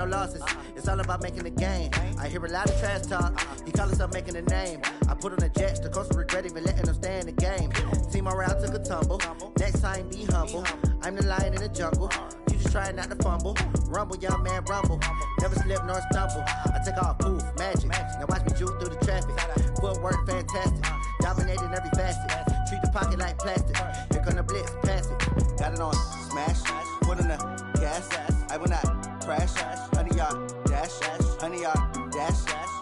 No losses, it's all about making the game. I hear a lot of trash talk, he call himself making a name. I put on the Jets, the coach regret even letting them stay in the game. Team morale took a tumble, next time be humble. I'm the lion in the jungle, you just trying not to fumble. Rumble, young man, rumble, never slip nor stumble. I take off, poof, magic, now watch me juke through the traffic. Footwork fantastic, dominating every facet. Treat the pocket like plastic, here come the blitz, pass it. Got it on, smash, put in the gas, I will not crash, honey yard dash, honey yard dash,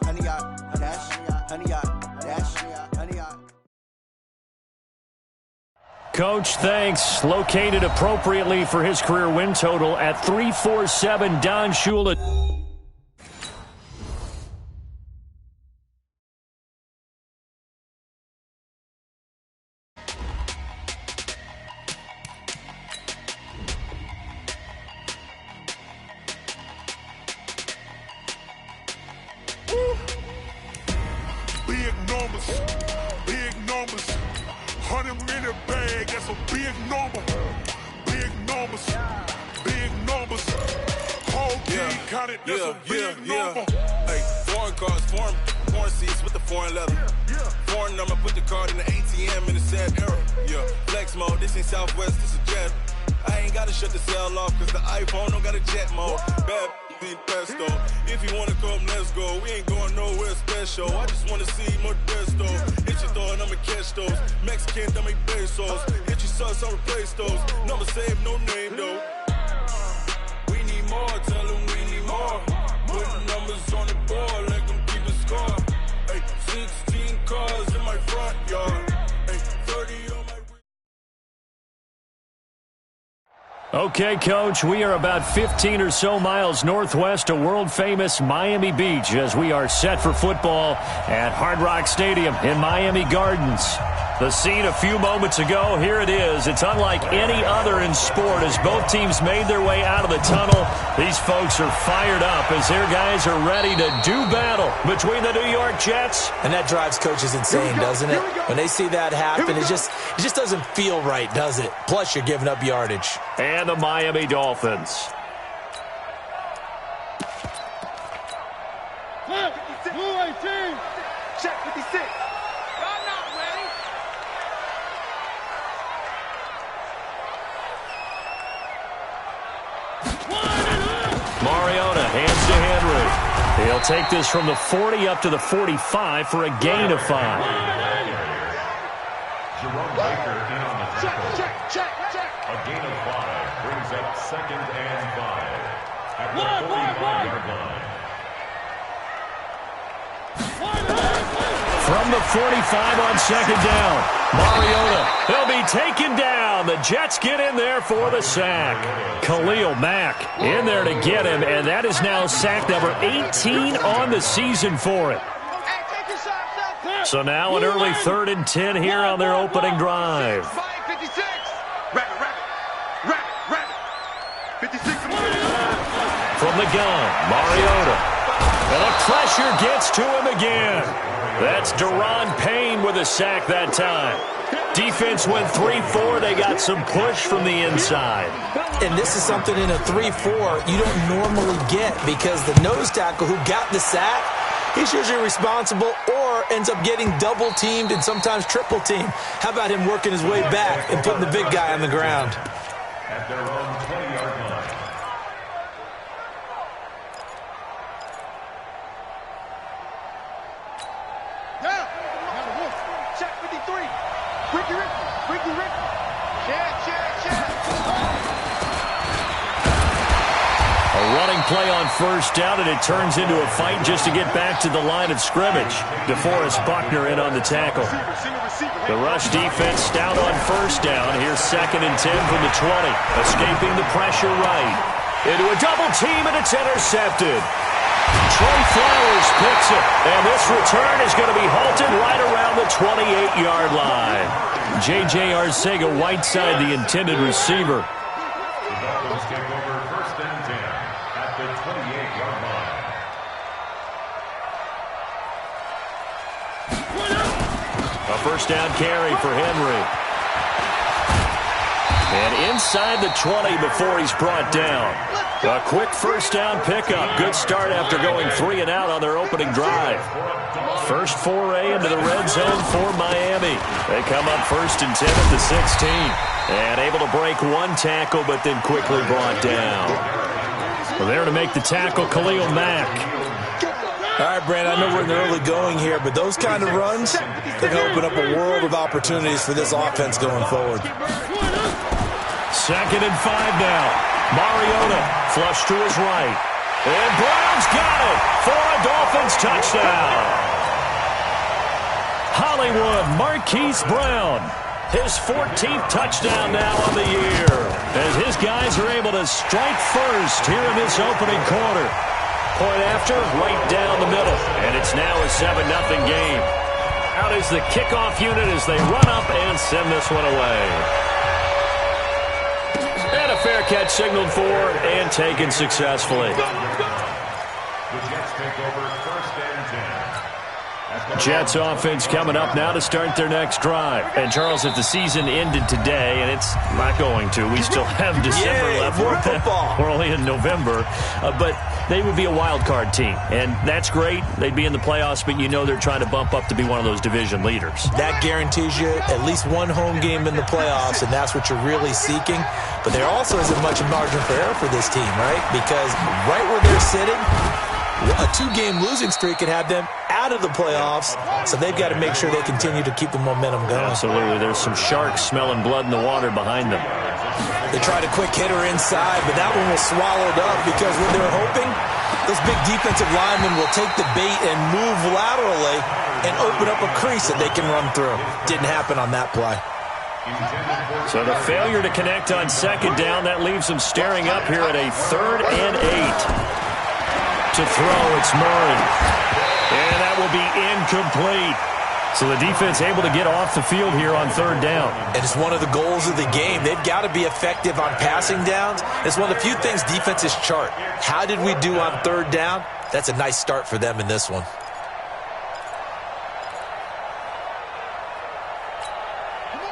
honey yard dash, honey yard dash, honey yard. Coach, thanks. Located appropriately for his career win total at 347, Don Shula. Big numbers, 100-minute bag, that's a big number. Big numbers, whole team counted, that's a big number. Hey, foreign cars, foreign seats with the foreign leather. Foreign number, put the card in the ATM in the sad era. Yeah, flex mode, this ain't Southwest, this a jet. I ain't gotta shut the cell off, cause the iPhone don't got a jet mode. Bad pesto. If you wanna come, let's go. We ain't going nowhere special. I just wanna see Modesto. Hit your thought, I'ma catch those. Mexican, I make pesos. Hit your sauce, I'll replace those. Number save, no name though. We need more, tell them we need more. Put numbers on the board, let them keep a score. Hey, 16 cars in my front yard. Hey, 30 on my... Okay, Coach, we are about 15 or so miles northwest of world-famous Miami Beach as we are set for football at Hard Rock Stadium in Miami Gardens. The scene a few moments ago, here it is. It's unlike any other in sport as both teams made their way out of the tunnel. These folks are fired up as their guys are ready to do battle between the New York Jets. And that drives coaches insane, doesn't it? When they see that happen, it just doesn't feel right, does it? Plus, you're giving up yardage. And the Miami Dolphins. Blue 18. Check 56. Y'all not ready. Mariota hands to Henry. He'll take this from the 40 up to the 45 for a gain of 5. Jerome Baker in on the tackle. Check. A gain of 5 brings up 2nd and 5 at the 45-yard line. From the 45 on 2nd down, Mariota, he'll be taken down. The Jets get in there for the sack. Khalil Mack in there to get him, and that is now sack number 18 on the season for him. So now an early 3rd and 10 here on their opening drive. 56. Rabbit. 56. From the gun, Mariota. And the pressure gets to him again. That's Deron Payne with a sack that time. Defense went 3-4. They got some push from the inside. And this is something in a 3-4 you don't normally get because the nose tackle who got the sack, he's usually responsible or ends up getting double-teamed and sometimes triple-teamed. How about him working his way back and putting the big guy on the ground? At their own 20-yard line. Check 53. Ricky. Check. A running play on 1st down, and it turns into a fight just to get back to the line of scrimmage. DeForest Buckner in on the tackle. The rush defense stout on 1st down. Here's 2nd and 10 from the 20. Escaping the pressure right. Into a double team, and it's intercepted. Trey Flowers picks it, and this return is going to be halted right around the 28-yard line. J.J. Arcega-Whiteside, the intended receiver. The Dolphins take over 1st and 10 at the 28-yard line. A 1st down carry for Henry. And inside the 20 before he's brought down. A quick first down pickup. Good start after going 3 and out on their opening drive. First foray into the red zone for Miami. They come up first and 10 at the 16. And able to break one tackle, but then quickly brought down. Well, there to make the tackle, Khalil Mack. All right, Brandon, I know we're in the early going here, but those kind of runs, they're going to open up a world of opportunities for this offense going forward. 2nd and 5 now. Mariota flush to his right. And Brown's got it for a Dolphins touchdown. Hollywood Marquise Brown. His 14th touchdown now on the year. As his guys are able to strike first here in this opening quarter. Point after, right down the middle. And it's now a 7-0 game. Out is the kickoff unit as they run up and send this one away. And a fair catch signaled for and taken successfully. The Jets take over 1st and 10. Jets offense coming up now to start their next drive. And, Charles, if the season ended today, and it's not going to, we still have December left. More football. We're only in November. But they would be a wild card team. And that's great. They'd be in the playoffs, but you know they're trying to bump up to be one of those division leaders. That guarantees you at least one home game in the playoffs, and that's what you're really seeking. But there also isn't much margin for error for this team, right? Because right where they're sitting, a 2-game losing streak could have them out of the playoffs, so they've got to make sure they continue to keep the momentum going. Absolutely. There's some sharks smelling blood in the water behind them. They tried a quick hitter inside, but that one was swallowed up because what they're hoping, those big defensive linemen will take the bait and move laterally and open up a crease that they can run through. Didn't happen on that play. So the failure to connect on 2nd down, that leaves them staring up here at a 3rd and 8. To throw, it's Murray. And that will be incomplete. So the defense able to get off the field here on 3rd down. And it's one of the goals of the game. They've got to be effective on passing downs. It's one of the few things defenses chart. How did we do on 3rd down? That's a nice start for them in this one.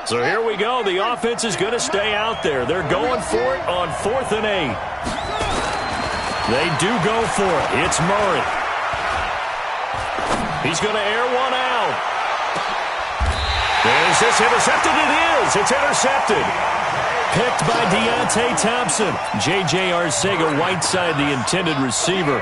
So here we go. The offense is going to stay out there. They're going for it on 4th and 8. They do go for it. It's Murray. He's going to air one out. Is this intercepted? It is. It's intercepted. Picked by Deontay Thompson. J.J. Arcega-Whiteside, the intended receiver.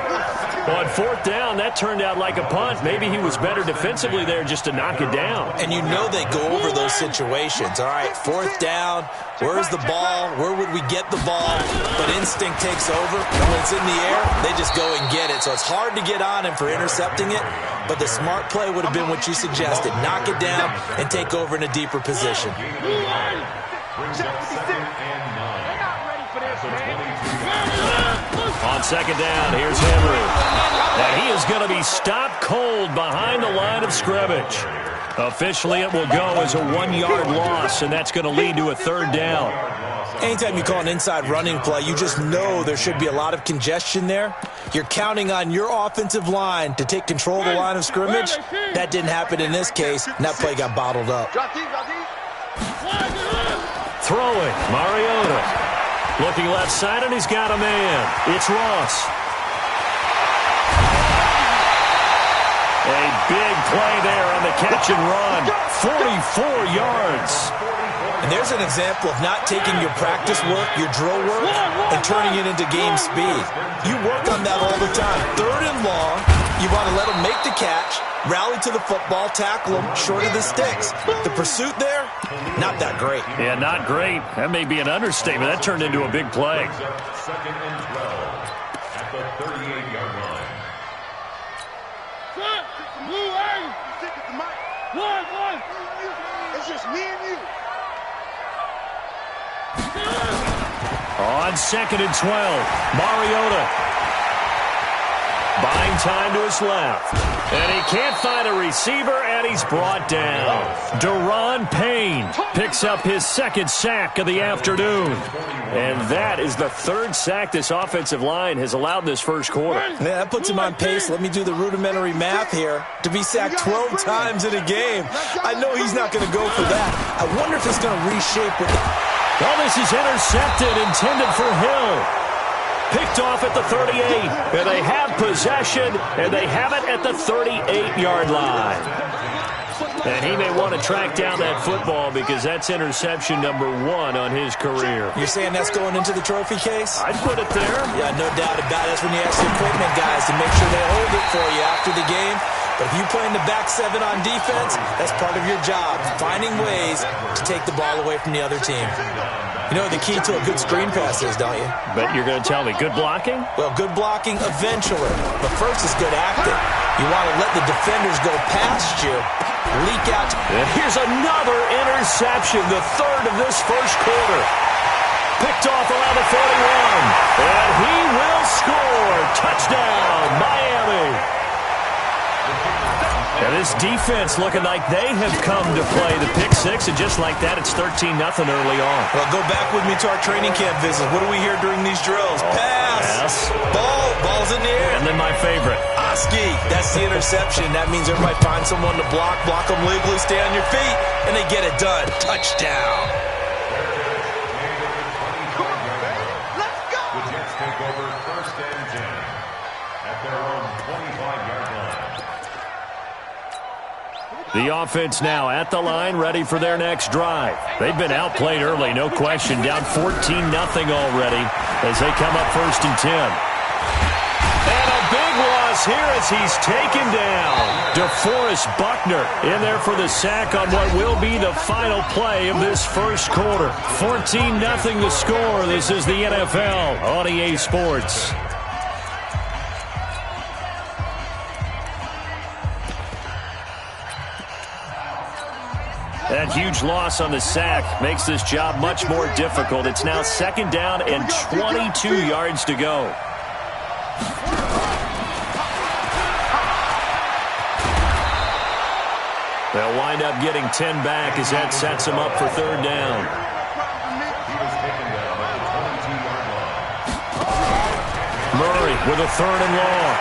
On 4th down, that turned out like a punt. Maybe he was better defensively there just to knock it down. And you know they go over those situations. All right, 4th down. Where's the ball? Where would we get the ball? But instinct takes over. And when it's in the air, they just go and get it. So it's hard to get on him for intercepting it. But the smart play would have been what you suggested. Knock it down and take over in a deeper position. On 2nd down, here's Henry. And he is going to be stopped cold behind the line of scrimmage. Officially, it will go as a 1-yard loss, and that's going to lead to a 3rd down. Anytime you call an inside running play, you just know there should be a lot of congestion there. You're counting on your offensive line to take control of the line of scrimmage. That didn't happen in this case, and that play got bottled up. Throwing, Mariota. Looking left side, and he's got a man. It's Ross. A big play there on the catch and run. 44 yards. And there's an example of not taking your practice work, your drill work, and turning it into game speed. You work on that all the time. 3rd and long, you want to let them make the catch, rally to the football, tackle them short of the sticks. The pursuit there, not that great. Yeah, not great. That may be an understatement. That turned into a big play. 2nd and 12 at the 38-yard line. It's just me and you. On 2nd and 12, Mariota buying time to his left. And he can't find a receiver, and he's brought down. Deron Payne picks up his 2nd sack of the afternoon. And that is the 3rd sack this offensive line has allowed in this first quarter. Yeah, that puts him on pace. Let me do the rudimentary math here. To be sacked 12 times in a game, I know he's not going to go for that. I wonder if it's going to reshape with Oh, this is intercepted, intended for Hill. Picked off at the 38. And they have possession, and they have it at the 38-yard line. And he may want to track down that football because that's interception number 1 on his career. You're saying that's going into the trophy case? I'd put it there. Yeah, no doubt about it. That's when you ask the equipment guys to make sure they hold it for you after the game. But if you play in the back 7 on defense, that's part of your job, finding ways to take the ball away from the other team. You know the key to a good screen pass is, don't you? Bet you're going to tell me good blocking? Well, good blocking eventually. But first is good acting. You want to let the defenders go past you, leak out. And here's another interception, the 3rd of this first quarter. Picked off around the 41. And he will score. Touchdown, Miami. And this defense looking like they have come to play the pick 6, and just like that, it's 13-0 early on. Well, go back with me to our training camp visit. What do we hear during these drills? Pass. Ball's in the air. And then my favorite. Oski. That's the interception. That means everybody finds someone to block them legally, stay on your feet, and they get it done. Touchdown. Let's go! The Jets take over 1st and 10 at their own 25-yard line. The offense now at the line, ready for their next drive. They've been outplayed early, no question. Down 14-0 already as they come up 1st and 10. And a big loss here as he's taken down. DeForest Buckner in there for the sack on what will be the final play of this first quarter. 14-0 the score. This is the NFL on EA Sports. That huge loss on the sack makes this job much more difficult. It's now 2nd down and 22 yards to go. They'll wind up getting 10 back as that sets them up for 3rd down. He was taken down at the 22-yard line. Murray with a 3rd and long.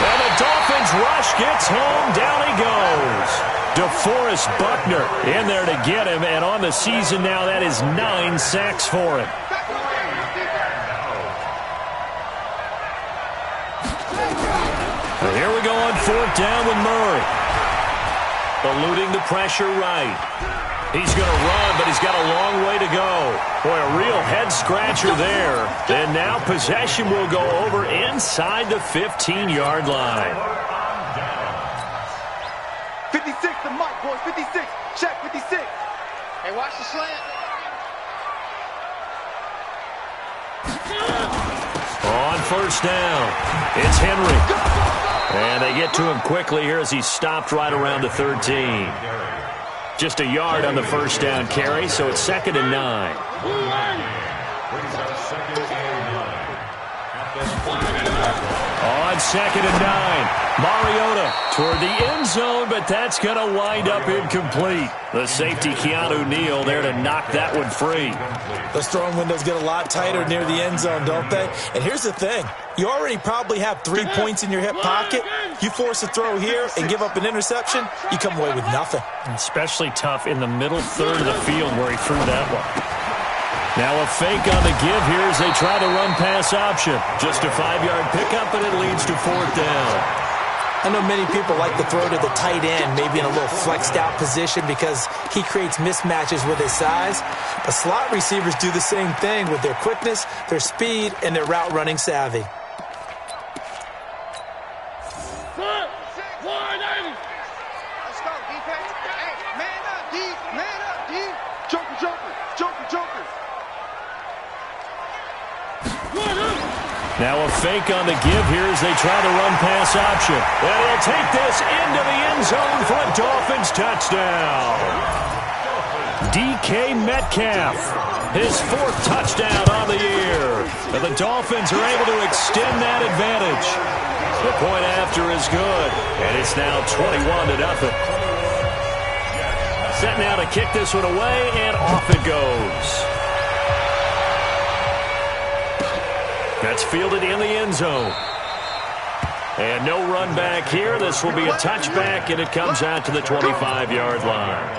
And the Dolphins rush gets home. Down he goes. DeForest Buckner in there to get him. And on the season now, that is 9 sacks for him. And here we go on 4th down with Murray. Eluding the pressure right. He's going to run, but he's got a long way to go. Boy, a real head-scratcher there. And now possession will go over inside the 15-yard line. 56, the mic, boys. 56. Check, 56. Hey, watch the slant. On 1st down, it's Henry. And they get to him quickly here as he's stopped right around the 13. Just a yard on the 1st down carry, so it's 2nd and 9. Brings up 2nd and 9. On 2nd and 9, Mariota toward the end zone, but that's going to wind up incomplete. The safety, Keanu Neal, there to knock that one free. Those throwing windows get a lot tighter near the end zone, don't they? And here's the thing. You already probably have 3 points in your hip pocket. You force a throw here and give up an interception, you come away with nothing. Especially tough in the middle 3rd of the field where he threw that one. Now a fake on the give here as they try the run-pass option. Just a 5-yard pickup, and it leads to 4th down. I know many people like to throw to the tight end, maybe in a little flexed-out position because he creates mismatches with his size. But slot receivers do the same thing with their quickness, their speed, and their route-running savvy. Let's go, defense. Hey, man up, D. Man up, D. Joker, joker, joker, joker. Now a fake on the give here as they try the run-pass option. And he'll take this into the end zone for a Dolphins touchdown. DK Metcalf, his 4th touchdown on the year. And the Dolphins are able to extend that advantage. The point after is good, and it's now 21-0. Set now to kick this one away, and off it goes. That's fielded in the end zone. And no run back here. This will be a touchback, and it comes out to the 25-yard line.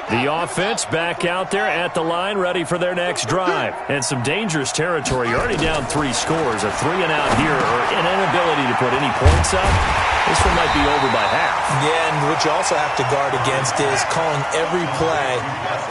The offense back out there at the line, ready for their next drive. And some dangerous territory. You're already down 3 scores. A 3-and-out here or an inability to put any points up. This one might be over by half. Yeah, and what you also have to guard against is calling every play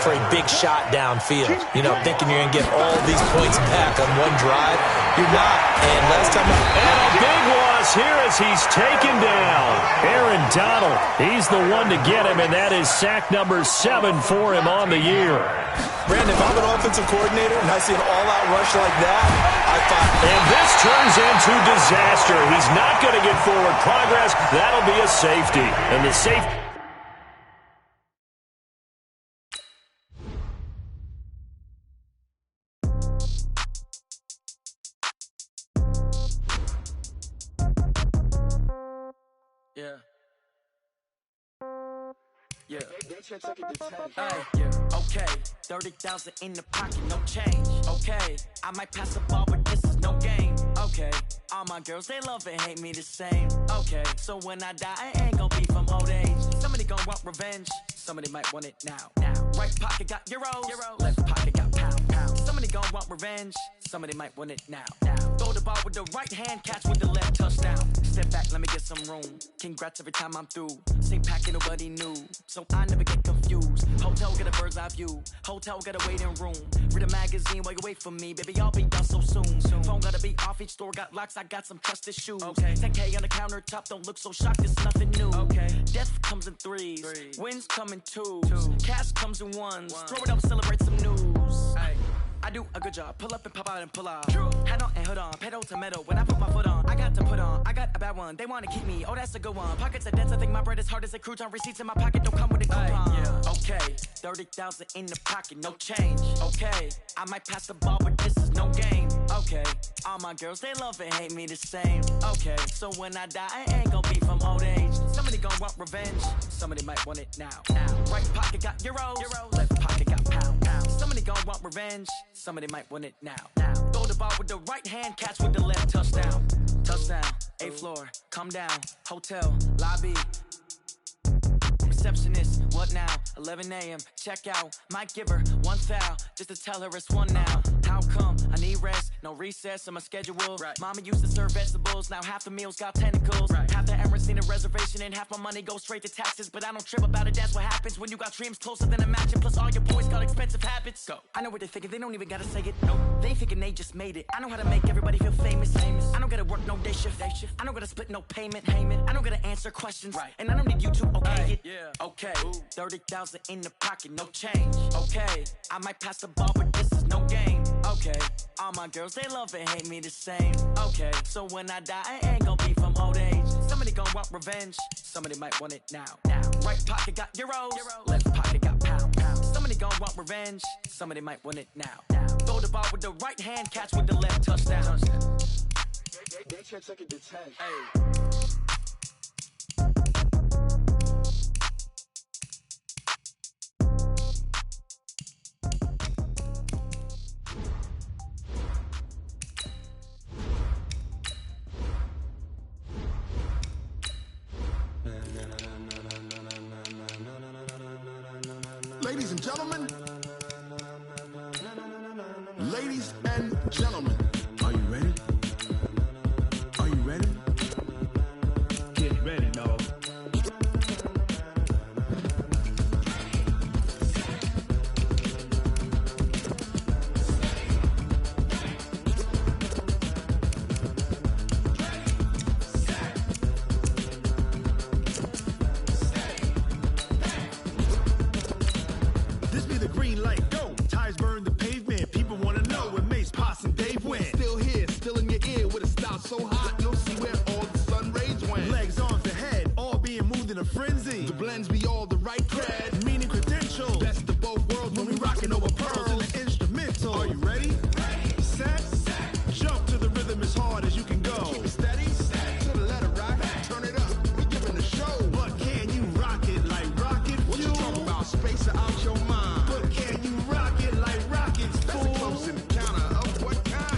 for a big shot downfield. You know, thinking you're going to get all these points back on one drive. You're not. And last time... And a big loss here as he's taken down. Aaron Donald, he's the one to get him, and that is sack number 7 for him on the year. Brandon, if I'm an offensive coordinator and I see an all-out rush like that, I thought... And this turns into disaster. He's not going to get forward progress. That'll be a safety. And the safety... Yeah. Okay, 30,000 in the pocket, no change. Okay, I might pass the ball, but this is no game. Okay, all my girls, they love and hate me the same. Okay, so when I die, I ain't gonna be from old age. Somebody gonna want revenge, somebody might want it now. Right pocket got euros, left pocket got pound. Somebody gonna want revenge, somebody might want it now. Throw the ball with the right hand, catch with the left, touchdown. Step back, let me get some room. Congrats every time I'm through. Same packet, nobody knew, so I never get confused. Hotel get a bird's eye view. Hotel got a waiting room. Read a magazine while you wait for me, baby. I'll be done so soon. Phone gotta be off. Each store got locks. I got some trusted shoes. Okay. 10K on the countertop. Don't look so shocked. It's nothing new. Okay. Death comes in threes. Wins come in twos. Cash comes in ones. Throw it up, celebrate some news. Ay. I do a good job. Pull up and pop out and pull out. Head on and hood on. Pedal to metal. When I put my foot on, I got to put on. I got a bad one. They want to keep me. Oh, that's a good one. Pockets are dense. I think my bread is hard as a crouton. Receipts in my pocket don't come with a coupon. Okay. 30,000 in the pocket. No change. Okay. I might pass the ball, but this is no game. Okay. All my girls, they love and hate me the same. Okay. So when I die, I ain't gonna be from old age. Somebody gonna want revenge. Somebody might want it now. Right pocket got euros. Left pocket got pound. Somebody gonna want revenge. Somebody might want it now. Throw the ball with the right hand, catch with the left, touchdown. Touchdown, 8th floor, come down, hotel, lobby. Receptionist, what now? 11 a.m., check out. Might give her one foul, just to tell her it's one now. How come? I need rest, no recess in my schedule. Right. Mama used to serve vegetables, now half the meals got tentacles. Right. Half the Emirates need a reservation and half my money goes straight to taxes. But I don't trip about it, that's what happens when you got dreams closer than a match. And plus all your boys got expensive habits. Go. I know what they're thinking, they don't even gotta say it. No, they ain't thinking they just made it. I know how to make everybody feel famous. I don't gotta work no day shift. I don't gotta split no payment. I don't gotta answer questions. Right. And I don't need you to okay it. Yeah. Okay, 30,000 in the pocket, no change. Okay, I might pass the ball, but this is no game. Okay, all my girls, they love and hate me the same. Okay, so when I die, I ain't gonna be from old age. Somebody gonna want revenge, somebody might want it now. Right pocket got euros, left pocket got pound. Somebody gonna want revenge, somebody might want it now. Throw the ball with the right hand, catch with the left, touchdown. They took it to 10. Hey. Ladies and gentlemen, are you ready? Are you ready? Get ready, dog. This be the green light, go. Tires burn the pavement. People want to know where Mace, Poss, and Dave went. Still here, still in your ear with a style so hot, you'll see where all the sun rays went. Legs, arms, and head, all being moved in a frenzy. The blends be all the right cred, meaning credentials. Best of both worlds when we rockin' over pearls in the instrumental. Are you ready? Set, jump to the rhythm as hard as you can go. Keep it steady, to the letter rock, turn it up, we giving the show. But can you rock it like rocket fuel? What you talking about, space out your mind? But can you rock it like rockets, fool? That's a close encounter of what kind?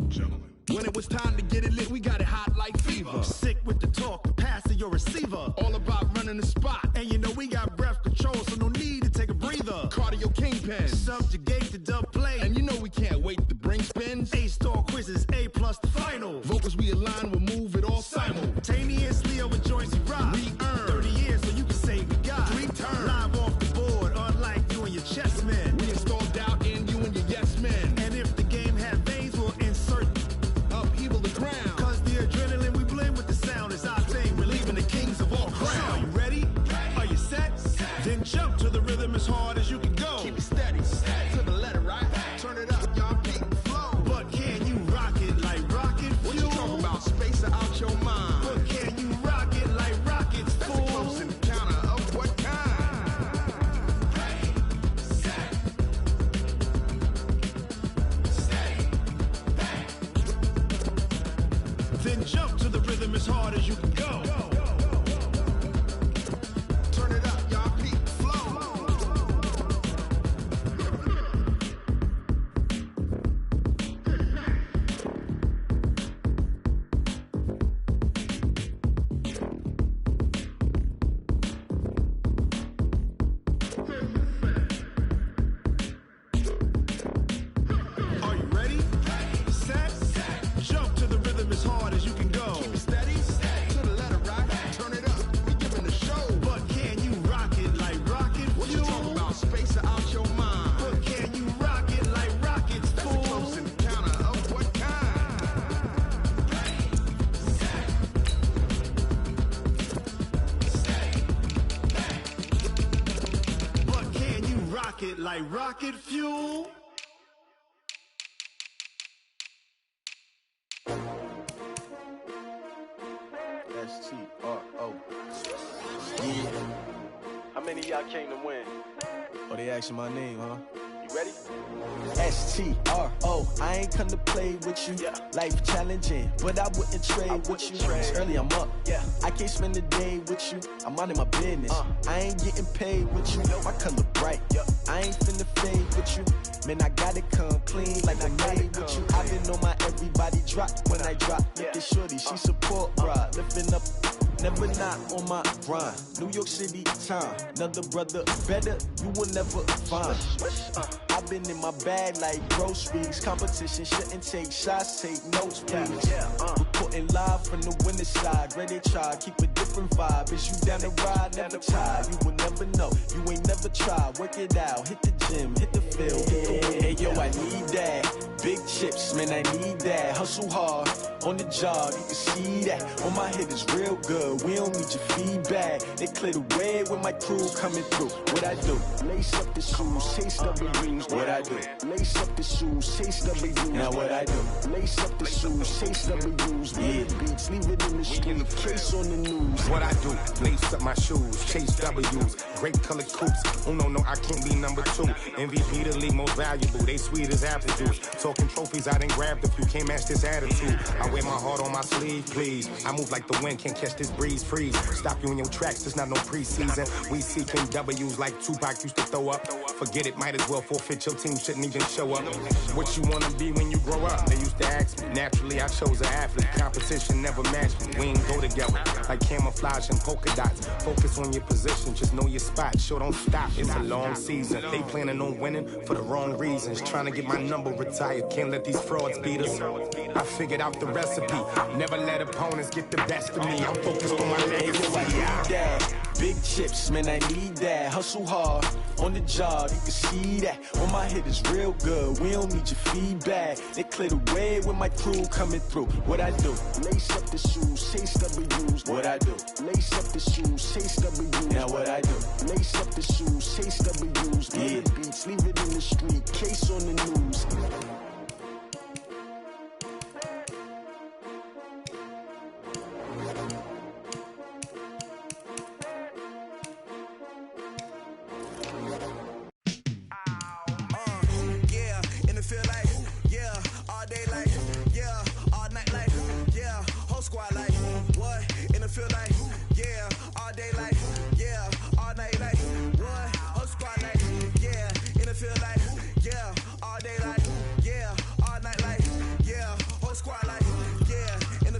Gentlemen. When it was time to get it lit, we got it hot like fever. Sick with the talk, the pass of your receiver. All about running the spot. And you know we got breath control, so no need to take a breather. Cardio kingpin, subjugate the dub play. And you know we can't wait to bring spins. A-star quizzes, A+ the final. Vocals we align, we'll move it all simultaneously over joints we rock. We earn 30 years, so you can say we got 3 turns. Live off the board, unlike you and your chess men. We install doubt in you and your yes men. And if the game had veins, we'll insert upheaval the ground. Cause the adrenaline we blend with the sound is our thing. We're leaving the kings of all crowns. Are you ready? Are you set? Then jump to the rhythm as hard as you can go. Keep it steady, to the letter, right? Turn it up, y'all beat the flow. But can you rock it like rocket fuel? What you talking about? Space out your mind. But can you rock it like rockets, fool? That's a close encounter of what kind? Then jump to the rhythm as hard as you can go. Turn it up, y'all beat the flow. Are you ready? Set? Jump to the rhythm as hard as you can go. Keep it steady, to the letter, right? Turn it up, we giving the show. But can you rock it like rocket fuel? What you talking about? Space out your mind. But can you rock it like rockets, fool? That's a close encounter of what kind? But can you rock it like rocket fuel? S-T-R-O. Yeah. How many of y'all came to win? Oh, they asking my name, huh? You ready? S-T-R-O. I ain't come to play with you. Yeah. Life challenging, but I wouldn't trade with you. It's early, I'm up. Yeah. I can't spend the day with you. I'm minding my business. I ain't getting paid with you. My color bright. I ain't finna fade with you. Man, I gotta come clean like I'm made with you. I've been on my everybody drop when I drop. Look at shorty, she support ride. Lifting up, never not on my grind. New York City time, another brother better, you will never find. I've been in my bag like groceries. Competition shouldn't take shots, take notes, please. Reporting live from the winning side. Ready to try, keep a different vibe. Is you down the ride, never tired. You will never know, you ain't never tried. Work it out, hit the gym, hit the field. Hey yo, I need that. Big chips, man, I need that. Hustle hard, on the job, you can see that. On my head is real good, we don't need your feedback. They clear the way with my crew coming through. What I do? Lace up the shoes, chase W's. What I do? Lace up the shoes, chase W's. Now what I do? Lace up the shoes, chase W's. Yeah, beats, leave it in the street, case on the news. What I do? Lace up my shoes, chase W's. Great colored coops. Oh no, I can't be number 2. MVP the league most valuable. They sweet as apple juice. Talking trophies, I done grabbed a few. Can't match this attitude. I wear my heart on my sleeve, please. I move like the wind, can't catch this breeze, freeze. Stop you in your tracks, there's not no preseason. We seeking W's like Tupac used to throw up. Forget it, might as well forfeit. Your team shouldn't even show up. What you wanna be when you grow up? They used to ask me. Naturally, I chose an athlete. Competition never matched me. We ain't go together like camouflage and polka dots. Focus on your position, just know your spot. Show don't stop, it's a long season. They planning on winning for the wrong reasons. Trying to get my number retired, can't let these frauds beat us. I figured out the recipe. Never let opponents get the best of me. I'm focused on my legacy. Big chips, man, I need that. Hustle hard, on the job, you can see that. On my head is real good, we don't need your feedback. They clear the way with my crew coming through. What I do? Lace up the shoes, chase W's. What I do? Lace up the shoes, chase W's. Now what I do? Lace up the shoes, chase W's. Yeah, beats, leave it in the street, case on the news.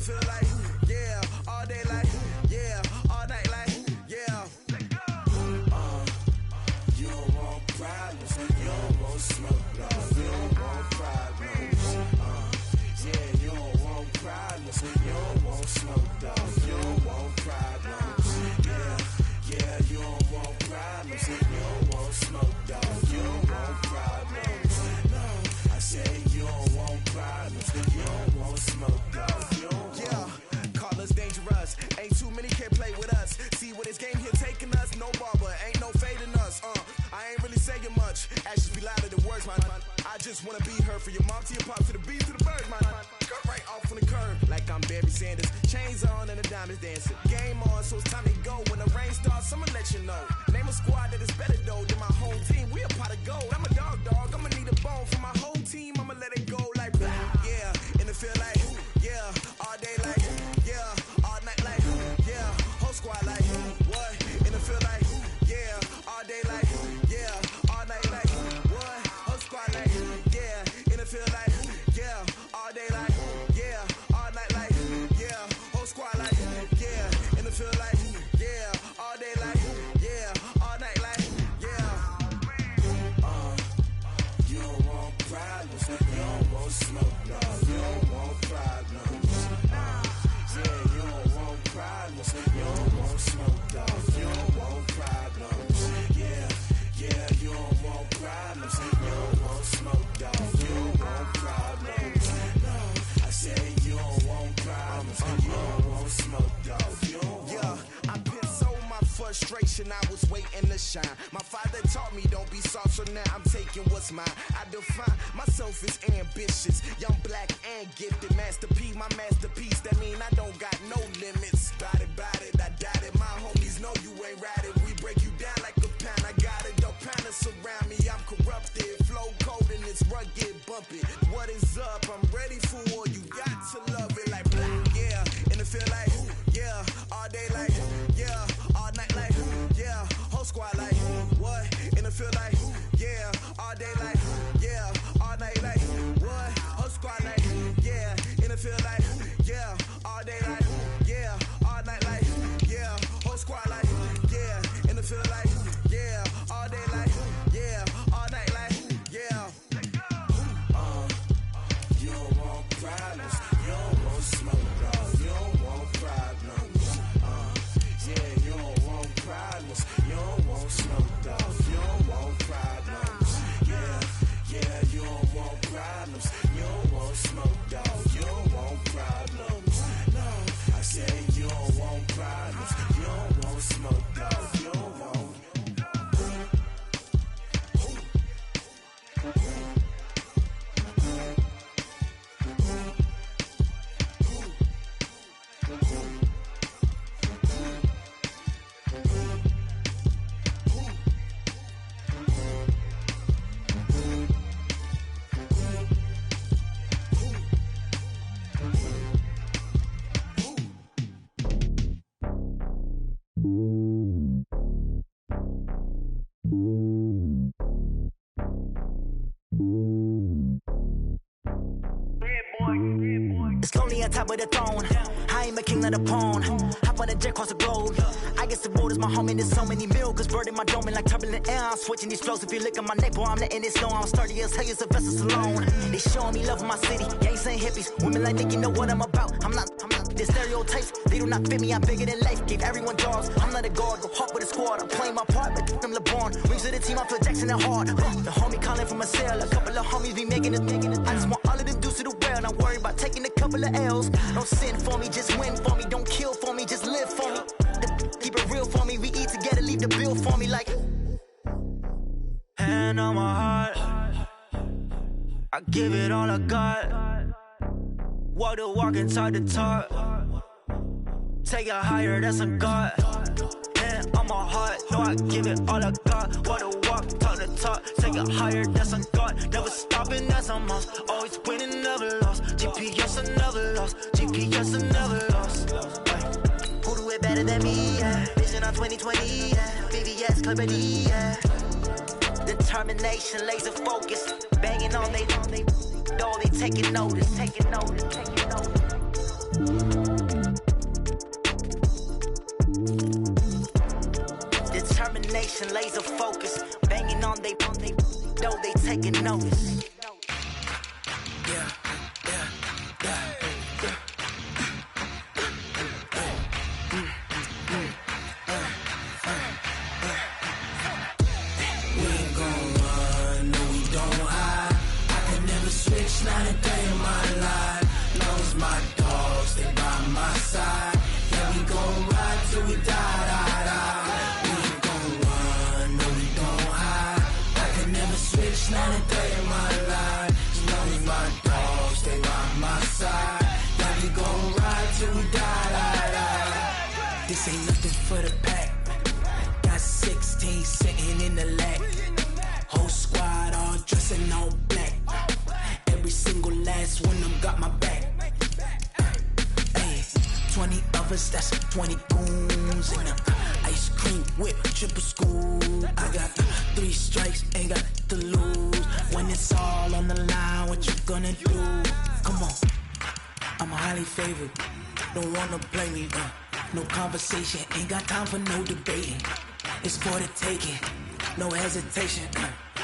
Feel like, yeah, all day like, yeah, all night like, yeah, can't play with us. See where this game here taking us, no barber, ain't no fading us. I ain't really saying much, actions be louder than words, man. I just wanna be heard, for your mom to your pop, to the beat, to the birds, man. Cut right off on the curb, like I'm Barry Sanders. Chains on and the diamonds dancing. Game on, so it's time to go. When the rain starts, I'ma let you know. Name a squad that is better though than my whole team. We a pot of gold. I'm a dog, I'ma need a bone for my whole team. I'ma let it go like blah, yeah. And it feel like, yeah. All day like, yeah. All night like, yeah. Whole squad like, what? And it feel like, yeah. All day like, yeah. All night like, what? Whole squad like, yeah. And it feel like, yeah. All day like, yeah. All night like, yeah. Whole squad like, yeah. And it feel like, yeah. All day like, yeah. All night like, yeah. You don't want problems. You don't want smoke, dog. You don't want problems. Yeah, you don't want problems. You don't want smoke, dog. You don't want problems. Yeah, you don't want problems. You don't want smoke, dog. You don't want problems. No, I said you don't want problems. You don't want smoke, dog. You don't want. Yeah, I pissed so my frustration, I was waiting to shine. My father taught me don't be soft, so now I'm taking what's mine. I define myself as ambitious, young, black, and gifted. Master P, my masterpiece. That mean I don't got no limits. Bout it, I doubt it. My homies know you ain't ride it. We break you down like a pound. I got it, don't pound us around me. I'm corrupted, flow cold and it's rugged, bumpy. What is up? I'm ready for war. You got to love it like blah, yeah. And it feel like, yeah. All day like, yeah. All night like, yeah. Whole squad like, what? And it feel like, yeah. All day like, yeah. All night like, what? Whole squad like, yeah. And it feel like, yeah. All day like, yeah. All night like, yeah. Whole squad like, yeah. And it feel like, yeah. All day like, yeah. All night like, yeah. You don't want problems. You don't want smoke, dog. You don't want problems. Yeah, you don't want problems. You don't want smoke, dog. You don't want problems. Yeah, you don't want problems. You don't want smoke, dog. You don't want problems. No, I said you don't want problems. You don't want smoke, dog. You don't want. It's lonely on top of the throne. I ain't a king of the pawn. Hop on a jet across the globe. I guess the road is my home and there's so many milkers birding my dome and like turbulent air. I'm switching these flows. If you look at my neck, boy, I'm letting it snow. I'm sturdy as hell, as a vessel alone. They showing me love in my city. Gangs ain't hippies. Women like Nicky know what I'm about. I'm not. Their stereotypes, they do not fit me. I'm bigger than life. Gave everyone jobs. I'm not a guard. Go hard with a squad. I'm playing my part, but I'm LeBron. Rings to the team. I feel Jackson and hard. The homie calling from a cell. A couple of homies be making it. I just want all of them dudes to do well. Not worry about taking a couple of L's. Don't sin for me, just win for me. Don't kill for me, just live for me. Keep it real for me. We eat together, leave the bill for me like. Hand on my heart, I give it all I got. Walk the walk and talk the talk. Take it higher, that's a God. Hand on my heart, no, I give it all I got. Walk the walk, talk the talk. Take it higher, that's a God. Never stopping, that's a must. Always winning, never lost. GPS, I never lost. GPS, I never lost. Who do it better than me? Yeah. Vision on 2020, yeah. VVS, Clippity, yeah. Determination, laser focus. Banging on they door, they taking notice. Determination, laser focus. Banging on they door, they taking notice. Yeah. Not a day in my life. Knows my dogs, they by my side. Yeah, we gon' ride till this for the pack. Got 16 sitting in the lap. Whole squad all dressing all black. Every single last one of them got my back. Hey, 20 of us, that's 20 goons. And ice cream whip, triple scoop. I got 3 strikes, ain't got to lose. When it's all on the line, what you gonna do? Come on, I'm highly favored. Don't wanna play me, no conversation, ain't got time for no debating. It's for the taking, no hesitation.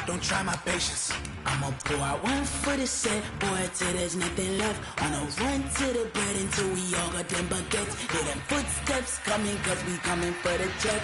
Don't try my patience. I'ma pour out one for the set, boy, till there's nothing left. On a run to the bread until we all got them baguettes. Hear them footsteps coming, cause we coming for the check.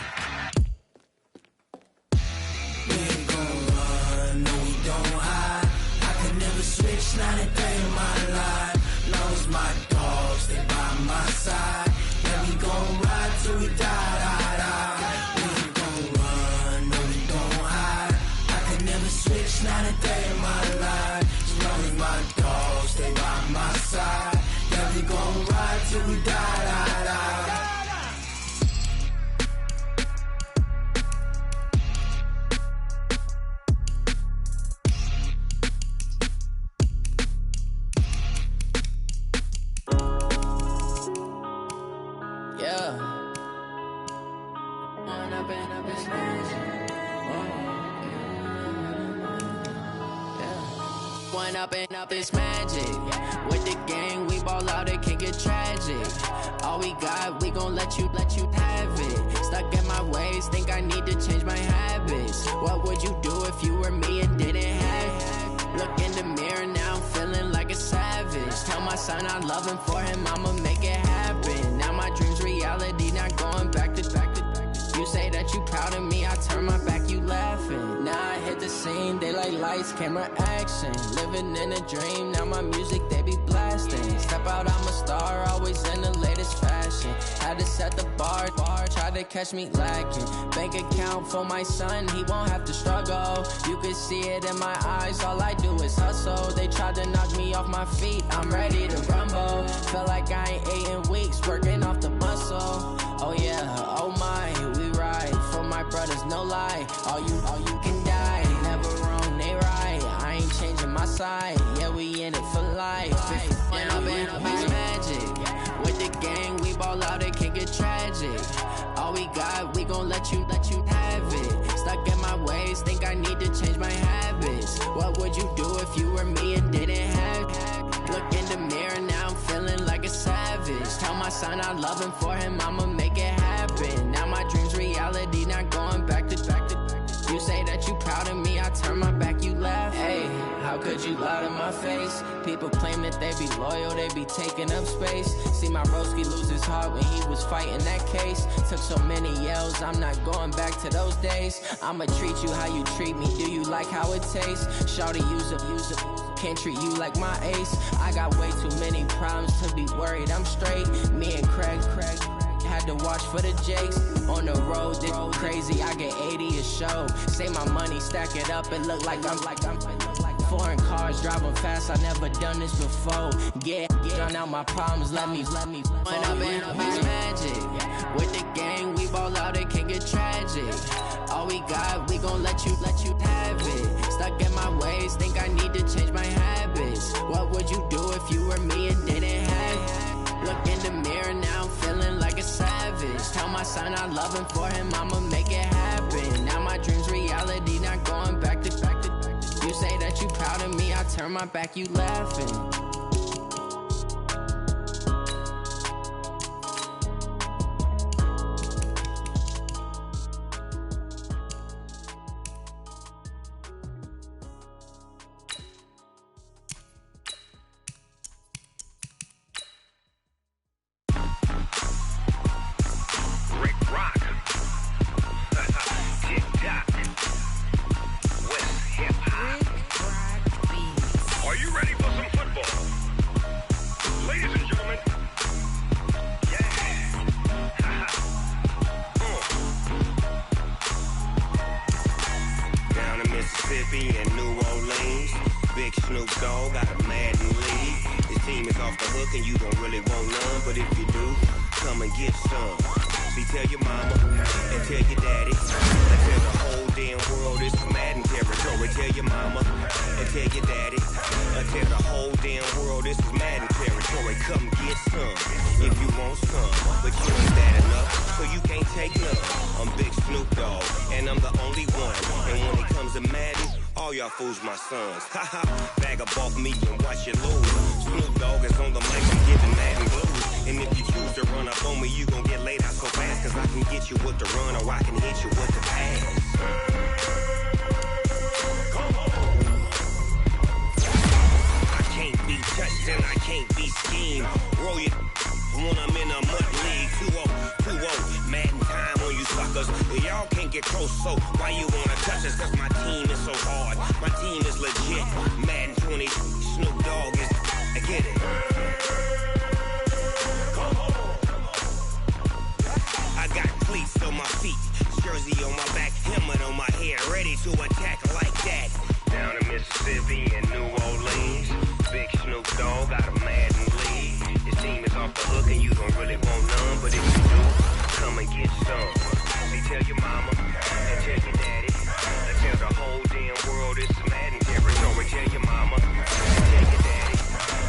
We ain't gon' run, no we don't hide. I could never switch, not a day in my life. Long as my dogs stay by my side. Yeah, we gon' ride till we die, die, die. We ain't gon' run, no we don't hide. I could never switch, not a day in my life. As long as my dogs stay by my side. Yeah, we gon' ride till we die, die, die. Up this magic. With the gang, we ball out, it can get tragic. All we got, we gon' let you have it. Stuck in my ways, think I need to change my habits. What would you do if you were me and didn't have it? Look in the mirror now, I'm feeling like a savage. Tell my son I love him, for him I'ma make it happen. Now my dream's reality, not going back to. You say that you proud of me, I turn my back, you laughing. Now I hit the scene, they like lights, camera, action. Living in a dream, now my music, they be blasting. Step out, I'm a star, always in the latest fashion. Had to set the bar, try to catch me lacking. Bank account for my son, he won't have to struggle. You can see it in my eyes, all I do is hustle. They tried to knock me off my feet, I'm ready to rumble. Felt like I ain't ate in weeks, working off the muscle. Oh yeah, oh my, we ride for my brothers, no lie. All you can die, never wrong, they right. I ain't changing my side, yeah, we in it for life. When I'm in it's magic. With the gang, we ball out, it can get tragic. All we got, we gon' let you have it. Stuck in my ways, think I need to change my habits. What would you do if you were me and didn't have it? Look in the mirror, now I'm feeling like a savage. Tell my son I love him, for him I'ma make it happen. Now my dream's reality, not going back to. You say that you proud of me, I turn my back, you laugh. Hey, how could you lie to my face? People claim that they be loyal, they be taking up space. See my broski lose his heart when he was fighting that case. Took so many yells, I'm not going back to those days. I'ma treat you how you treat me, do you like how it tastes? Shawty, use up, can't treat you like my ace. I got way too many problems to be worried, I'm straight. Me and Craig had to watch for the Jakes. On the road, this crazy, I get 80 a show. Say my money, stack it up, it look like I'm foreign cars, driving fast, I never done this before. Get drown out my problems, let me When I'm in it's magic. With the gang, we ball out, it can get tragic. All we got, we gon' let you have it. Stuck in my ways, think I need to change my habits. What would you do if you were me and didn't have it? Look in the mirror, now I'm feeling like a savage. Tell my son I love him, for him I'ma make it happen. Now my dream's reality, not going back to. You say that you proud of me, I turn my back, you laughing. And you don't really want none, but if you do, come and get some. See, tell your mama and tell your daddy. And tell the whole damn world it's Madden territory. Tell your mama and tell your daddy. And tell the whole damn world this is Madden territory. Come get some if you want some. But you ain't bad enough, so you can't take none. I'm Big Snoop Dogg, and I'm the only one. And when it comes to Madden, all y'all fools my sons. Haha, bag up off me and watch you lose. Snoop Dogg is on the mic, I'm giving Madden blues. And if you choose to run up on me, you gon' get laid out so fast. Cause I can get you with the run or I can hit you with the pass. I can't be touched and I can't be schemed. Roll you when I'm in a mud league. 2-0, Madden time on you suckers. Y'all can't get close, so why you wanna touch us? Cause my team is so hard. My team is legit. Madden 20, Snoop Dogg is, I get it. I got cleats on my feet, jersey on my back, helmet on my head, ready to attack like that. Down in Mississippi and New Orleans, Big Snoop Dogg got a Madden lead. His team is off the hook and you don't really want none, but if you do, come and get some. See, tell your mama and tell your daddy, and tell the whole damn world it's Madden territory. Tell your mama and tell your daddy,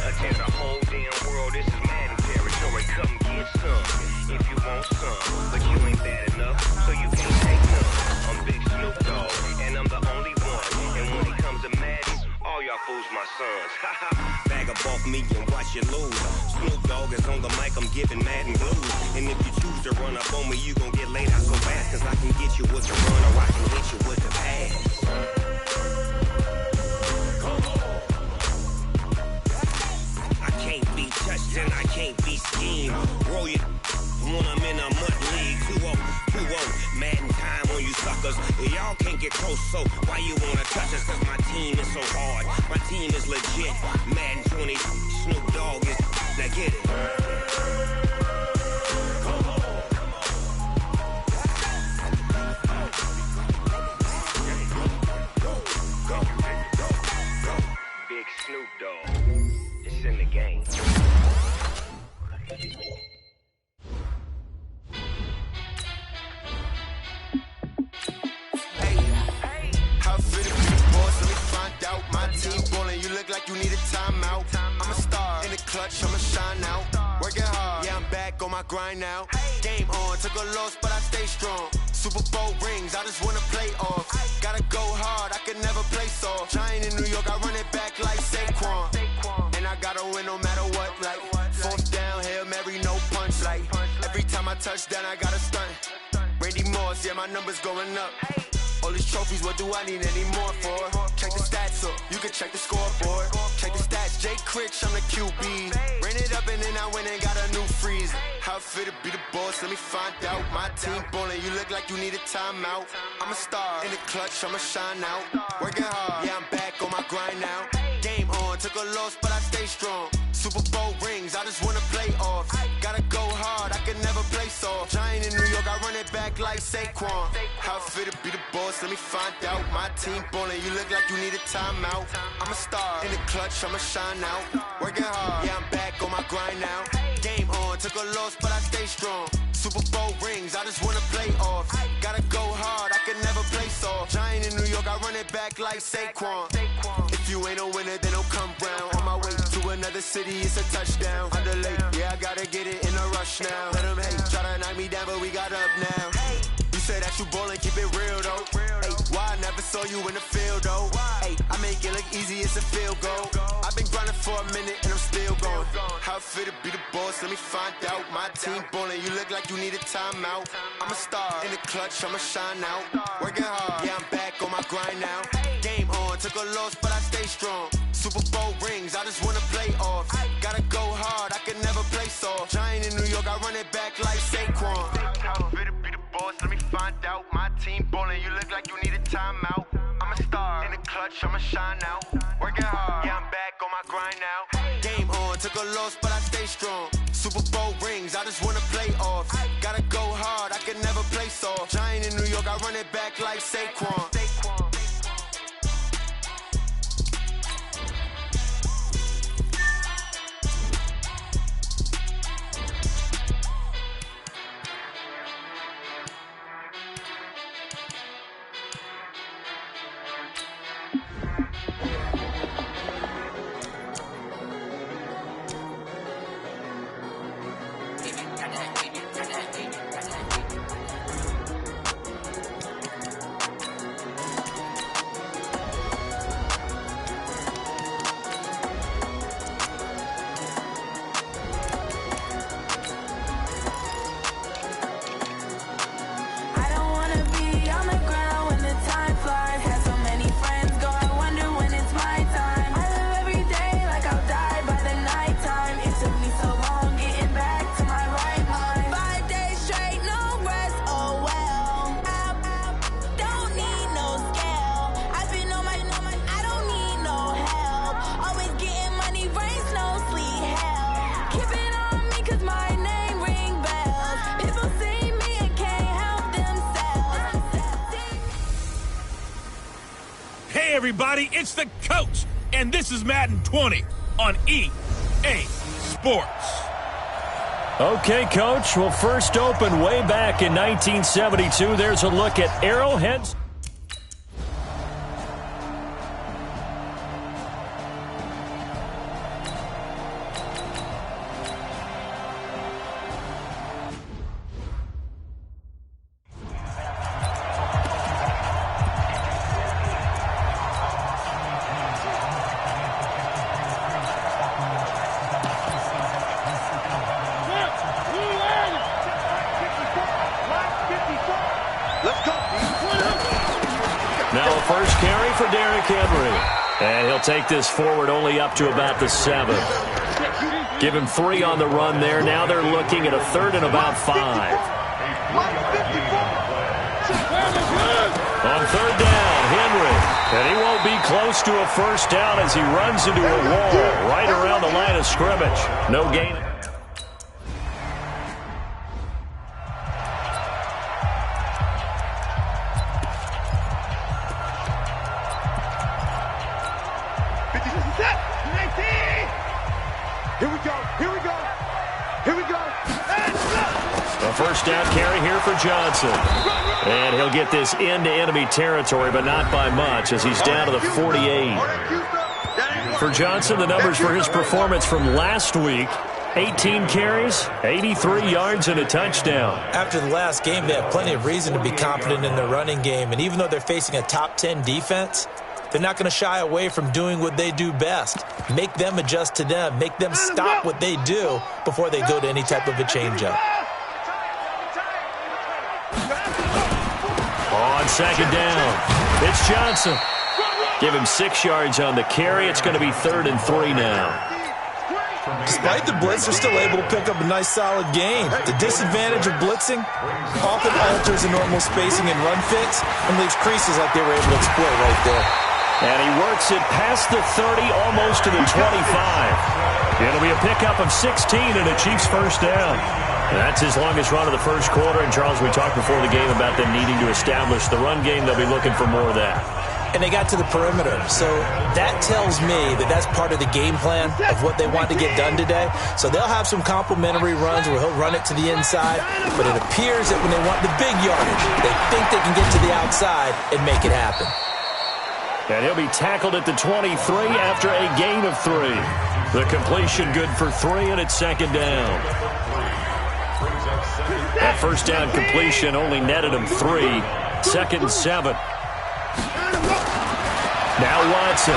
and tell the whole damn world this is Madden territory. Come get some if you want some, but you ain't bad enough, so you can't take none. I'm Big Snoop Dogg, and I'm the only one. And when it comes to Madden, all y'all fools my sons. Bag up off me and watch you lose. Snoop Dogg is on the mic, I'm giving Madden blues. And if you choose to run up on me, you gon' get laid out so fast. Cause I can get you with the run or I can hit you with the pass. I can't be touched and I can't be schemed. Roll you when I'm in a mud league. 2-0, Madden time on you suckers. Y'all can't get close, so why you wanna touch us? Cause my team is so hard. My team is legit. Madden 20, Snoop Dogg is, now get it. Big Snoop Dogg, it's in the game. Out. My team ballin', you look like you need a timeout. I'm a star in the clutch, I'ma shine out. Working hard, yeah, I'm back on my grind now. Game on, took a loss, but I stay strong. Super Bowl rings, I just wanna play off. Gotta go hard, I can never play soft. Giant in New York, I run it back like Saquon. And I gotta win no matter what, like fourth down, Hail Mary, no punch. Like every time I touch down, I gotta stunt. Randy Moss, yeah, my numbers going up. All these trophies, what do I need any more for? Check the stats up, you can check the scoreboard. Check the stats, Jay Critch, I'm the QB. Ran it up and then I went and got a new freeze. How it feel to be the boss, let me find out. My team ballin', you look like you need a timeout. I'm a star in the clutch, I'ma shine out. Working hard, yeah, I'm back on my grind now. Game on, took a loss, but I stay strong. Super Bowl rings, I just wanna play off. Gotta go hard, I can never play soft. Giant in New York, I run it back like Saquon. How it feel to be the boss, let me find out. My team ballin', you look like you need a timeout. I'm a star in the clutch, I'ma shine out. Working hard, yeah, I'm back on my grind now. Game on, took a loss, but I stay strong. Super Bowl rings, I just wanna play off. Gotta go hard, I can never play soft. Giant in New York, I run it back like Saquon. If you ain't a winner, then don't come round. On my way to another city, it's a touchdown. Underlay, yeah, I gotta get it in a rush now. Let them hate, try to knock me down, but we got up now. You say that you ballin', keep it real though. Hey, why I never saw you in the field though? Hey, I make it look easy, it's a field goal. I've been grinding for a minute and I'm still going. How it feel to be the boss, let me find out. My team ballin', you look like you need a timeout. I'm a star in the clutch, I'ma shine out. Working hard, yeah, I'm back on my grind now. Game on, took a loss, but I stay strong. Super Bowl rings, I just wanna play off. Gotta go hard, I can never play soft. Giant in New York, I run it back like Saquon. How it feel to be the boss, let me find out. My team ballin', you look like you need a timeout. I'm a star in the clutch, I'ma shine out. Working hard, yeah, I'm back on my grind now. Game on, took a loss, but I stay strong. Super Bowl rings, I just wanna play off. Gotta go hard, I can never play soft. Giant in New York, I run it back like Saquon. everybody, it's the coach, and this is Madden 20 on EA Sports. Okay, Coach. Well, first opened way back in 1972. There's a look at Arrowhead. And he'll take this forward only up to about the 7. Give him 3 on the run there. Now they're looking at a 3rd and about 5. On 3rd down, Henry. And he won't be close to a first down as he runs into a wall right around the line of scrimmage. No gain. First down carry here for Johnson. And he'll get this into enemy territory, but not by much as he's down to the 48. For Johnson, the numbers for his performance from last week: 18 carries, 83 yards, and a touchdown. After the last game, they have plenty of reason to be confident in their running game. And even though they're facing a top 10 defense, they're not going to shy away from doing what they do best. Make them adjust to them. Make them stop what they do before they go to any type of a changeup. On second down, it's Johnson. Give him 6 yards on the carry. It's going to be 3rd and 3 now. Despite the blitz, they're still able to pick up a nice, solid gain. The disadvantage of blitzing often alters the normal spacing and run fits and leaves creases like they were able to exploit right there. And he works it past the 30, almost to the 25. It'll be a pickup of 16 and a Chiefs first down. That's his longest run of the first quarter. And, Charles, we talked before the game about them needing to establish the run game. They'll be looking for more of that. And they got to the perimeter. So that tells me that that's part of the game plan of what they want to get done today. So they'll have some complementary runs where he'll run it to the inside. But it appears that when they want the big yardage, they think they can get to the outside and make it happen. And he'll be tackled at the 23 after a gain of 3. The completion good for 3, and it's second down. That first down completion only netted him 3. 2nd and 7. Now Watson.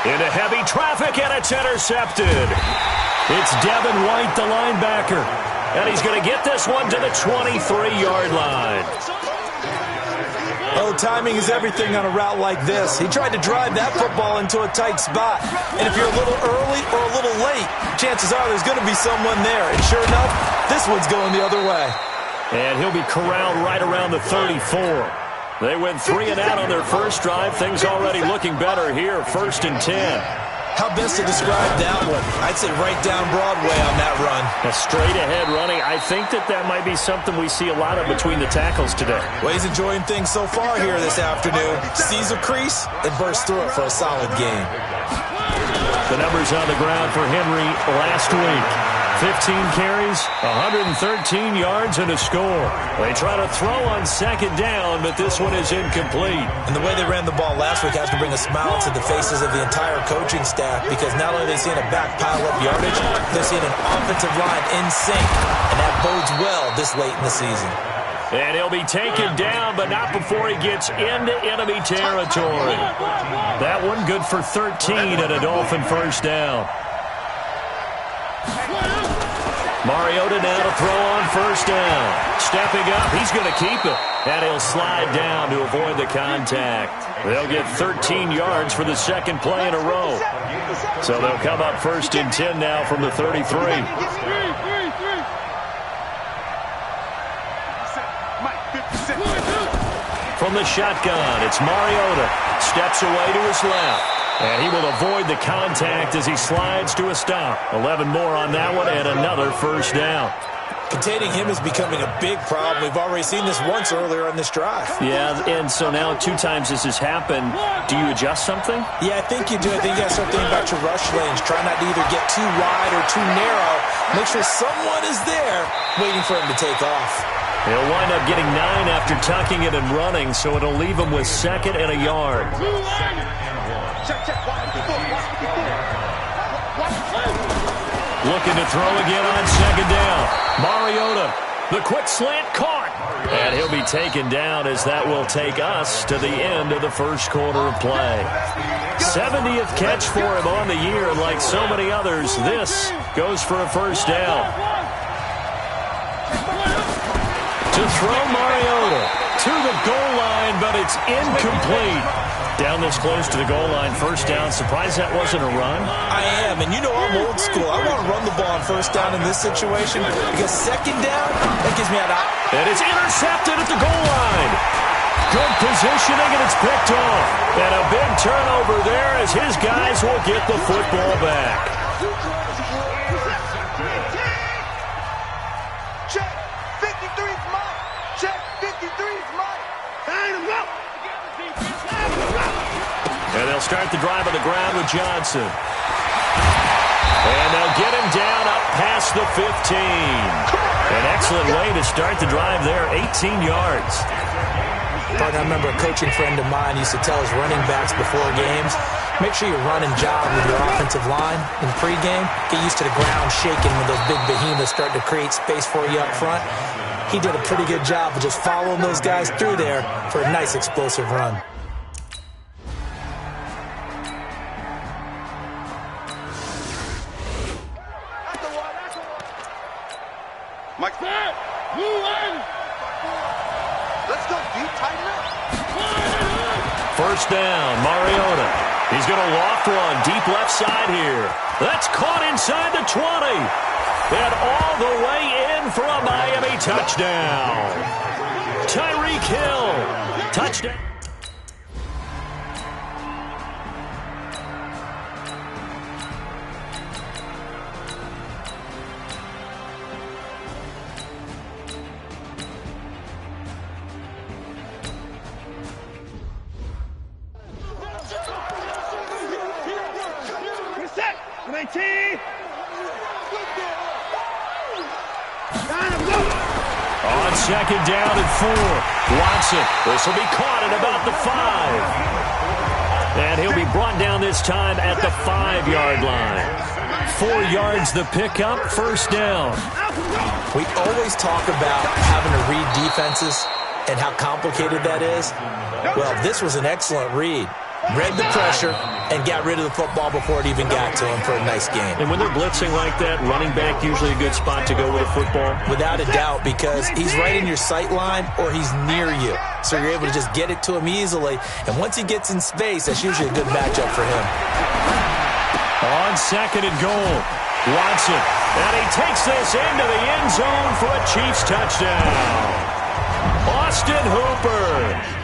Into heavy traffic, and it's intercepted. It's Devin White, the linebacker. And he's going to get this one to the 23-yard line. Oh, timing is everything on a route like this. He tried to drive that football into a tight spot. And if you're a little early or a little late, chances are there's going to be someone there. And sure enough, this one's going the other way. And he'll be corralled right around the 34. They went 3 and out on their first drive. Things already looking better here. 1st and 10. How best to describe that one? I'd say right down Broadway on that run. A straight-ahead running. I think that might be something we see a lot of between the tackles today. Well, he's enjoying things so far here this afternoon. Sees a crease and bursts through it for a solid game. The numbers on the ground for Henry last week. 15 carries, 113 yards, and a score. They try to throw on second down, but this one is incomplete. And the way they ran the ball last week has to bring a smile to the faces of the entire coaching staff, because not only are they seeing a back pile up yardage, they're seeing an offensive line in sync, and that bodes well this late in the season. And he'll be taken down, but not before he gets into enemy territory. That one good for 13 and a Dolphin first down. Mariota now to throw on first down. Stepping up, he's going to keep it. And he'll slide down to avoid the contact. They'll get 13 yards for the second play in a row. So they'll come up 1st and 10 now from the 33. From the shotgun, it's Mariota. Steps away to his left. And he will avoid the contact as he slides to a stop. 11 more on that one and another first down. Containing him is becoming a big problem. We've already seen this once earlier on this drive. Yeah, and so now 2 times this has happened. Do you adjust something? Yeah, I think you do. I think you got to start thinking about your rush lanes. Try not to either get too wide or too narrow. Make sure someone is there waiting for him to take off. He'll wind up getting 9 after tucking it and running, so it'll leave him with 2nd and a yard. Looking to throw again on 2nd down. Mariota, the quick slant caught. And he'll be taken down as that will take us to the end of the first quarter of play. 70th catch for him on the year, and like so many others, this goes for a first down. To throw Mariota to the goal line, but it's incomplete. Down this close to the goal line, first down. Surprised that wasn't a run? I am, and you know I'm old school. I want to run the ball on first down in this situation because 2nd down, that gives me an out. And it's intercepted at the goal line. Good positioning, and it's picked off. And a big turnover there as his guys will get the football back. Check, 53's mine. Check, 53's mine. Line him up. And they'll start the drive on the ground with Johnson. And they'll get him down up past the 15. An excellent way to start the drive there, 18 yards. Partner, I remember a coaching friend of mine used to tell his running backs before games, make sure you run and jog with your offensive line in pregame. Get used to the ground shaking when those big behemoths start to create space for you up front. He did a pretty good job of just following those guys through there for a nice explosive run. Mike, let's go, deep, tighten up. First down, Mariota. He's going to loft one deep left side here. That's caught inside the 20. And all the way in for a Miami touchdown. Tyreek Hill, touchdown. On 2nd down and 4. Watson, this will be caught at about the 5. And he'll be brought down this time at the 5-yard line. 4 yards the pickup, first down. We always talk about having to read defenses and how complicated that is. Well, this was an excellent read. Read the pressure and got rid of the football before it even got to him for a nice game. And when they're blitzing like that, running back usually a good spot to go with a football? Without a doubt, because he's right in your sight line or he's near you. So you're able to just get it to him easily. And once he gets in space, that's usually a good matchup for him. On 2nd and goal, Watson. And he takes this into the end zone for a Chiefs touchdown. Austin Hooper.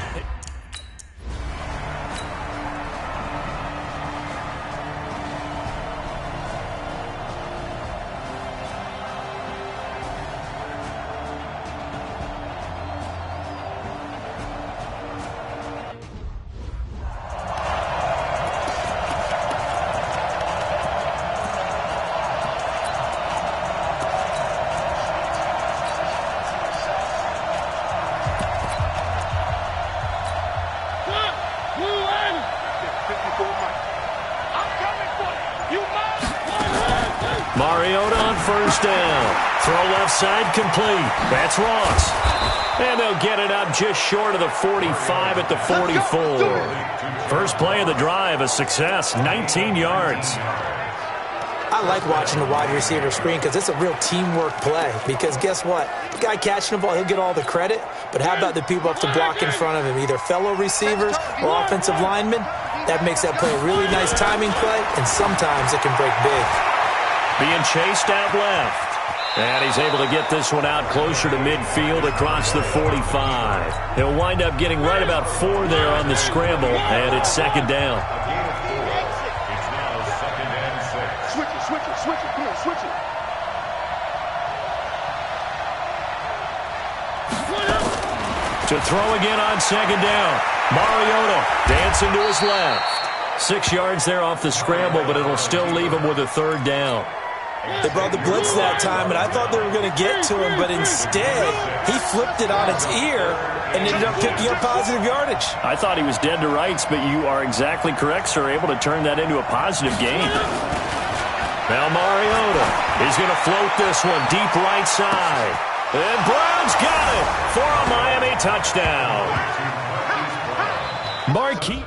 Mariota on first down. Throw left side complete. That's Ross. And they'll get it up just short of the 45 at the 44. First play of the drive, a success, 19 yards. I like watching the wide receiver screen because it's a real teamwork play. Because guess what? The guy catching the ball, he'll get all the credit. But how about the people up to block in front of him? Either fellow receivers or offensive linemen. That makes that play a really nice timing play, and sometimes it can break big. Being chased out left. And he's able to get this one out closer to midfield across the 45. He'll wind up getting right about 4 there on the scramble, and it's second down. Switch it, come on, switch it. To throw again on second down. Mariota dancing to his left. 6 yards there off the scramble, but it'll still leave him with a third down. They brought the blitz that time, and I thought they were going to get to him, but instead he flipped it on its ear and ended up picking up positive yardage. I thought he was dead to rights, but you are exactly correct, sir, able to turn that into a positive gain. Now Mariota is going to float this one deep right side. And Brown's got it for a Miami touchdown. Marquis.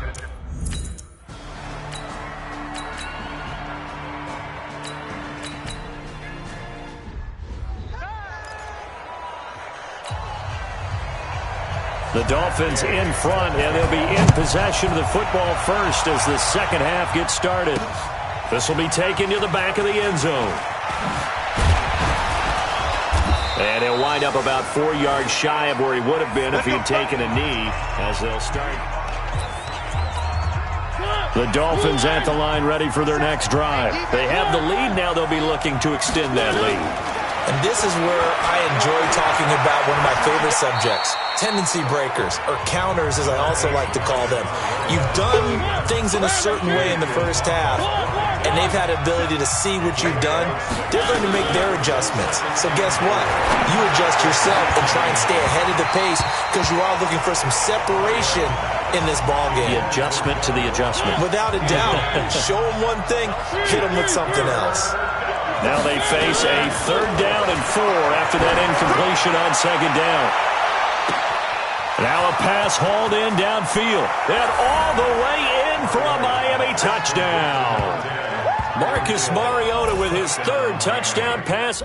The Dolphins in front, and they'll be in possession of the football first as the second half gets started. This will be taken to the back of the end zone. And he'll wind up about 4 yards shy of where he would have been if he had taken a knee as they'll start. The Dolphins at the line ready for their next drive. They have the lead. Now they'll be looking to extend that lead. And this is where I enjoy talking about one of my favorite subjects, tendency breakers, or counters as I also like to call them. You've done things in a certain way in the first half, and they've had ability to see what you've done. They're going to make their adjustments. So guess what? You adjust yourself and try and stay ahead of the pace because you are looking for some separation in this ball game. The adjustment to the adjustment. Without a doubt. Show them one thing, hit them with something else. Now they face a 3rd down and 4 after that incompletion on second down. Now a pass hauled in downfield. And all the way in for a Miami touchdown. Marcus Mariota with his 3rd touchdown pass.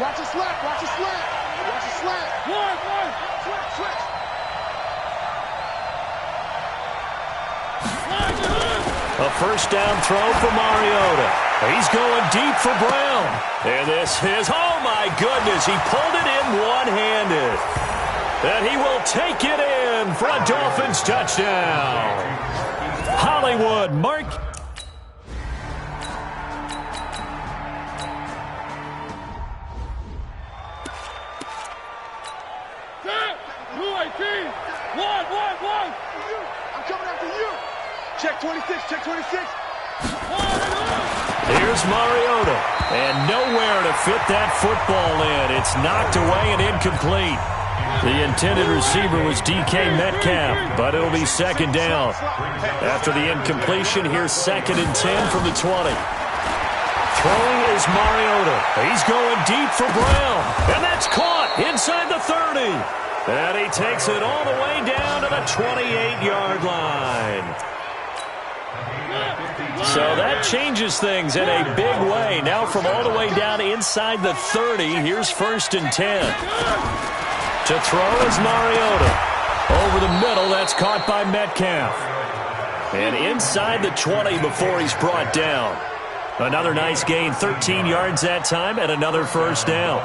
Watch a slant, watch a slant, watch a slant. Switch. A first down throw for Mariota. He's going deep for Brown. And this is, oh my goodness, he pulled it in one-handed. And he will take it in for a Dolphins touchdown. Hollywood, Mark. I'm coming after you. Check 26, check 26. Here's Mariota. And nowhere to fit that football in. It's knocked away and incomplete. The intended receiver was DK Metcalf, but it'll be second down. After the incompletion, here's 2nd and 10 from the 20. Throwing is Mariota. He's going deep for Brown. And that's caught inside the 30. And he takes it all the way down to the 28-yard line. So that changes things in a big way. Now from all the way down inside the 30, here's 1st and 10. To throw is Mariota. Over the middle, that's caught by Metcalf. And inside the 20 before he's brought down. Another nice gain, 13 yards that time, and another first down.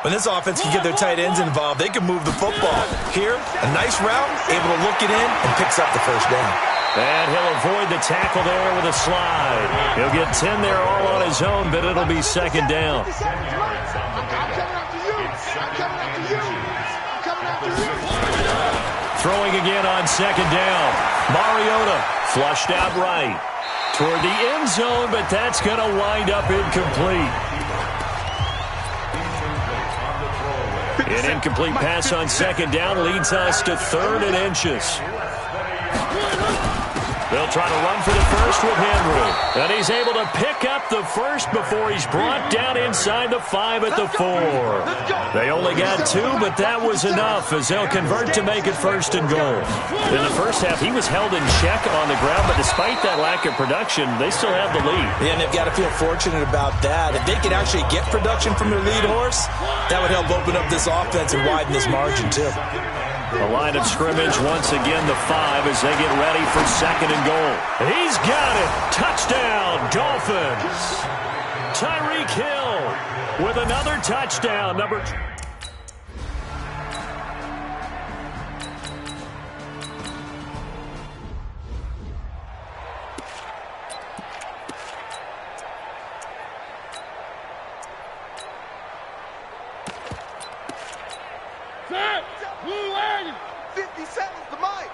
When this offense can get their tight ends involved, they can move the football. Here, a nice route, able to look it in, and picks up the first down. And he'll avoid the tackle there with a slide. He'll get 10 there all on his own, but it'll be second down. Throwing again on second down. Mariota flushed out right toward the end zone, but that's going to wind up incomplete. An incomplete pass on second down leads us to 3rd and inches. They'll try to run for the first with Henry. And he's able to pick up the first before he's brought down inside the 5 at the 4. They only got 2, but that was enough as they'll convert to make it 1st and goal. In the first half, he was held in check on the ground, but despite that lack of production, they still have the lead. Yeah, and they've got to feel fortunate about that. If they can actually get production from their lead horse, that would help open up this offense and widen this margin, too. The line of scrimmage once again the 5 as they get ready for 2nd and goal. He's got it. Touchdown, Dolphins. Tyreek Hill with another touchdown. Number 57's the mic.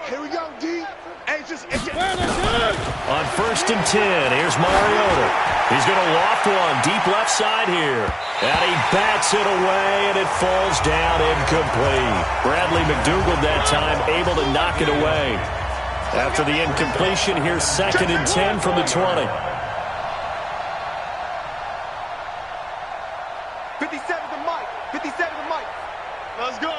Here we go, D. Hey, just on 1st and 10. Here's Mariota. He's going to loft one deep left side here. And he bats it away, and it falls down incomplete. Bradley McDougald that time able to knock it away. After the incompletion, here's 2nd and 10 from the 20. 57's the mic. 57's the mic. Let's go.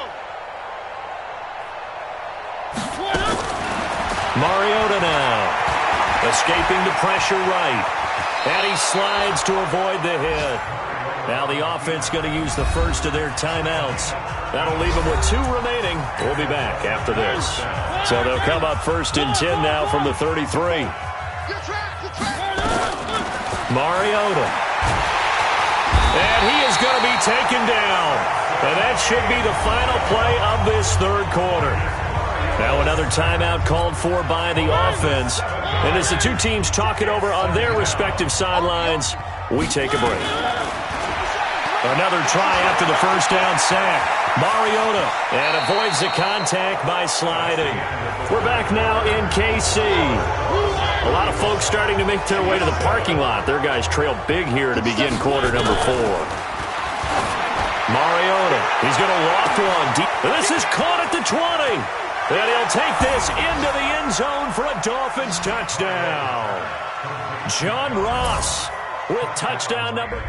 Mariota now. Escaping the pressure right. And he slides to avoid the hit. Now the offense going to use the first of their timeouts. That'll leave them with 2 remaining. We'll be back after this. So they'll come up 1st and 10 now from the 33. Mariota. And he is going to be taken down. And that should be the final play of this 3rd quarter. Now another timeout called for by the offense. And as the 2 teams talk it over on their respective sidelines, we take a break. Another try after the 1st down sack. Mariota and avoids the contact by sliding. We're back now in KC. A lot of folks starting to make their way to the parking lot. Their guys trail big here to begin quarter number 4. Mariota, he's going to loft one deep. This is caught at the 20. And he'll take this into the end zone for a Dolphins touchdown. John Ross with touchdown number.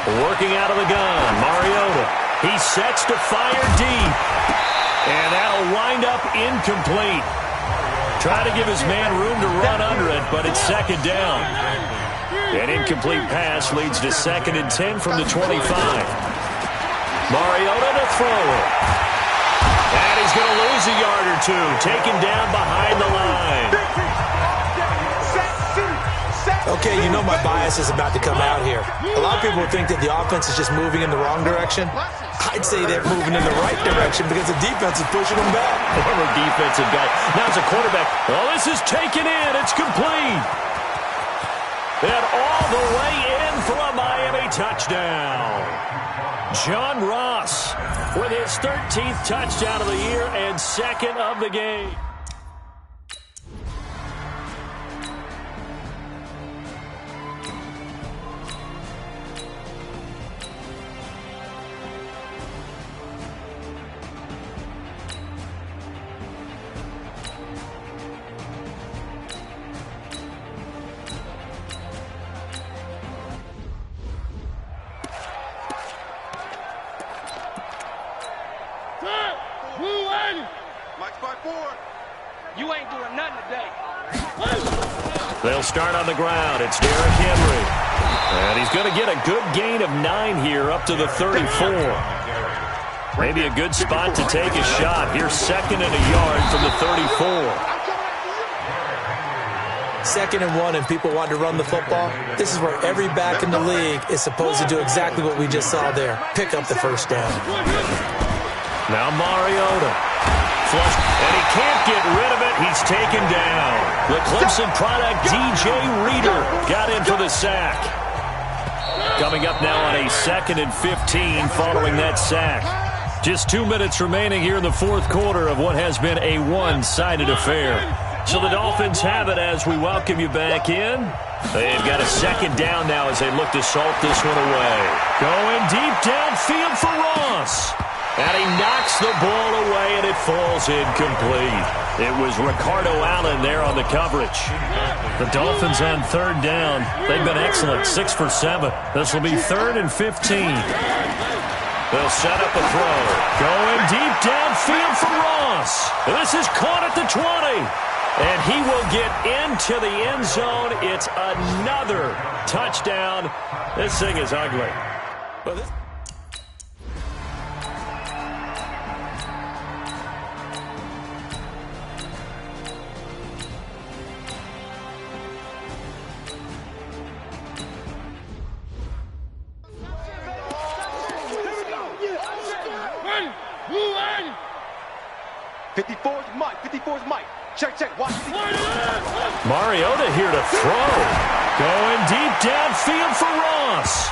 Working out of the gun, Mariota. He sets to fire deep. And that'll wind up incomplete. Try to give his man room to run under it, but it's 2nd down. An incomplete pass leads to 2nd and 10 from the 25. Mariota to throw it. And he's going to lose a yard or 2, taken down behind the line. Okay, you know my bias is about to come out here. A lot of people think that the offense is just moving in the wrong direction. I'd say they're moving in the right direction because the defense is pushing them back. Former defensive guy. Now it's a quarterback. Oh, this is taken in. It's complete. And all the way in for a Miami touchdown. John Ross with his 13th touchdown of the year and 2nd of the game. You ain't doing nothing today. They'll start on the ground. It's Derrick Henry. And he's going to get a good gain of 9 here up to the 34. Maybe a good spot to take a shot. Here's 2nd and a yard from the 34. 2nd and 1 and people want to run the football. This is where every back in the league is supposed to do exactly what we just saw there. Pick up the 1st down. Now Mariota. Flush, and he can't get rid of it. He's taken down. The Clemson product, DJ Reader, got in for the sack. Coming up now on a 2nd and 15 following that sack. Just 2 minutes remaining here in the 4th quarter of what has been a one-sided affair. So the Dolphins have it as we welcome you back in. They've got a 2nd down now as they look to salt this one away. Going deep downfield for Ross. And he knocks the ball away, and it falls incomplete. It was Ricardo Allen there on the coverage. The Dolphins on 3rd down. They've been excellent, 6 for 7. This will be 3rd and 15. They'll set up a throw. Going deep downfield for Ross. This is caught at the 20. And he will get into the end zone. It's another touchdown. This thing is ugly. Well, this... Check. Watch. Mariota here to throw. Going deep downfield for Ross.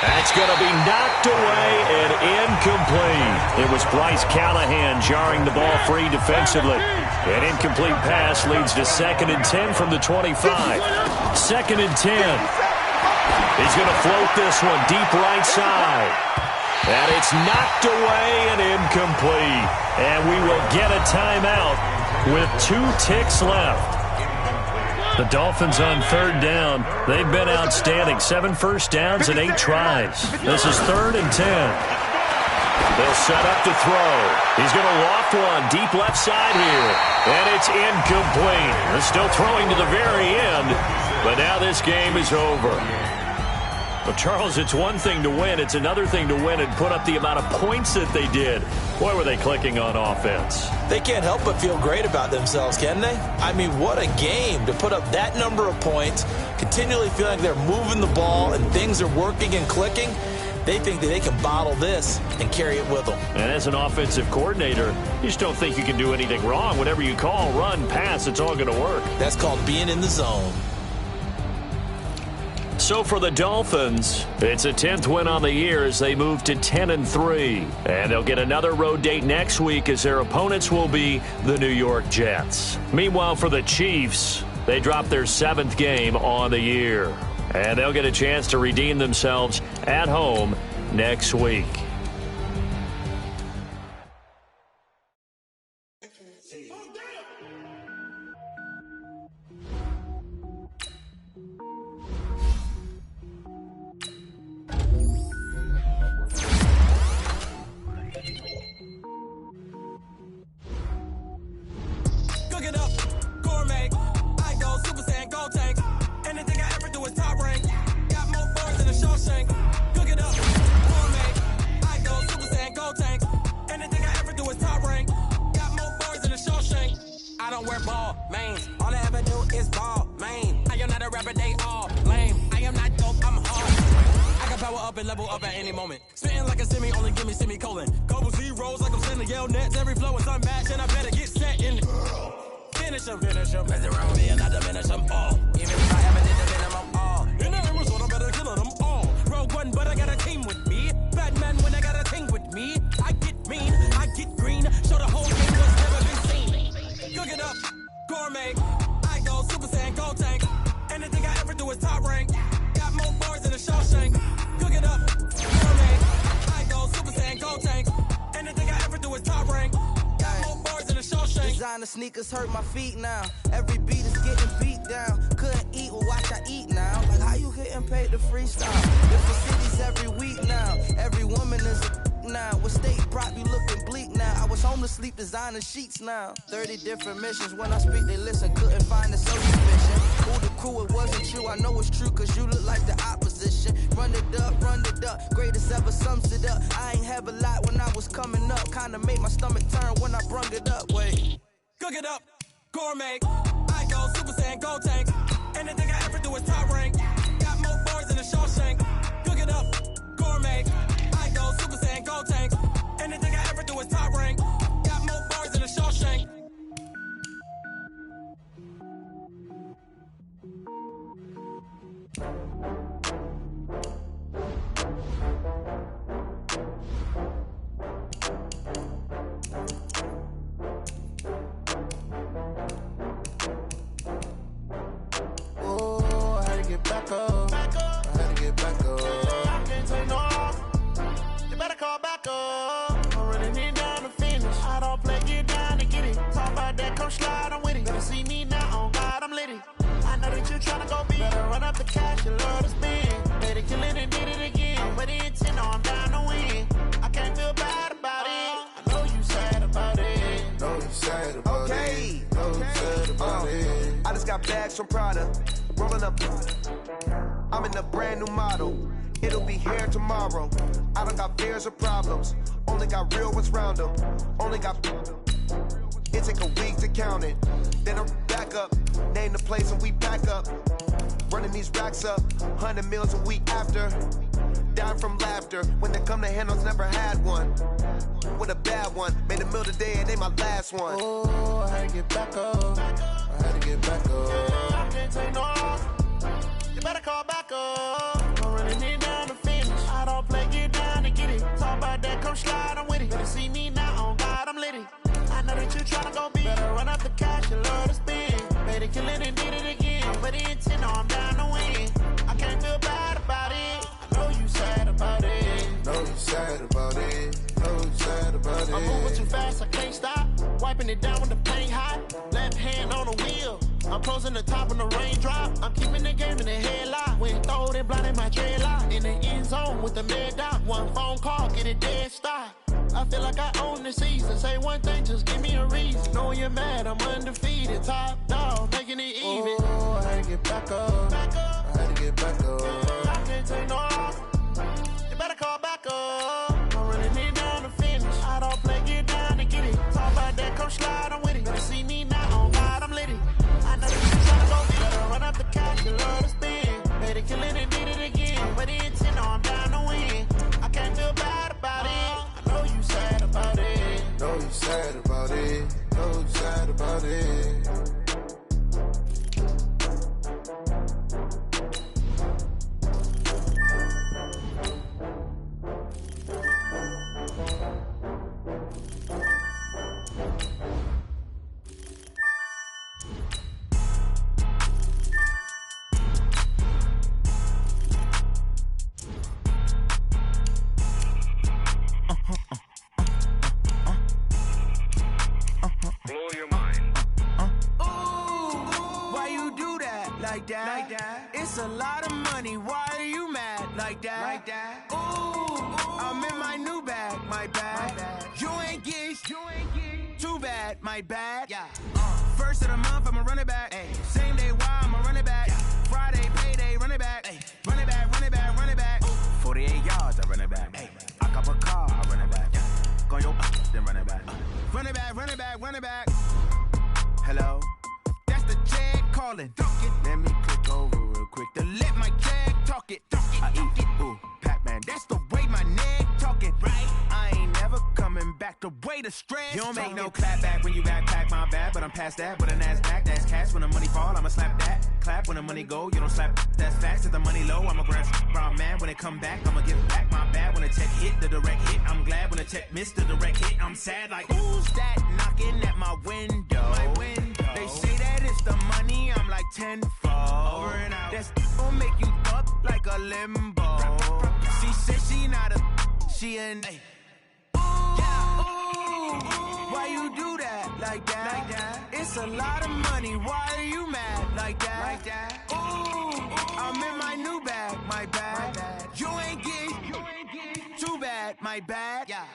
That's going to be knocked away and incomplete. It was Bryce Callahan jarring the ball free defensively. An incomplete pass leads to 2nd and 10 from the 25. 2nd and 10. He's going to float this one deep right side. And it's knocked away and incomplete. And we will get a timeout with 2 ticks left. The Dolphins on 3rd down. They've been outstanding. 7 first downs and 8 tries. This is 3rd and 10. They'll set up to throw. He's going to loft one deep left side here. And it's incomplete. They're still throwing to the very end. But now this game is over. Well, Charles, it's one thing to win. It's another thing to win and put up the amount of points that they did. Boy, were they clicking on offense. They can't help but feel great about themselves, can they? I mean, what a game to put up that number of points, continually feeling like they're moving the ball and things are working and clicking. They think that they can bottle this and carry it with them. And as an offensive coordinator, you just don't think you can do anything wrong. Whatever you call, run, pass, it's all going to work. That's called being in the zone. So for the Dolphins, it's a 10th win on the year as they move to 10-3. And they'll get another road date next week as their opponents will be the New York Jets. Meanwhile, for the Chiefs, they drop their 7th game on the year. And they'll get a chance to redeem themselves at home next week. Sneakers hurt my feet now. Every beat is getting beat down. Couldn't eat, well watch I eat now. Like how you getting paid to freestyle? Different cities every week now. Every woman is a now. With state prop you looking bleak now. I was home to sleep designer sheets now. 30 different missions. When I speak they listen. Couldn't find the social vision. Who the crew, it wasn't true. I know it's true cause you look like the opposition. Run it up. Greatest ever sums it up. I ain't have a lot when I was coming up. Kinda made my stomach turn when I brung it up. Wait. Cook it up, gourmet. I go Super Saiyan, Gold Tank. Anything I ever do is top rank. Got more bars than a Shawshank. Cook it up, gourmet. I go Super Saiyan, Gold Tank. Anything I ever do is top rank. Got more bars than a Shawshank. Back up. I had to get back up. I can't take no off. You better call back up. I'm running it down to finish. I don't play, get down to get it. Talk about that, come slide, I'm with it. Better see me now, on God, I'm litty. I know that you tryna go big. Better run up the cash, you love to spend. Better kill it and did it again. I'm with the intent, no, I'm down to win. I about it. I just got bags from Prada, rolling up. I'm in a brand new model. It'll be here tomorrow. I don't got fears or problems. Only got real ones round them. Only got. It take a week to count it. Then I'm back up. Name the place and we pack up. Running these racks up. 100 meals a week after. Down from laughter. When they come to handles, never had one. With a bad one. Made a meal today and they my last one. Oh, I had to get back up. I had to get back up. I can't take no loss. You better call back up. I'm running it down to finish. I don't play, get down to get it. Talk about that, come slide, I'm with it. Better see me now, on God, I'm litty. I know that you tryna go big. Better run up the cash, you love to spend. Made it, kill it, and did it again. But the intent, no, I'm down to win. I can't feel bad about it. I know you sad about it. Know you sad about it. Know you sad about it. I'm moving too fast, I can't stop. Wiping it down with the paint hot. Left hand on the wheel. I'm closing the top when the raindrop. I'm keeping the game in the headlock. When throwed and blinded my dreadlock. In the end zone with the mad dot. One phone call, get it dead stop. I feel like I own the season. Say one thing, just give me a reason. Knowing you're mad, I'm undefeated. Top dog, making it even. Oh, I had to get back up. I had to get back up. I can't take no loss. You better call back up. I'm running it down to finish. I don't play, get down to get it. Talk about that, come slide, I'm with it. Better see me now, on God, I'm litty. I know that you tryna go big. Better run up the cash, you love to spend. Made it, kill it, and did it again. But the intent, no, I'm down to win. I can't feel bad about it. I know you sad about it. Know you sad about it. Know you sad about it. Like that. It's a lot of money. Why are you mad like that? Like that. Ooh, I'm in my new bag. My bad. You ain't geese. Too bad. My bad. Yeah. First of the month, I'ma run it back. Ay. Same day, why I'ma run it back. Yeah. Friday, payday, run it back. Ay. Run it back, run it back, run it back. 48 yards, I run it back. Ay. I cop a car, I run it back. Go your then run it back. Run it back, run it back, run it back. Hello? That's the jag calling. Let me click over real quick to let my jag talk it. I eat it, ooh, Pac-Man. That's the way my neck talking. Right? I ain't never coming back the way the stress. You don't make no clap back when you backpack, my bad. But I'm past that with an ass back. That's cash when the money fall. I'ma slap that. Clap when the money go. You don't slap. That's facts. If the money low, I'ma grab brown man. When it come back, I'ma give back my bad. When the check hit, the direct hit. I'm glad when the check missed the direct hit. I'm sad like who's that knocking at my window? My window. They say that it's the money. I'm like tenfold. Over and out. That's gon' make you up like a limbo. She said she not a. She an. Ay. Why you do that like that? Like that? It's a lot of money. Why are you mad like that? Like that? Ooh, I'm in my new bag. My bad. You ain't geek. Too bad. My bad. Yeah.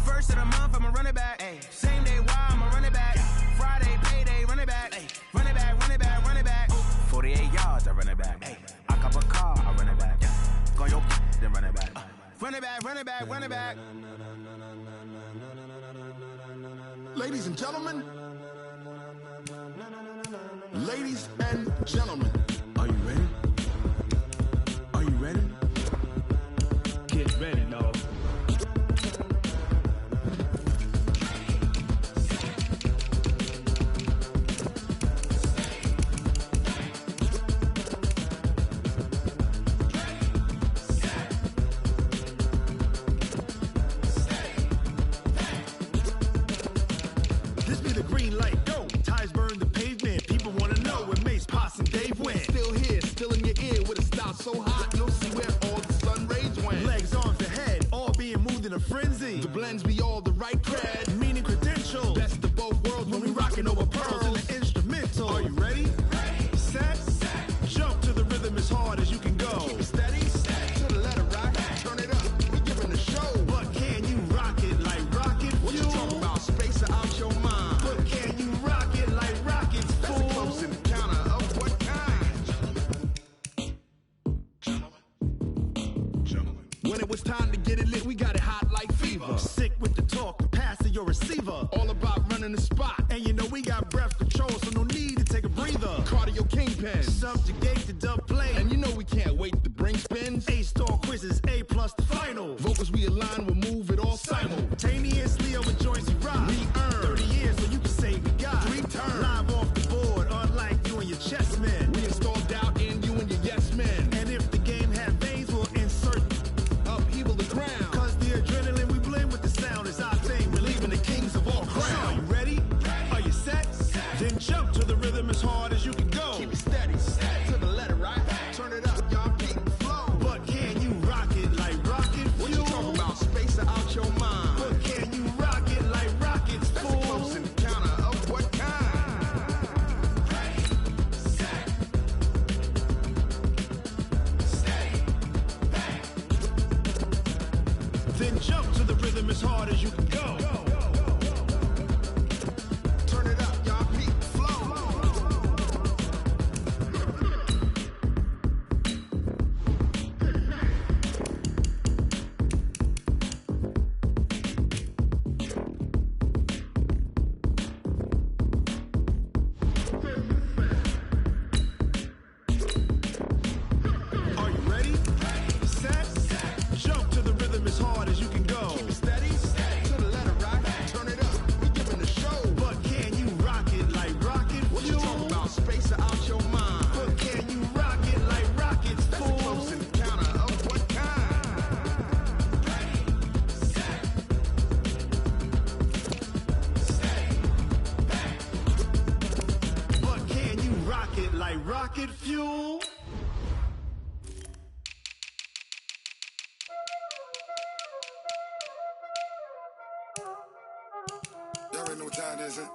First of the month, I'ma run it back. Ay. Same day, why I'ma run it back. Friday, payday, run it back. Ay. Run it back, run it back, run it back. 48 yards, I run it back. Ay. I cop a car, I run it back. Go your then run it back. Run it back, run it back, run it back. Ladies and gentlemen, ladies and gentlemen, are you ready? Are you ready? Get ready, dog. This be the green light, go. Ties burn the pavement. People wanna know where Mace, Posse, and Dave went. it's time to get it lit. We got it hot like fever. Sick with the talk, the pass to your receiver. All about running the spot. And you know we got breath control, so no need to take a breather. Cardio kingpin. Subjugate the dub play. And you know we can't wait to bring spins. A-star quizzes, A+ the final. Vocals we align, we'll move it all simultaneously over joints we ride. We earn 30 years so you can say we got 3 turns. Live off the board, unlike you and your chess men. We install doubt in you and your yes men. And if the game had veins, we'll insert upheaval the ground. Cause the adrenaline we blend with the sound is our thing. We're leaving the kings of all crowns. So are you ready? Are you set? Then jump to the rhythm as hard as you can go. Keep it steady, to the letter, right? Turn it up, y'all keep the flow. But can you rock it like rocket fuel? What you talking about? Space out your mind. But can you rock it like rockets, That's fool? a close encounter of what kind? Ready, set, steady, bang. Then jump to the rhythm as hard as you can go. Turn it up, y'all keep the flow. Are you ready? Set, jump to the rhythm as hard as you can go. Keep it steady, to the letter, right? Turn it up, we giving the show. But can you rock it like rocket What you fuel? talking about? Space out your mind. But can you rock it like rockets, That's a close fool? encounter of what kind? Ready, set, steady, bang. But can you rock it like rocket fuel? Y'all already know what time it is, huh?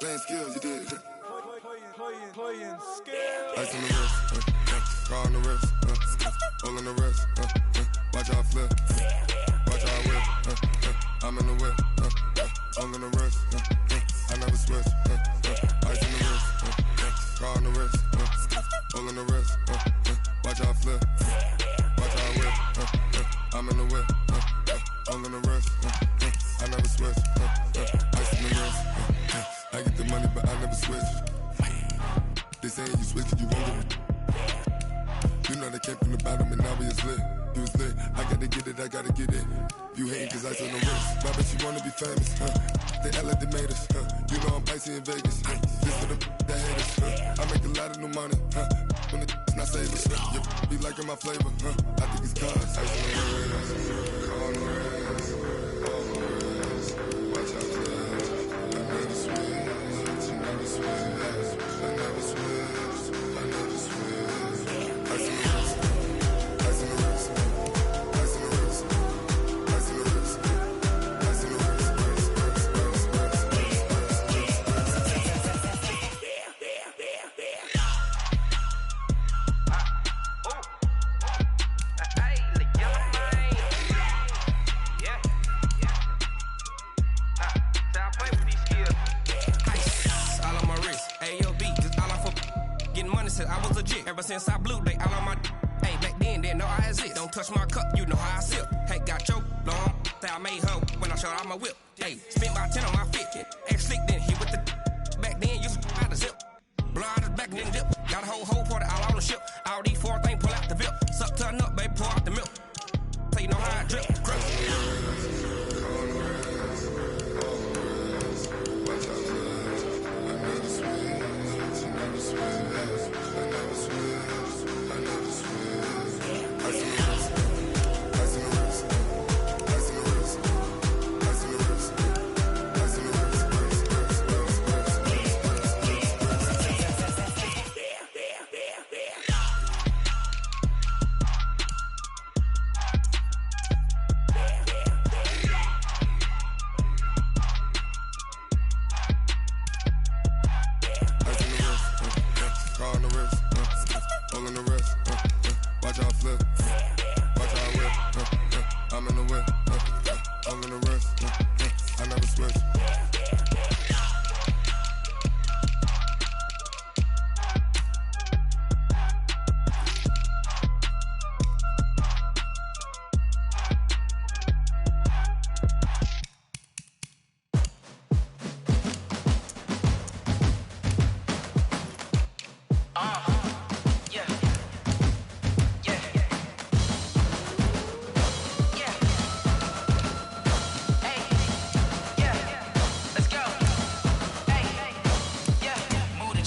Playing skills, you did. Playing skills. Ice on the wrist, car on the wrist, hole in the wrist, watch out flip, watch out whip, I'm in the whip, hole in the wrist, I never switch, ice on the wrist, car on the wrist, hole in the wrist, watch out flip, watch out whip, I'm in the whip, hole in the wrist, I never switch, ice on the wrist, I get the money but I never switch. They saying you switch, you won't get it. You know they came from the bottom and now we is lit. You was lit, I gotta get it, I gotta get it. You hating cause I on the wrist. My bitch, you wanna be famous, They act like they made us, You know I'm icy in Vegas, This for the that hate us, I make a lot of new money, When it's not savers, You be liking my flavor, I think it's cause ice on the wrist, on the wrist, on the wrist. Watch out, I never switch, I never switch. I never switch, I never switch. Ice in the wrist, ice in the wrist, ice in the wrist, ice in the wrist, ice in the wrist, I was legit. Ever since I blew, they all on my hey, back then, didn't know I exist. Don't touch my cup, you know how I sip. Hey, got choked, long. Say I made her when I showed out my whip. Hey, spent about 10 on my fit. Ex slick, then hit with the back then, used to out the zip. Blow out his back, then dip. Got a whole party all on the ship. All these 4 things, pull out the VIP. Suck, turn up, baby, pour out the milk. So you know how I drip.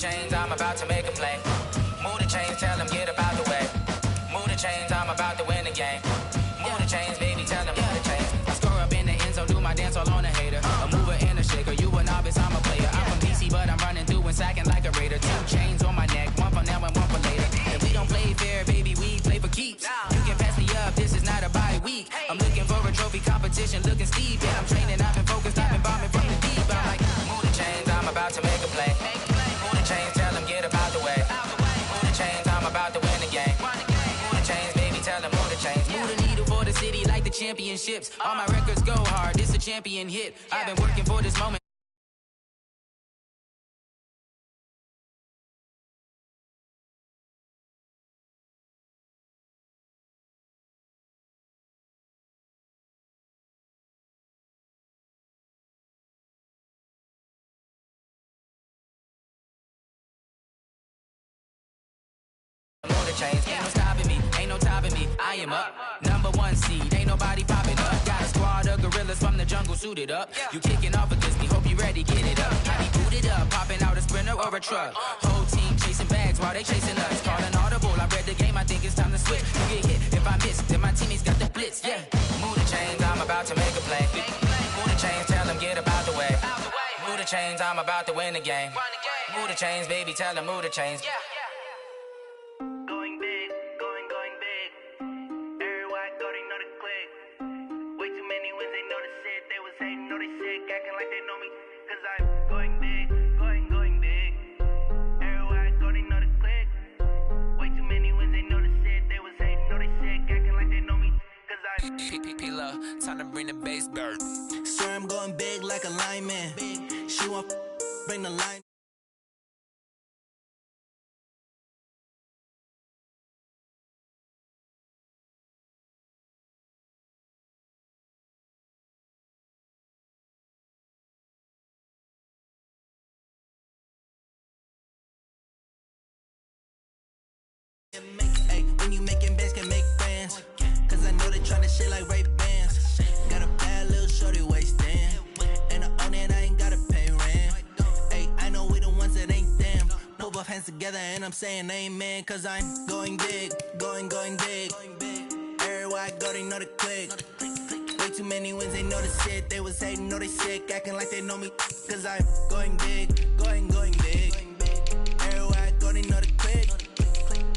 chains, I'm about to make a play. Move the chains, tell them get about the way. Move the chains, I'm about to win the game. Move the chains, baby, tell them move the chains. I score up in the end zone, do my dance all on a hater. A mover and a shaker, you a novice, I'm a player. I'm from DC, but I'm running through and sacking like a raider. 2 chains on my neck, one for now and one for later. If we don't play fair, baby, we play for keeps. You can pass me up, this is not a bye week. I'm looking for a trophy competition, looking steep. Yeah, I'm training, I've been focused, I've been bombing from the deep. I'm like, move the chains, I'm about to make a play. Move the chains, tell them get about the way. Move the chains, I'm about to win the game. Move the chains, baby, tell them move the chains. Move the needle for the city like the championships. All my records go hard, this a champion hit. I've been working for this moment. Chains. Ain't no stopping me, ain't no topping me. I am up, #1 seed. Ain't nobody popping up. Got a squad of gorillas from the jungle suited up. You kicking off against me, hope you ready, get it up. I be booted up, popping out a sprinter or a truck. Whole team chasing bags while they chasing us. Calling audible, I read the game, I think it's time to switch. You get hit if I miss, then my teammates got the blitz. Yeah, move the chains, I'm about to make a play. Move the chains, tell them get about the way. Move the chains, I'm about to win the game. Move the chains, baby, tell them move the chains. Time to bring the bass bird. Swear I'm going big like a lineman. She want bring the line. Hey, when you making bands, can make friends. Cause I know they tryna shit like Ray Bans. Got a bad little shorty wasting. And I own it, I ain't gotta pay rent. Hey, I know we the ones that ain't them. Pull both hands together and I'm saying amen. Cause I'm going big, going big. Everywhere I go, they know the click. Way too many wins, they know the shit. They was hating, know they sick, acting like they know me. Cause I'm going big, going big. Everywhere I go, they know the click.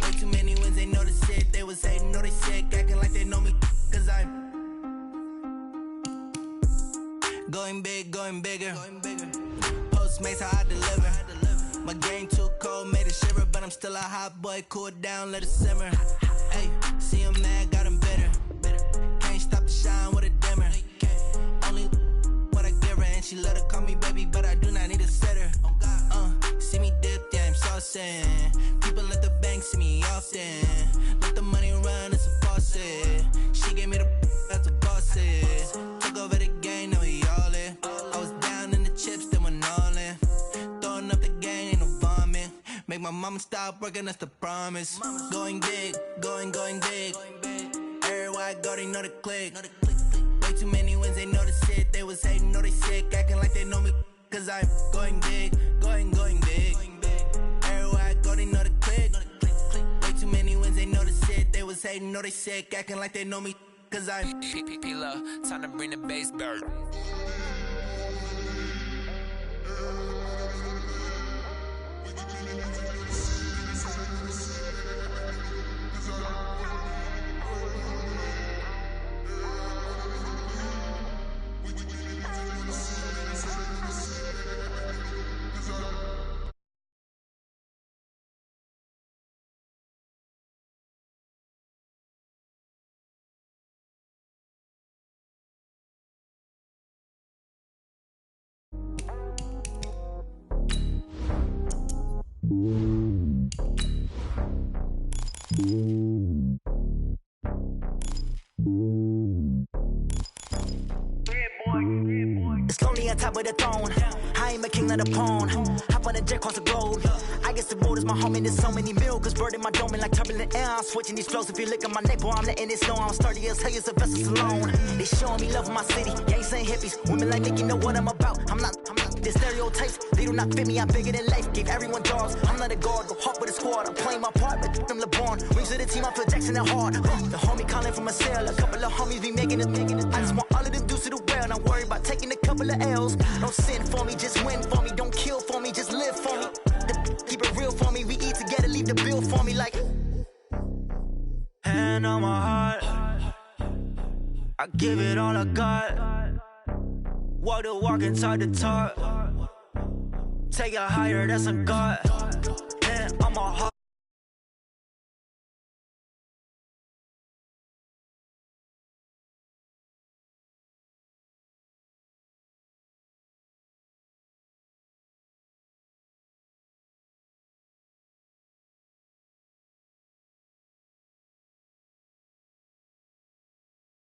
Way too many wins, they know the shit. They was hating, know they sick, acting like they know me. Cause I'm going big, going bigger. Postmates, how I deliver. My game too cold, made it shiver. But I'm still a hot boy, cool it down, let it simmer. Hey, see him mad, got him bitter. Can't stop the shine with a dimmer. Only what I give her, and she let her call me baby, but I do not need a sitter. See me dip, yeah, I'm saucing. People at the bank see me often. Let the money run, it's a faucet. She gave me the that's a boss it. Took over the game, now we all in. I was down in the chips, then went all in. Throwing up the game, ain't no vomit. Make my mama stop working, that's the promise. Going big, going big. Everywhere I go, they know the click. Way too many wins, they know the shit. They was hating, know they sick, acting like they know me. Cause I'm going big, going big. Everywhere I go, they know the click. Way too many wins, they know the shit. They was hating, know they sick, acting like they know me. Cause I'm P-Love, time to bring the bass bird. It's lonely on top of the throne. I am a king of the pawn. Hop on a jet across the globe. I guess the road is my home and there's so many miracles burning my dome like turbulent air. I'm switching these flows. If you look at my neck, boy, I'm letting it snow. I'm sturdy as hell, it's a vessel alone. They showing me love in my city. Gangs ain't hippies. Women like Nicky know what I'm about. I'm not The stereotypes, they do not fit me, I'm bigger than life. Gave everyone jobs, I'm not a guard, go hard with a squad. I'm playing my part, but I'm LeBron. Wings of the team, I feel Jackson and hard. The homie calling from a cell, a couple of homies be making it. I just want all of them dudes to the well, not worry about taking a couple of L's. Don't sin for me, just win for me. Don't kill for me, just live for me. Keep it real for me, we eat together, leave the bill for me like. Hand on my heart, I give it all I got. Walk the walk and talk the talk. Take it higher, that's a God. Hand on my heart.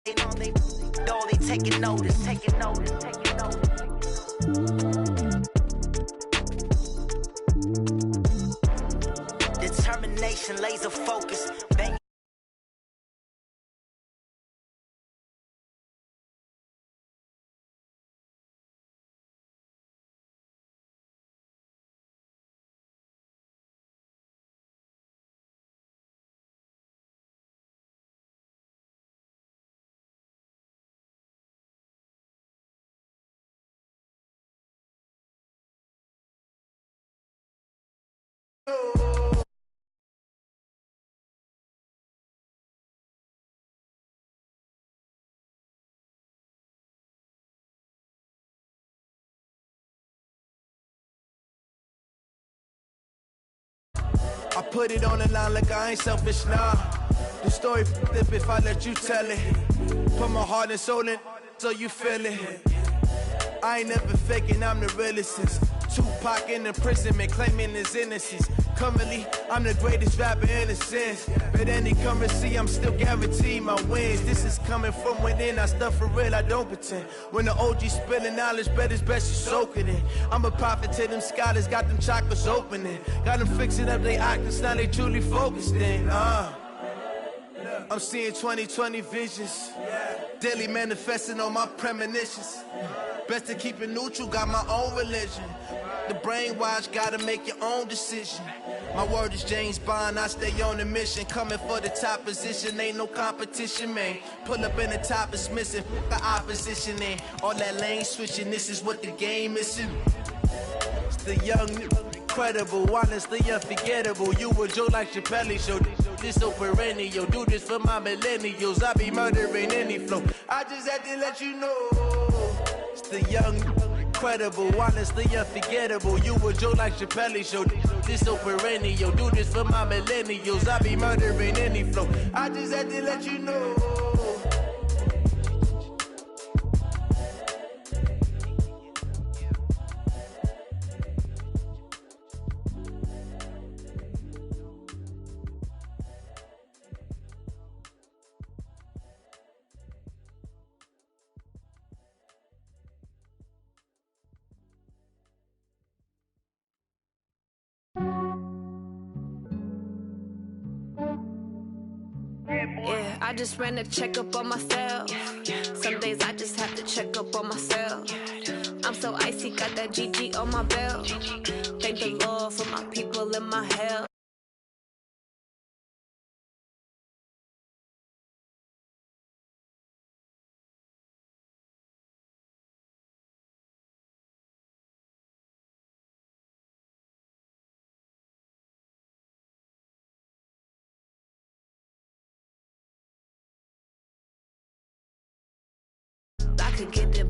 They taking notice, taking notice, taking notice. Determination, laser focus, bang. I put it on the line like I ain't selfish, nah. The story flip if I let you tell it. Put my heart and soul in so you feel it. I ain't never faking, I'm the realest since Tupac in imprisonment, claiming his innocence. Currently, I'm the greatest rapper in a sense. But any currency, I'm still guaranteed my wins. This is coming from within, I stuff for real, I don't pretend. When the OG spilling knowledge, bet it's best you soak it in. I'm a prophet to them scholars, got them chakras opening. Got them fixing up they octaves, now they truly focused in. I'm seeing 2020 visions. Daily manifesting on my premonitions. Best to keep it neutral, got my own religion. The brainwash, gotta make your own decision. My word is James Bond, I stay on the mission. Coming for the top position, ain't no competition, man. Pull up in the top, it's missing, the opposition in. All that lane switching, this is what the game is. It's the young, incredible, honestly unforgettable. You were Joe like Chappelle show. This so perennial, do this for my millennials. I be murdering any flow. I just had to let you know. It's the young, incredible, honestly unforgettable. You were Joe like Chappelle show. This so perennial, do this for my millennials. I be murdering any flow. I just had to let you know. Yeah, I just ran a checkup on myself. Some days I just have to check up on myself. I'm so icy, got that GG on my belt. Thank the Lord for my people in my health. I could get them.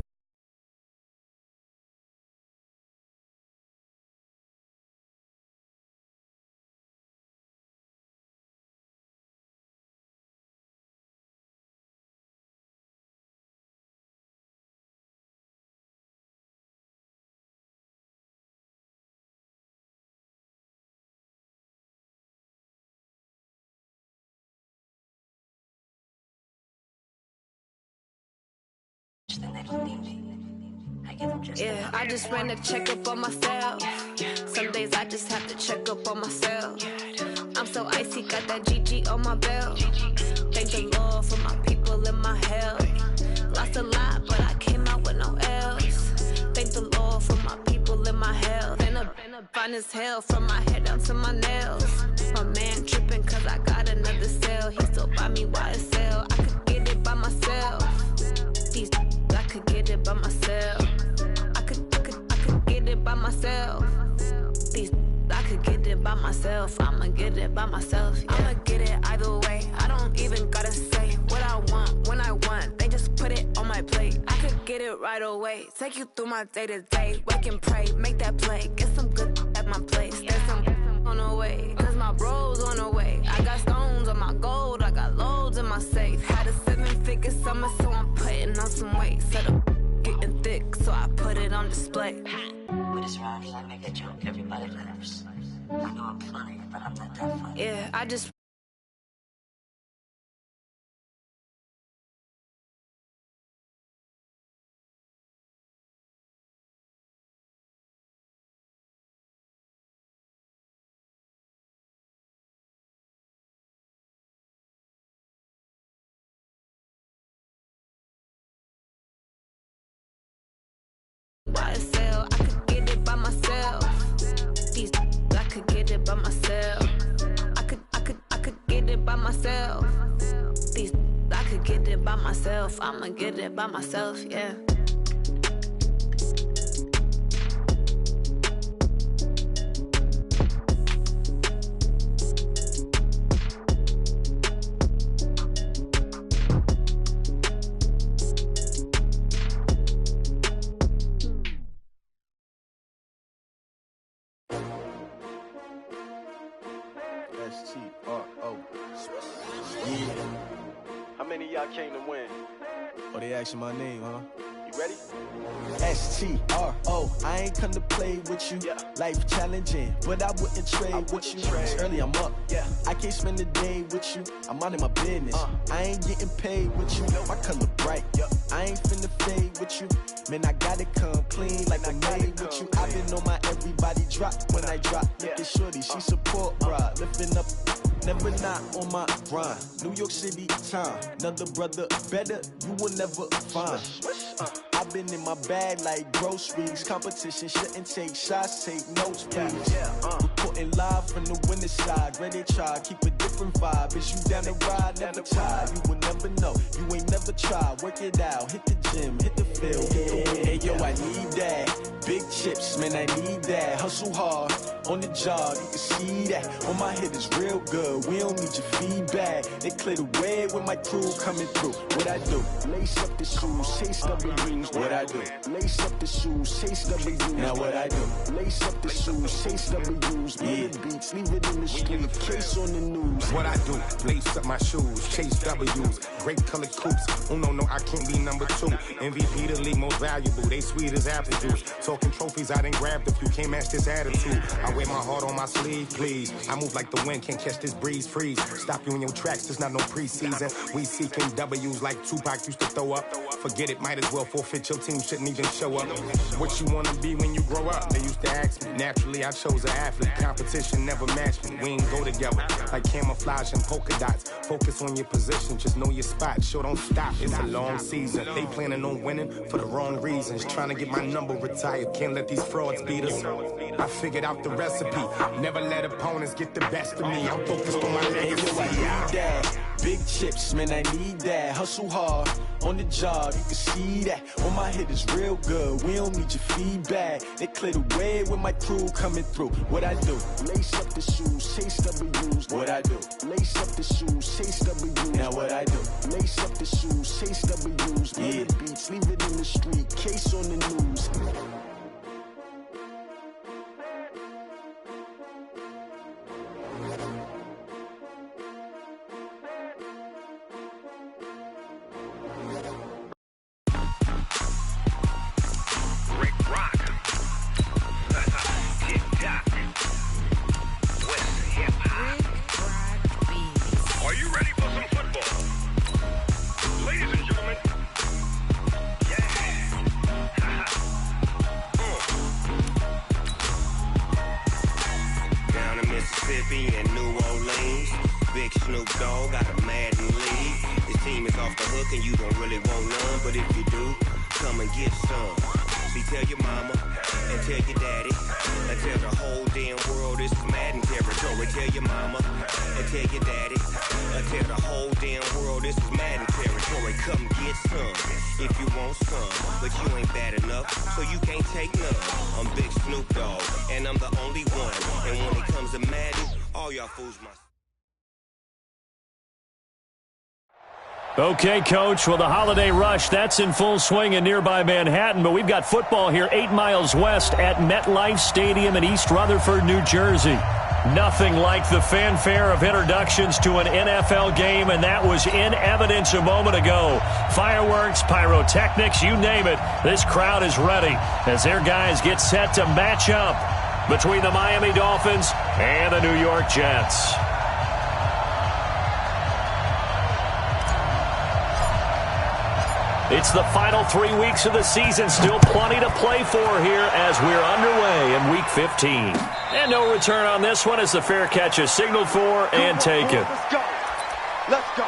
Yeah, I just ran a checkup on myself. Some days I just have to check up on myself. I'm so icy, got that GG on my belt. Thank the Lord for my people in my health. Lost a lot, but I came out with no L's. Thank the Lord for my people. Fine as hell from my head down to my nails. My man tripping cause I got another sale. He still buy me YSL. I could get it by myself. These I could get it by myself. I could get it by myself. These I could get it by myself. I'ma get it by myself. Yeah. I'ma get it either way. I don't even gotta say what I want when I want. They just put it on my plate. I could get it right away. Take you through my day to day. Wake and pray, make that play. Get some good at my place. There's some on the way. Cause my bros on the way. I got stones on my gold. I got loads in my safe. Had a 7-figure summer, so I'm putting on some weight. Set up getting thick, so I put it on display. With this round here, I make a joke, everybody laughs. I know I'm funny, but I'm not that funny. Yeah, I just... YSL, I could get it by myself. These I could get it by myself. I could get it by myself. These I could get it by myself. I'ma get it by myself, yeah. S-T-R-O. Yeah. How many of y'all came to win? Oh, they asking my name, huh? You ready? S-T-R-O. I ain't come to play with you. Life challenging, but I wouldn't trade with you. It's early, I'm up. I can't spend the day with you. I'm out of my business. I ain't getting paid with you. My color bright. I ain't finna fade with you. Man, I gotta come clean like I made with you. I've been on my everybody drop when I drop. Look at shorty, she support ride. Lifting up, never not on my grind. New York City time, another brother better, you will never find. I've been in my bag like groceries. Competition shouldn't take shots, take notes, please. Reporting live from the winning side. Ready to try, keep a different vibe. Is you down the ride, never tired. You will never know, you ain't never tried. Work it out, hit the gym, hit the field. Hey yo, I need that. Big chips, man, I need that. Hustle hard, on the job, you can see that. On my head is real good, we don't need your feedback. They clear the way with my crew coming through. What I do? Lace up the shoes, chase W's. What I do? Lace up the shoes, chase W's. Now what I do? Lace up the shoes, chase W's. Yeah, beats, leave it in the street, case on the news. What I do? Lace up my shoes, chase W's. Great colored coops. Oh no, I can't be number 2. MVP the league most valuable. They sweet as apple juice. Talking trophies, I done grabbed a few. Can't match this attitude. I wear my heart on my sleeve, please. I move like the wind, can't catch this breeze. Freeze. Stop you in your tracks. There's not no preseason. We seeking W's like Tupac used to throw up. Forget it, might as well forfeit. Your team shouldn't even show up. What you wanna be when you grow up? They used to ask me. Naturally, I chose an athlete. Competition never matched me. We ain't go together like camouflage and polka dots. Focus on your position, just know your spot. Sure, don't stop. It's a long season. They planning on winning for the wrong reasons. Trying to get my number retired. Can't let these frauds beat us. I figured out the recipe. Never let opponents get the best of me. I'm focused on my legacy. I need that. Big chips, man, I need that. Hustle hard, on the job, you can see that. On my head is real good, we don't need your feedback. They clear the way with my crew coming through. What I do? Lace up the shoes, chase W's. What I do? Lace up the shoes, chase W's. Now what I do? Lace up the shoes, chase W's. Yeah, beats, leave it in the street, case on the news. Tell your mama and tell your daddy I tell the whole damn world this is Madden territory. Tell your mama, and tell your daddy. I tell the whole damn world this is Madden territory. Come get some if you want some, but you ain't bad enough, so you can't take none. I'm Big Snoop Dogg, and I'm the only one. And when it comes to Madden, all y'all fools my. Okay, Coach, well, the holiday rush, that's in full swing in nearby Manhattan, but we've got football here 8 miles west at MetLife Stadium in East Rutherford, New Jersey. Nothing like the fanfare of introductions to an NFL game, and that was in evidence a moment ago. Fireworks, pyrotechnics, you name it. This crowd is ready as their guys get set to match up between the Miami Dolphins and the New York Jets. It's the final 3 weeks of the season. Still plenty to play for here as we're underway in Week 15. And no return on this one as the fair catch is signaled for and taken. Let's go. Let's go.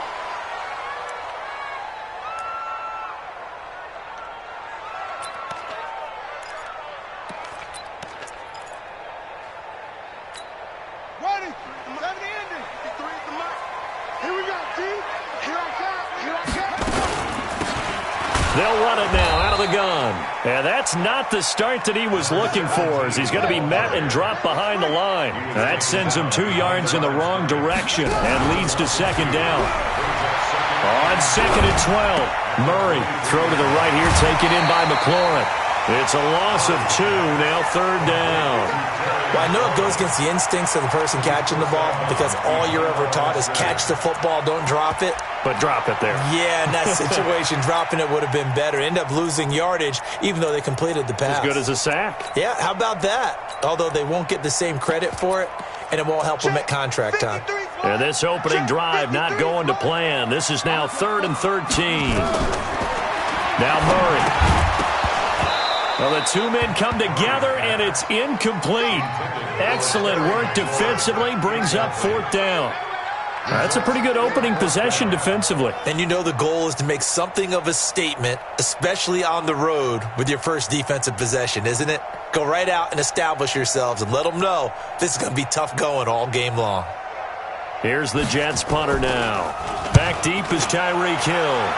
Ready. 70 ending. 3 at the mark. Here we go, T. Here I come. Here I come. They'll run it now out of the gun. And that's not the start that he was looking for as he's going to be met and dropped behind the line. That sends him 2 yards in the wrong direction and leads to second down. On second and 12, Murray throw to the right here, taken in by McLaurin. It's a loss of 2, now third down. Well, I know it goes against the instincts of the person catching the ball because all you're ever taught is catch the football, don't drop it. But drop it there. Yeah, in that situation, dropping it would have been better. End up losing yardage, even though they completed the pass. As good as a sack. Yeah, how about that? Although they won't get the same credit for it, and it won't help them at contract time. And this opening drive not going to plan. This is now 3rd and 13. Now Murray. Well, the 2 men come together, and it's incomplete. Excellent work defensively, brings up 4th down. That's a pretty good opening possession defensively. And you know the goal is to make something of a statement, especially on the road with your first defensive possession, isn't it? Go right out and establish yourselves and let them know this is going to be tough going all game long. Here's the Jets punter now. Back deep is Tyreek Hill.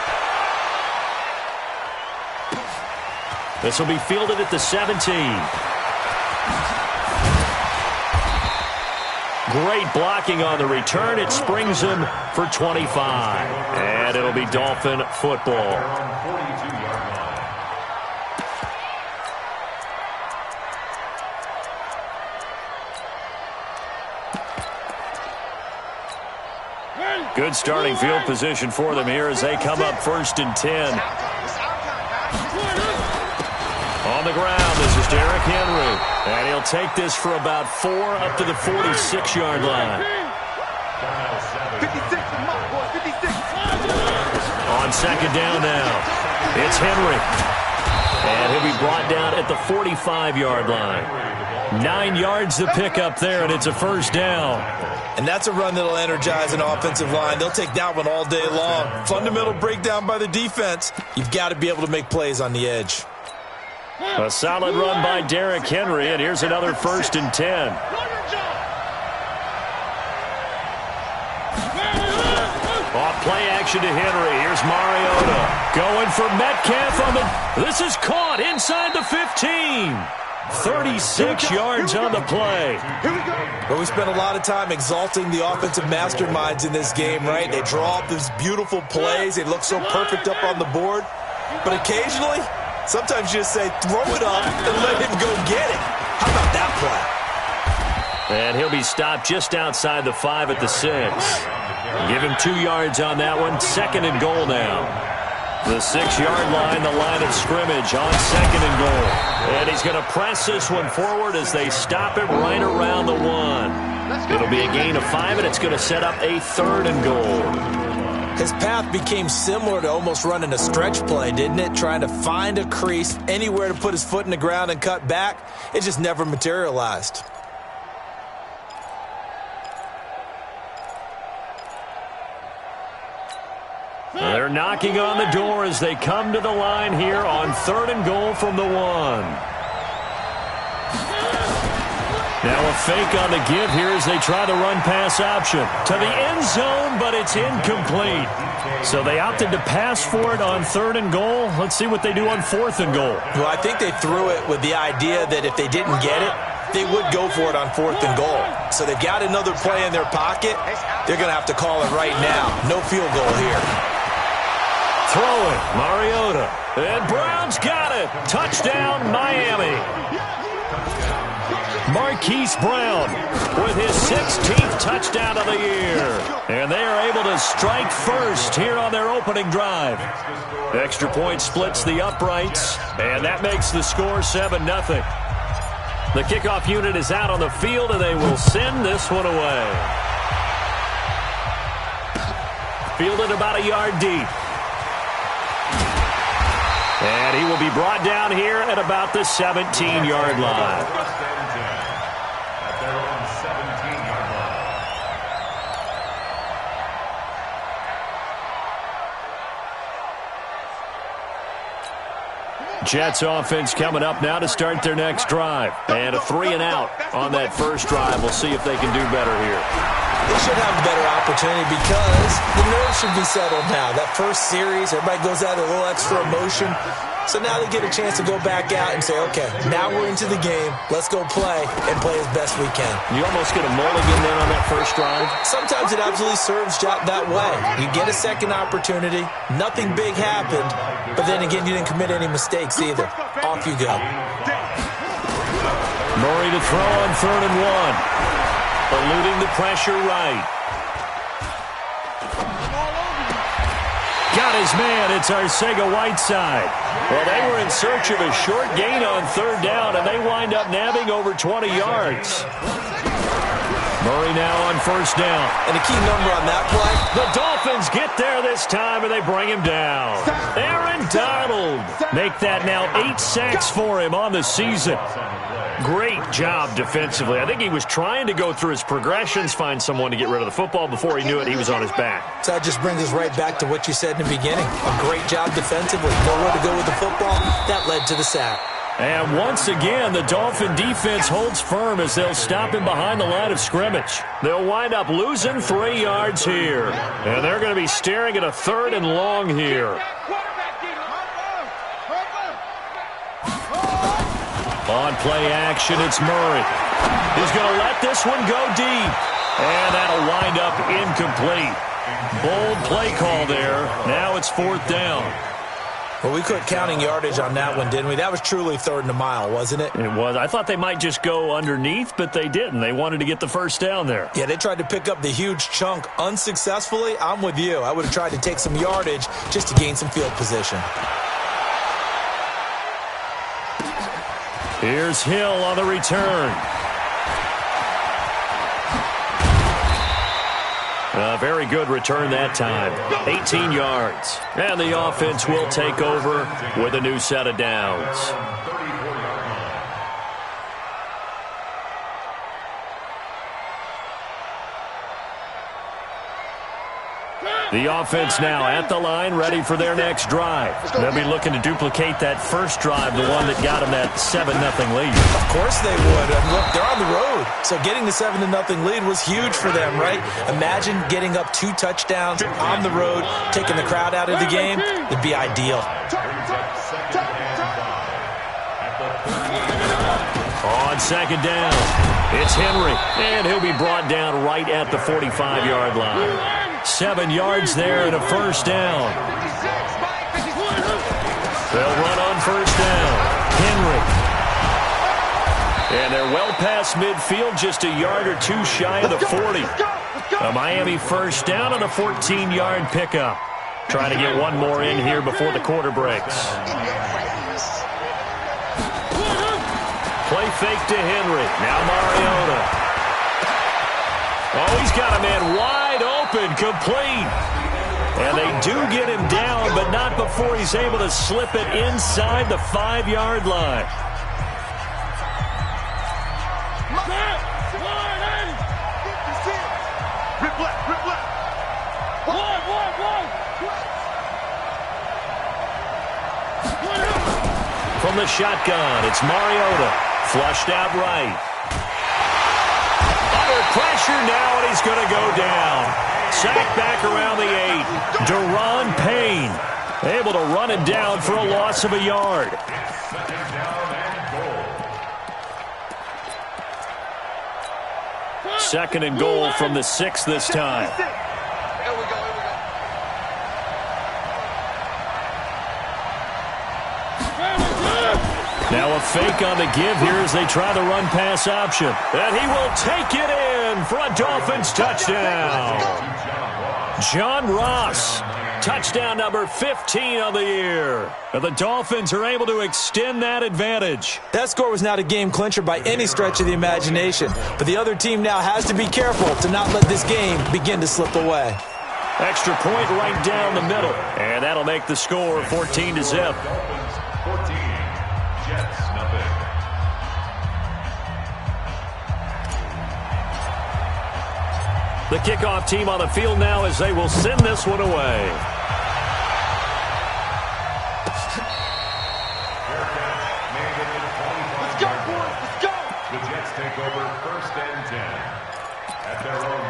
This will be fielded at the 17. Great blocking on the return. It springs him for 25. And it'll be Dolphin football. Good starting field position for them here as they come up 1st and 10. On the ground, this is Derrick Henry. And he'll take this for about 4 up to the 46-yard line. 56, boy, 56. On second down now, it's Henry. And he'll be brought down at the 45-yard line. 9 yards to pick up there, and it's a first down. And that's a run that'll energize an offensive line. They'll take that one all day long. Fundamental breakdown by the defense. You've got to be able to make plays on the edge. A solid run by Derrick Henry, and here's another 1st and 10. Off play action to Henry. Here's Mariota. Going for Metcalf on the... This is caught inside the 15. 36 yards on the play. But we spent a lot of time exalting the offensive masterminds in this game, right? They draw up these beautiful plays. They look so perfect up on the board. But occasionally... sometimes you just say, throw it up and let him go get it. How about that play? And he'll be stopped just outside the 5 at the 6. Give him 2 yards on that one. 2nd and goal now. The 6-yard line, the line of scrimmage on 2nd and goal. And he's going to press this one forward as they stop it right around the 1. It'll be a gain of 5, and it's going to set up a 3rd and goal. His path became similar to almost running a stretch play, didn't it? Trying to find a crease, anywhere to put his foot in the ground and cut back. It just never materialized. They're knocking on the door as they come to the line here on 3rd and goal from the 1. Now a fake on the give here as they try the run-pass option. To the end zone, but it's incomplete. So they opted to pass for it on 3rd and goal. Let's see what they do on 4th and goal. Well, I think they threw it with the idea that if they didn't get it, they would go for it on 4th and goal. So they've got another play in their pocket. They're going to have to call it right now. No field goal here. Throwing, Mariota. And Brown's got it. Touchdown, Miami. Marquise Brown with his 16th touchdown of the year. And they are able to strike first here on their opening drive. Extra point splits the uprights, and that makes the score 7-0. The kickoff unit is out on the field, and they will send this one away. Fielded about a yard deep. And he will be brought down here at about the 17-yard line. Jets offense coming up now to start their next drive. And a 3-and-out on that first drive. We'll see if they can do better here. They should have a better opportunity because the nerves should be settled now. That first series, everybody goes out with a little extra emotion. So now they get a chance to go back out and say, okay, now we're into the game. Let's go play and play as best we can. You almost get a mulligan then on that first drive? Sometimes it absolutely serves that way. You get a second opportunity. Nothing big happened. But then again, you didn't commit any mistakes either. Off you go. Murray to throw on 3rd and 1. Eluding the pressure right. Got his man. It's Arcega-Whiteside. Well, they were in search of a short gain on 3rd down, and they wind up nabbing over 20 yards. Murray now on 1st down. And a key number on that play. The Dolphins get there this time, and they bring him down. Aaron Donald. Make that now 8 sacks for him on the season. Great job defensively. I think he was trying to go through his progressions, find someone to get rid of the football. Before he knew it, he was on his back. So that just brings us right back to what you said in the beginning. A great job defensively. Nowhere to go with the football. That led to the sack. And once again, the Dolphin defense holds firm as they'll stop him behind the line of scrimmage. They'll wind up losing 3 yards here. And they're going to be staring at a 3rd and long here. On play action, it's Murray. He's going to let this one go deep. And that'll wind up incomplete. Bold play call there. Now it's 4th down. Well, we quit counting yardage on that one, didn't we? That was truly 3rd and a mile, wasn't it? It was. I thought they might just go underneath, but they didn't. They wanted to get the 1st down there. Yeah, they tried to pick up the huge chunk unsuccessfully. I'm with you. I would have tried to take some yardage just to gain some field position. Here's Hill on the return. A very good return that time. 18 yards. And the offense will take over with a new set of downs. The offense now at the line, ready for their next drive. They'll be looking to duplicate that first drive, the one that got them that 7-0 lead. Of course they would. And look, they're on the road. So getting the 7-0 lead was huge for them, right? Imagine getting up 2 touchdowns on the road, taking the crowd out of the game. It'd be ideal. On 2nd down, it's Henry. And he'll be brought down right at the 45-yard line. 7 yards there and a 1st down. They'll run on 1st down. Henry. And they're well past midfield, just a yard or 2 shy of the 40. A Miami 1st down on a 14-yard pickup. Trying to get one more in here before the quarter breaks. Play fake to Henry. Now Mariota. Oh, he's got a man wide open, complete. And they do get him down, but not before he's able to slip it inside the 5-yard line. From the shotgun, it's Mariota. Flushed out right. pressure now, and he's going to go down. Sacked back around the 8. Deron Payne able to run it down for a loss of a yard. Second and goal from the 6 this time. Now a fake on the give here as they try the run-pass option. And he will take it in for a Dolphins touchdown. John Ross, touchdown number 15 on the year. And the Dolphins are able to extend that advantage. That score was not a game clincher by any stretch of the imagination. But the other team now has to be careful to not let this game begin to slip away. Extra point right down the middle. And that'll make the score 14-0. The kickoff team on the field now as they will send this one away. Let's go, boys. Let's go. The Jets take over 1st and 10 at their own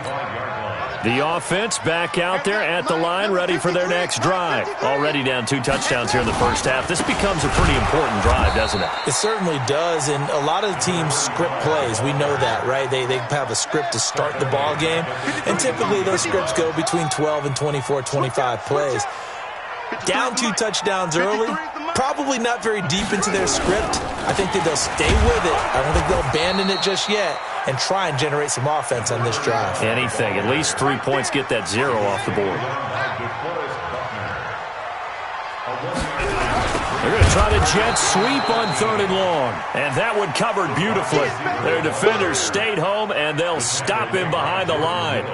25-yard line. The offense back out there at the line, ready for their next drive. Already down 2 touchdowns here in the first half. This becomes a pretty important drive, doesn't it? It certainly does, and a lot of the teams script plays. We know that, right? They have a script to start the ball game, and typically those scripts go between 12 and 24, 25 plays. Down 2 touchdowns early, probably not very deep into their script. I think that they'll stay with it. I don't think they'll abandon it just yet and try and generate some offense on this drive. Anything. At least 3 points, get that 0 off the board. They're going to try the jet sweep on 3rd and long. And that one covered beautifully. Their defenders stayed home, and they'll stop him behind the line.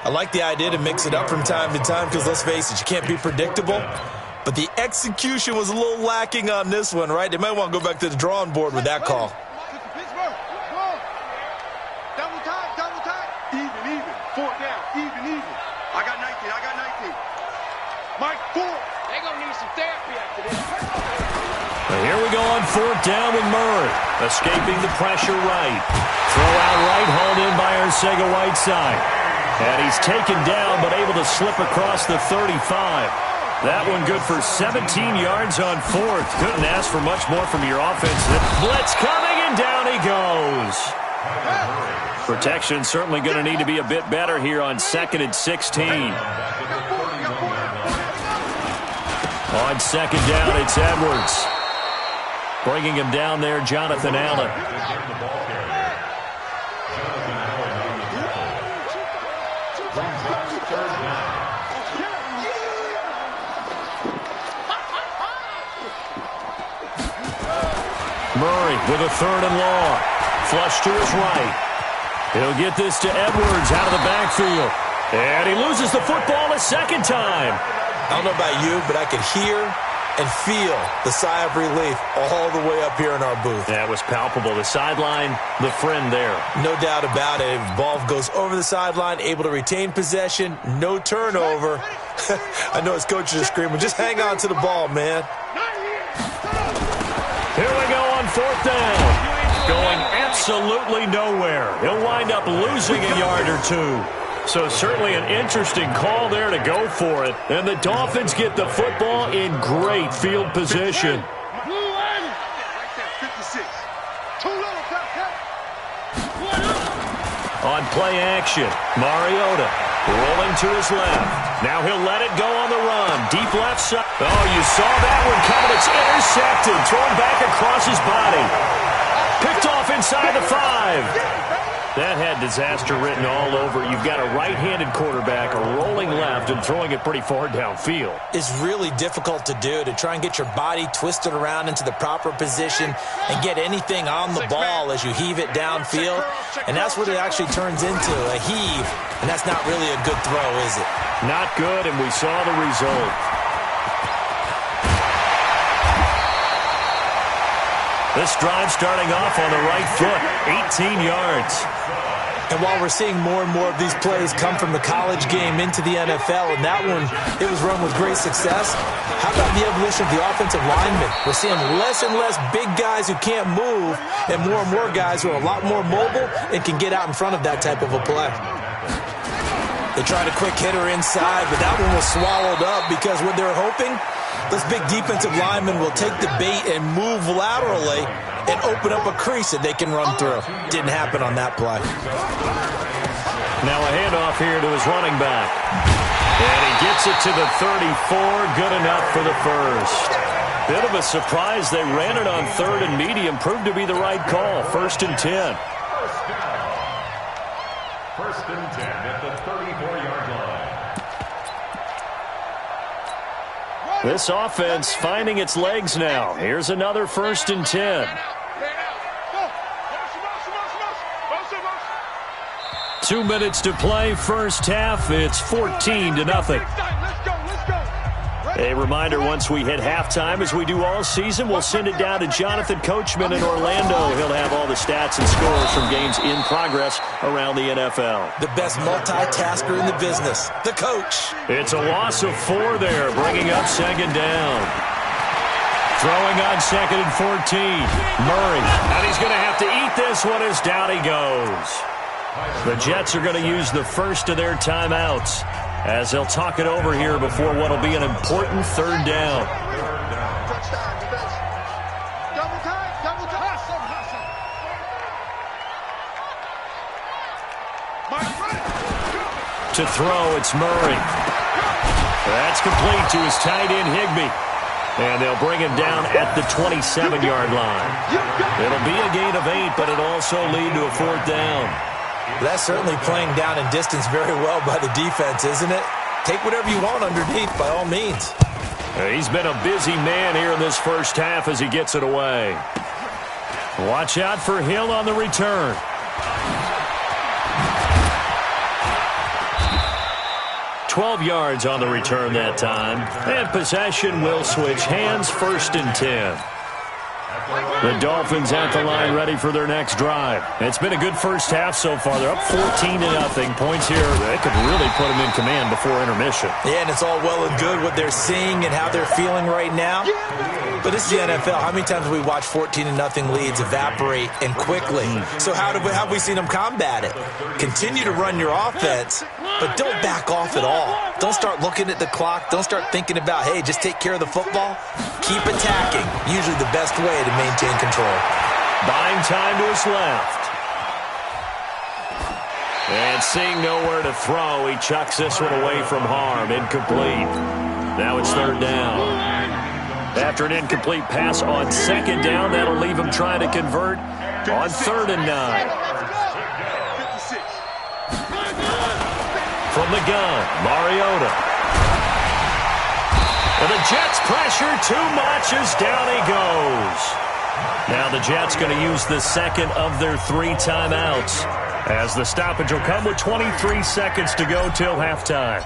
I like the idea to mix it up from time to time because, let's face it, you can't be predictable. But the execution was a little lacking on this one, right? They might want to go back to the drawing board with that call. Double time. Even. 4th down. Even. I got 19. Mike, 4. They gonna need some therapy after this. Well, here we go on 4th down with Murray. Escaping the pressure right. Throw out right, hauled in by Arcega-Whiteside. And he's taken down, but able to slip across the 35. That one good for 17 yards on 4th. Couldn't ask for much more from your offense. The blitz coming, and down he goes. Protection certainly going to need to be a bit better here on 2nd and 16. On 2nd down, it's Edwards. Bringing him down there, Jonathan Allen. Murray with a 3rd and long. Flush to his right. He'll get this to Edwards out of the backfield. And he loses the football a 2nd time. I don't know about you, but I could hear and feel the sigh of relief all the way up here in our booth. That was palpable. The sideline, the friend there. No doubt about it. Ball goes over the sideline, able to retain possession, no turnover. I know his coaches are screaming, just hang on to the ball, man. Here we go on 4th down. Going absolutely nowhere. He'll wind up losing a yard or 2. So certainly an interesting call there to go for it. And the Dolphins get the football in great field position. On play action, Mariota rolling to his left. Now he'll let it go on the run. Deep left side. Oh, you saw that one coming. It's intercepted. Thrown back across his body. Picked off inside the 5. That had disaster written all over. You've got a right-handed quarterback rolling left and throwing it pretty far downfield. It's really difficult to do, to try and get your body twisted around into the proper position and get anything on the ball as you heave it downfield. And that's what it actually turns into, a heave. And that's not really a good throw, is it? Not good, and we saw the result. This drive starting off on the right foot, 18 yards. And while we're seeing more and more of these plays come from the college game into the NFL, and that one, it was run with great success, how about the evolution of the offensive linemen? We're seeing less and less big guys who can't move and more guys who are a lot more mobile and can get out in front of that type of a play. They tried a quick hitter inside, but that one was swallowed up because what they're hoping, those big defensive linemen will take the bait and move laterally and open up a crease that they can run through. Didn't happen on that play. Now a handoff here to his running back. And he gets it to the 34. Good enough for the first. Bit of a surprise. They ran it on third and medium. Proved to be the right call. 1st and 10. First and 10 at the 34-yard line. This offense finding its legs now. Here's another 1st and 10. 2 minutes to play, first half. It's 14-0. A reminder, once we hit halftime, as we do all season, we'll send it down to Jonathan Coachman in Orlando. He'll have all the stats and scores from games in progress around the NFL. The best multitasker in the business, the coach. It's a loss of 4 there, bringing up 2nd down. Throwing on 2nd and 14. Murray, and he's going to have to eat this one as down he goes. The Jets are going to use the first of their timeouts as they'll talk it over here before what will be an important 3rd down. To throw, it's Murray. That's complete to his tight end, Higbee. And they'll bring him down at the 27-yard line. It'll be a gain of 8, but it'll also lead to a 4th down. That's certainly playing down in distance very well by the defense, isn't it? Take whatever you want underneath, by all means. He's been a busy man here in this first half as he gets it away. Watch out for Hill on the return. $12 yards on the return that time. And possession will switch hands, 1st and 10. The Dolphins at the line ready for their next drive. It's been a good first half so far. They're up 14-0. Points here, they could really put them in command before intermission. Yeah, and it's all well and good what they're seeing and how they're feeling right now. But this is the NFL. How many times have we watched 14-0 leads evaporate and quickly? So how have we seen them combat it? Continue to run your offense, but don't back off at all. Don't start looking at the clock. Don't start thinking about, hey, just take care of the football. Keep attacking. Usually the best way to maintain control. Buying time to his left. And seeing nowhere to throw, he chucks this one away from harm. Incomplete. Now it's 3rd down. After an incomplete pass on 2nd down, that'll leave him trying to convert on 3rd and 9. From the gun, Mariota. And the Jets pressure too much as down he goes. Now the Jets going to use the 2nd of their 3 timeouts as the stoppage will come with 23 seconds to go till halftime.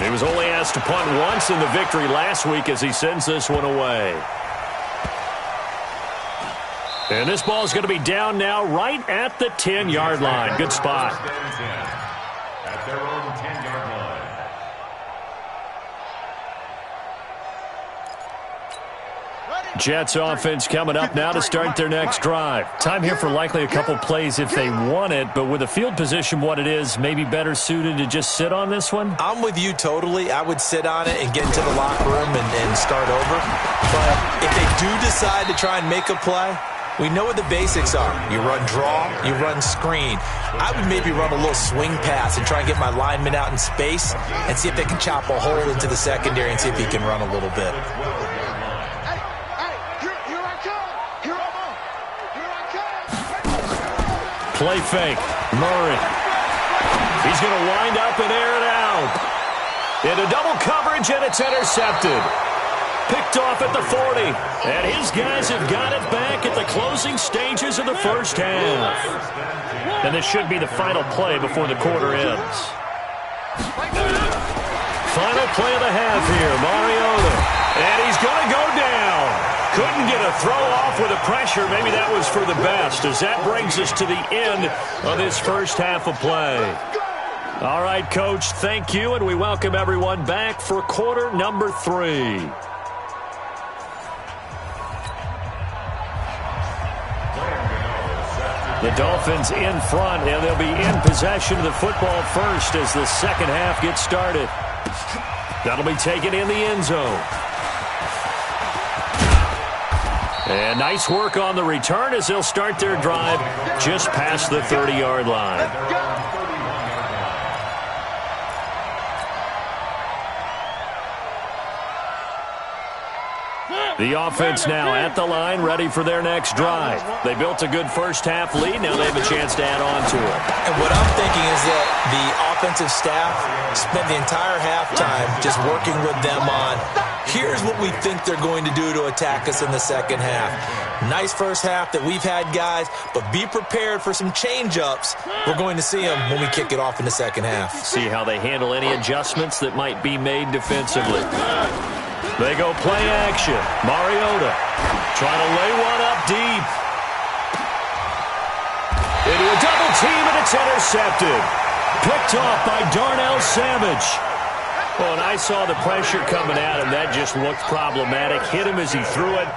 He was only asked to punt once in the victory last week as he sends this one away. And this ball is going to be down now right at the 10-yard line. Good spot. At their own 10-yard line. Jets offense coming up now to start their next drive. Time here for likely a couple plays if they want it, but with the field position what it is, maybe better suited to just sit on this one? I'm with you totally. I would sit on it and get into the locker room and start over. But if they do decide to try and make a play, we know what the basics are. You run draw, you run screen. I would maybe run a little swing pass and try and get my lineman out in space and see if they can chop a hole into the secondary and see if he can run a little bit. Play fake. Murray. He's going to wind up and air it out. Into double coverage, and it's intercepted. Picked off at the 40. And his guys have got it back at the closing stages of the first half. And this should be the final play before the quarter ends. Final play of the half here. Mariota. And he's going to go down. Couldn't Couldn't get a throw off with the pressure. Maybe that was for the best, as that brings us to the end of this first half of play. All right, Coach, thank you, and we welcome everyone back for quarter number 3. The Dolphins in front, and they'll be in possession of the football first as the second half gets started. That'll be taken in the end zone. And nice work on the return as they'll start their drive just past the 30-yard line. The offense now at the line, ready for their next drive. They built a good first-half lead. Now they have a chance to add on to it. And what I'm thinking is that the offensive staff spent the entire halftime just working with them on, here's what we think they're going to do to attack us in the second half. Nice first half that we've had, guys, but be prepared for some change-ups. We're going to see them when we kick it off in the second half. See how they handle any adjustments that might be made defensively. They go play action. Mariota trying to lay one up deep. Into a double team, and it's intercepted. Picked off by Darnell Savage. Well, and I saw the pressure coming at him. That just looked problematic. Hit him as he threw it,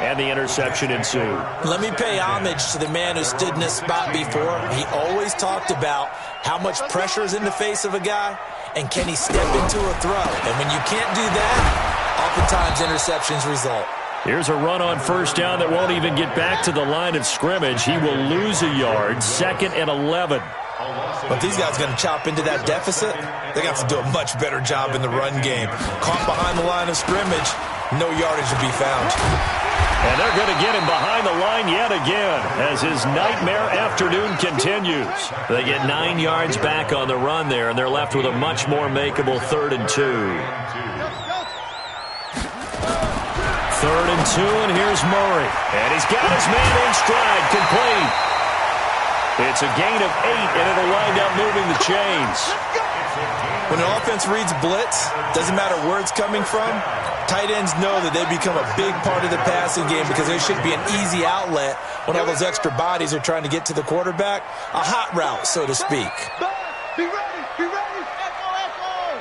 and the interception ensued. Let me pay homage to the man who stood in this spot before. He always talked about how much pressure is in the face of a guy, and can he step into a throw. And when you can't do that, oftentimes interceptions result. Here's a run on first down that won't even get back to the line of scrimmage. He will lose a yard, 2nd and 11. But these guys are going to chop into that deficit. They got to do a much better job in the run game. Caught behind the line of scrimmage, no yardage to be found. And they're going to get him behind the line yet again as his nightmare afternoon continues. They get 9 yards back on the run there, and they're left with a much more makeable 3rd and 2. 3rd and 2, and here's Murray. And he's got his man in stride, complete. It's a gain of 8, and it'll wind up moving the chains. When an offense reads blitz, doesn't matter where it's coming from, tight ends know that they become a big part of the passing game because there should be an easy outlet when all those extra bodies are trying to get to the quarterback. A hot route, so to speak. Be ready, be ready. Echo, echo.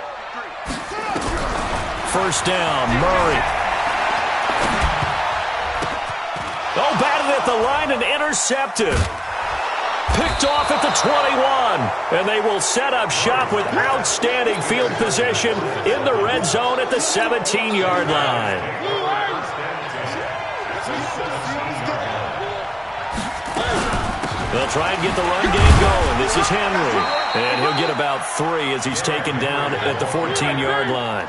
First down, Murray. Oh, batted at the line and intercepted. Picked off at the 21. And they will set up shop with outstanding field position in the red zone at the 17-yard line. They'll try and get the run game going. This is Henry. And he'll get about 3 as he's taken down at the 14-yard line.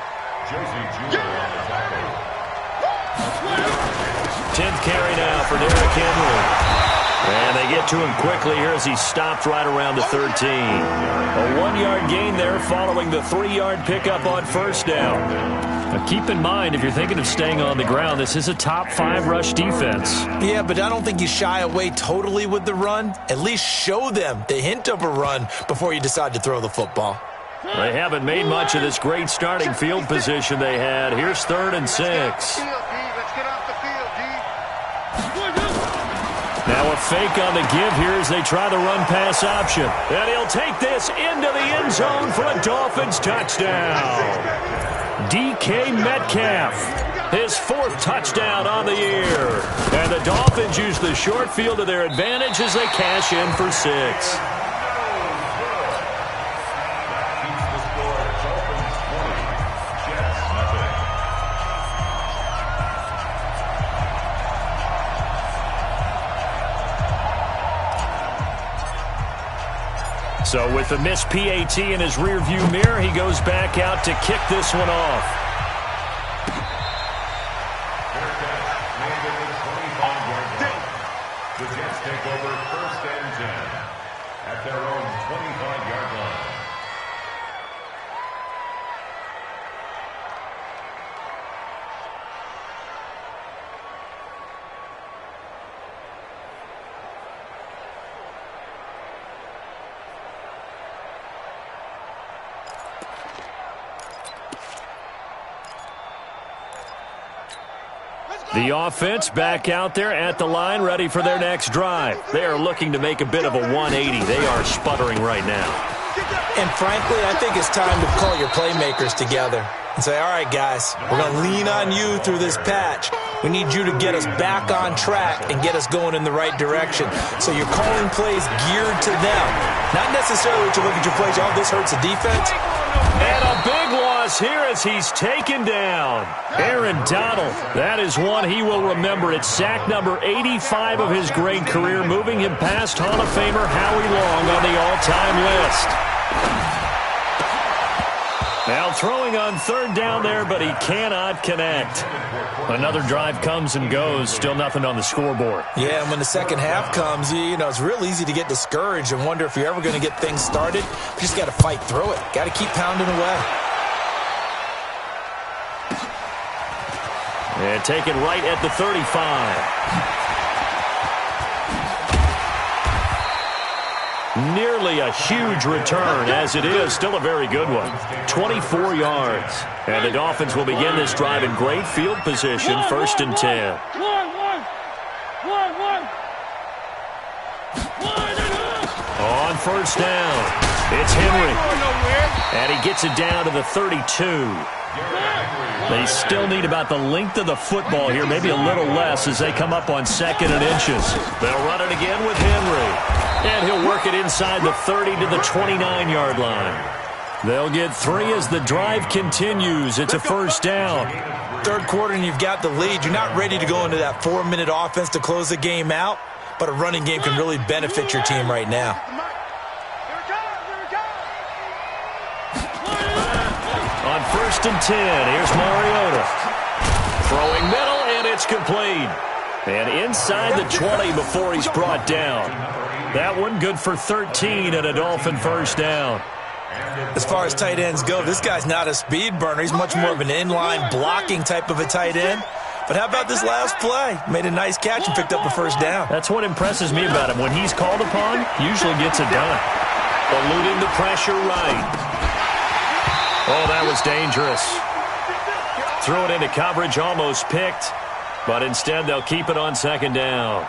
10th carry now for Derrick Henry. And they get to him quickly here as he stopped right around the 13. A 1-yard gain there following the 3-yard pickup on first down. Now keep in mind, if you're thinking of staying on the ground, this is a top 5 rush defense. Yeah, but I don't think you shy away totally with the run. At least show them the hint of a run before you decide to throw the football. They haven't made much of this great starting field position they had. Here's 3rd and 6. Now a fake on the give here as they try the run-pass option. And he'll take this into the end zone for a Dolphins touchdown. DK Metcalf, his 4th touchdown on the year. And the Dolphins use the short field to their advantage as they cash in for 6. So with the missed PAT in his rearview mirror, he goes back out to kick this one off. The Jets take over 1st and 10 at their own 25-yard line. The offense back out there at the line, ready for their next drive. They are looking to make a bit of a 180. They are sputtering right now. And frankly, I think it's time to call your playmakers together and say, all right, guys, we're going to lean on you through this patch. We need you to get us back on track and get us going in the right direction. So you're calling plays geared to them. Not necessarily to look at your plays, oh, this hurts the defense. And a big loss here as he's taken down. Aaron Donald, that is one he will remember. It's sack number 85 of his great career, moving him past Hall of Famer Howie Long on the all-time list. Now throwing on third down there, but he cannot connect. Another drive comes and goes, still nothing on the scoreboard. Yeah, and when the second half comes, you know, it's real easy to get discouraged and wonder if you're ever going to get things started. You just got to fight through it. Got to keep pounding away. And taken right at the 35. Nearly a huge return, as it is still a very good one. 24 yards. And the Dolphins will begin this drive in great field position, 1st and 10. On first down, it's Henry. And he gets it down to the 32. They still need about the length of the football here, maybe a little less as they come up on 2nd and inches. They'll run it again with Henry. And he'll work it inside the 30 to the 29-yard line. They'll get 3 as the drive continues. It's a first down. Third quarter and you've got the lead. You're not ready to go into that 4-minute offense to close the game out, but a running game can really benefit your team right now. On 1st and 10, here's Mariota. Throwing middle, and it's complete. And inside the 20 before he's brought down. That one good for 13 and a Dolphin first down. As far as tight ends go, this guy's not a speed burner. He's much more of an inline blocking type of a tight end. But how about this last play? Made a nice catch and picked up a first down. That's what impresses me about him. When he's called upon, usually gets it done. Eluding the pressure right. Oh, that was dangerous. Threw it into coverage, almost picked. But instead, they'll keep it on 2nd down.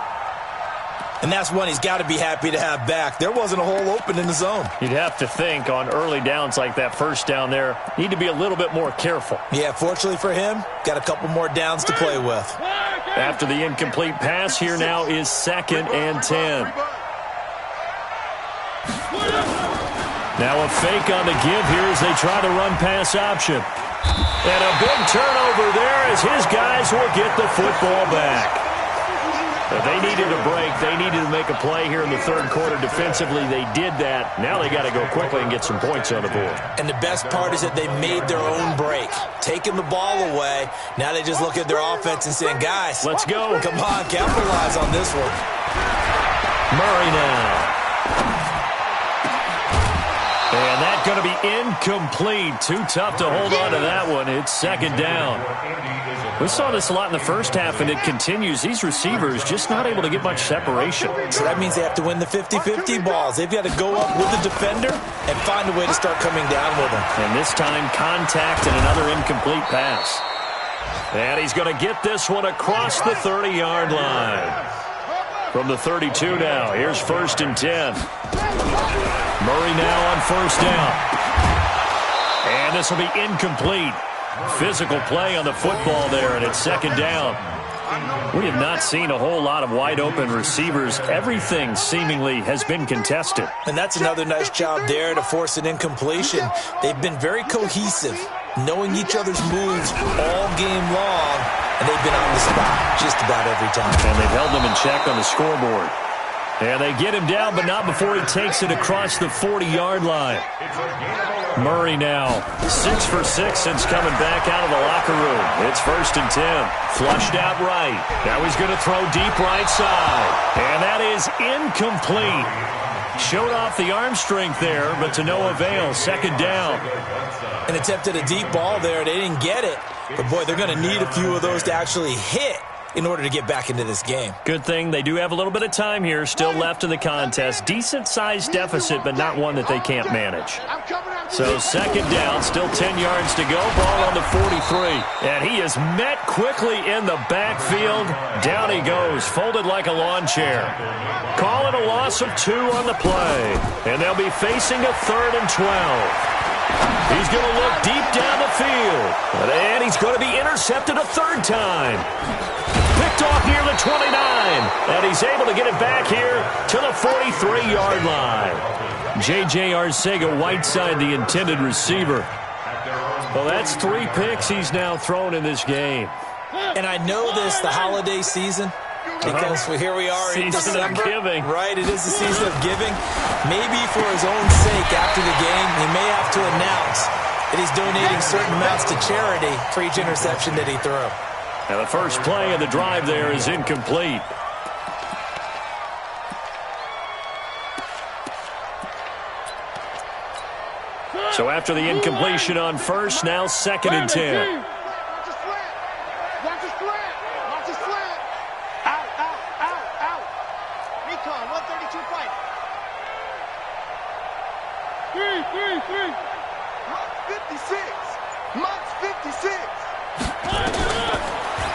And that's one he's got to be happy to have back. There wasn't a hole open in the zone. You'd have to think on early downs like that first down there, need to be a little bit more careful. Yeah, fortunately for him, got a couple more downs to play with. After the incomplete pass, here now is 2nd and 10. Now a fake on the give here as they try to run pass option. And a big turnover there as his guys will get the football back. But they needed a break. They needed to make a play here in the third quarter defensively. They did that. Now they got to go quickly and get some points on the board. And the best part is that they made their own break. Taking the ball away. Now they just look at their offense and saying, guys, let's go. Come on, capitalize on this one. Murray now. And that's going to be incomplete. Too tough to hold on to that one. It's 2nd down. We saw this a lot in the first half, and it continues. These receivers just not able to get much separation. So that means they have to win the 50-50 balls. They've got to go up with the defender and find a way to start coming down with them. And this time, contact and another incomplete pass. And he's going to get this one across the 30-yard line. From the 32 now, here's 1st and 10. Murray now on first down. And this will be incomplete. Physical play on the football there, and it's 2nd down. We have not seen a whole lot of wide-open receivers. Everything seemingly has been contested. And that's another nice job there to force an incompletion. They've been very cohesive, knowing each other's moves all game long, and they've been on the spot just about every time. And they've held them in check on the scoreboard. And they get him down, but not before he takes it across the 40-yard line. Murray now 6 for 6 since coming back out of the locker room. It's 1st and 10. Flushed out right. Now he's going to throw deep right side. And that is incomplete. Showed off the arm strength there, but to no avail. 2nd down. And attempted a deep ball there. They didn't get it. But, boy, they're going to need a few of those to actually hit in order to get back into this game. Good thing they do have a little bit of time here still left in the contest. Decent-sized deficit, but not one that they can't manage. So second down, still 10 yards to go. Ball on the 43. And he is met quickly in the backfield. Down he goes, folded like a lawn chair. Call it a loss of 2 on the play. And they'll be facing a 3rd and 12. He's going to look deep down the field. And he's going to be intercepted a 3rd time. Picked off near the 29. And he's able to get it back here to the 43-yard line. J.J. Arcega-Whiteside, the intended receiver. Well, that's 3 picks he's now thrown in this game. And I know this, the holiday season, because here we are in December. Season of giving. Right, it is the season of giving. Maybe for his own sake after the game, he may have to announce that he's donating certain amounts to charity for each interception that he threw. And the first play of the drive there is incomplete. So after the incompletion on first, now 2nd and 10.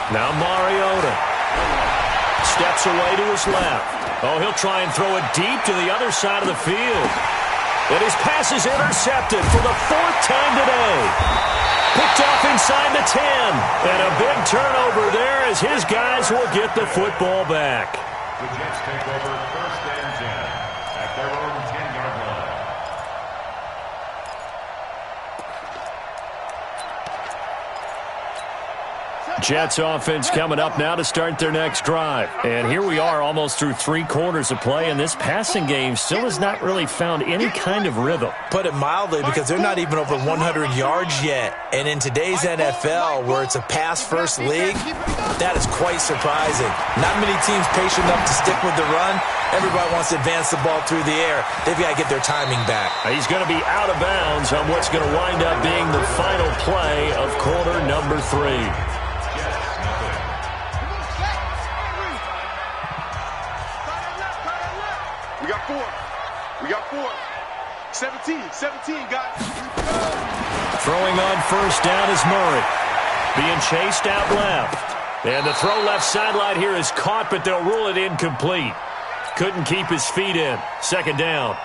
Now Mariota steps away to his left. Oh, he'll try and throw it deep to the other side of the field. And his pass is intercepted for the 4th time today. Picked off inside the 10. And a big turnover there as his guys will get the football back. The Jets take over 1st and 10 at their own 10-yard line. Jets offense coming up now to start their next drive. And here we are almost through 3 quarters of play, and this passing game still has not really found any kind of rhythm. Put it mildly, because they're not even over 100 yards yet. And in today's NFL, where it's a pass-first league, that is quite surprising. Not many teams patient enough to stick with the run. Everybody wants to advance the ball through the air. They've got to get their timing back. He's going to be out of bounds on what's going to wind up being the final play of quarter number 3. We got 4. 17, guys. Throwing on first down is Murray. Being chased out left. And the throw left sideline here is caught, but they'll rule it incomplete. Couldn't keep his feet in. 2nd down.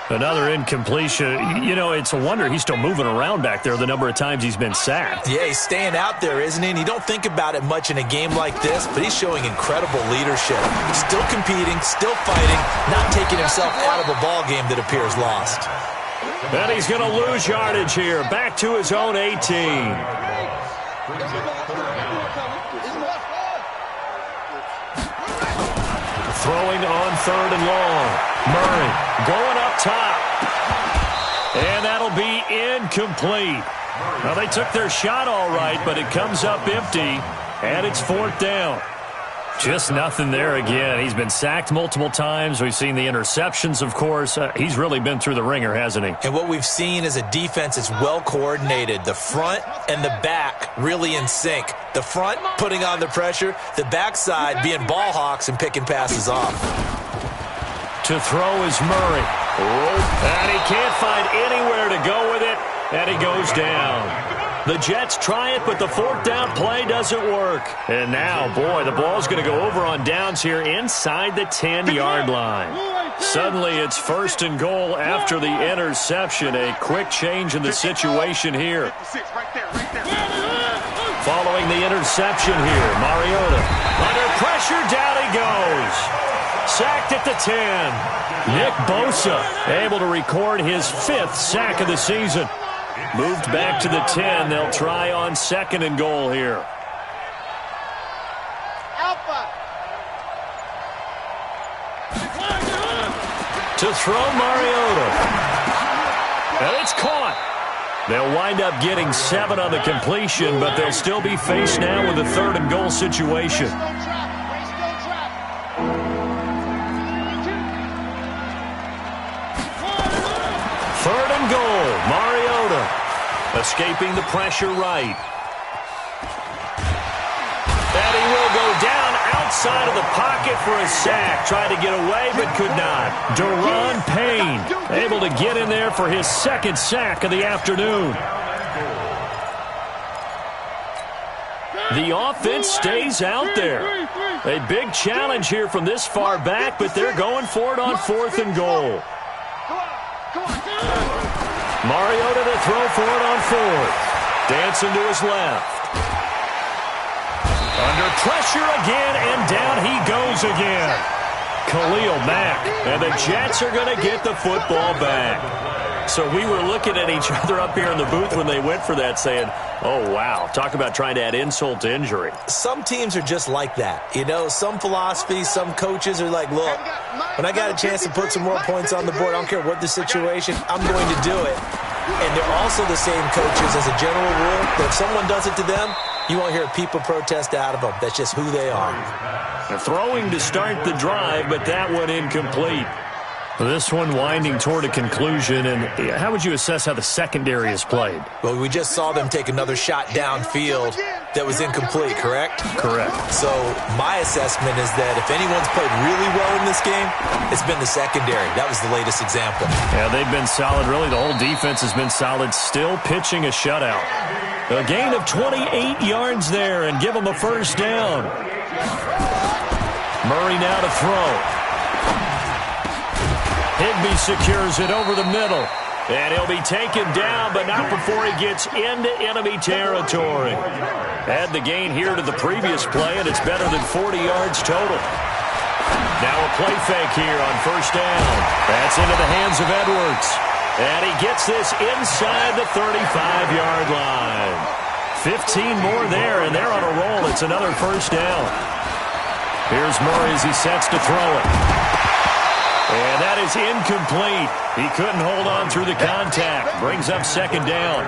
Another incompletion. You know, it's a wonder he's still moving around back there the number of times he's been sacked. Yeah, he's staying out there, isn't he? And you don't think about it much in a game like this, but he's showing incredible leadership. Still competing, still fighting, not taking himself out of a ball game that appears lost. And he's going to lose yardage here. Back to his own 18. Throwing on 3rd and long. Murray going up top. And that'll be incomplete. Well, they took their shot all right, but it comes up empty. And it's 4th down. Just nothing there again. He's been sacked multiple times. We've seen the interceptions, of course. He's really been through the ringer, hasn't he? And what we've seen is a defense that's well coordinated. The front and the back really in sync. The front putting on the pressure. The backside being ball hawks and picking passes off. To throw is Murray. And he can't find anywhere to go with it. And he goes down. The Jets try it, but the 4th down play doesn't work. And now, boy, the ball's going to go over on downs here inside the 10-yard line. Suddenly, it's 1st and goal after the interception. A quick change in the situation here. Following the interception here, Mariota under pressure, down he goes. Sacked at the 10. Nick Bosa able to record his 5th sack of the season. Moved back to the 10. They'll try on 2nd and goal here. To throw Mariota. And it's caught. They'll wind up getting 7 on the completion, but they'll still be faced now with a 3rd and goal situation. 3rd and goal. Mariota escaping the pressure right. And he will inside of the pocket for a sack. Tried to get away, but could not. Deron Payne able to get in there for his second sack of the afternoon. The offense stays out there. A big challenge here from this far back, but they're going for it on 4th and goal. Mariota to throw for it on 4th. Dancing to his left. Under pressure again, and down he goes again. Khalil Mack, and the Jets are going to get the football back. So we were looking at each other up here in the booth when they went for that saying, oh, wow, talk about trying to add insult to injury. Some teams are just like that. You know, some philosophies, some coaches are like, look, when I got a chance to put some more points on the board, I don't care what the situation, I'm going to do it. And they're also the same coaches as a general rule that if someone does it to them, you won't hear people protest out of them. That's just who they are. They're throwing to start the drive, but that one incomplete. This one winding toward a conclusion, and how would you assess how the secondary has played? Well, we just saw them take another shot downfield that was incomplete, correct? Correct. So my assessment is that if anyone's played really well in this game, it's been the secondary. That was the latest example. Yeah, they've been solid. Really, the whole defense has been solid, still pitching a shutout. A gain of 28 yards there and give them a first down. Murray now to throw. Higbee secures it over the middle. And he'll be taken down, but not before he gets into enemy territory. Add the gain here to the previous play, and it's better than 40 yards total. Now a play fake here on first down. That's into the hands of Edwards. And he gets this inside the 35-yard line. 15 more there, and they're on a roll. It's another first down. Here's Murray as he sets to throw it. And that is incomplete. He couldn't hold on through the contact. Brings up second down.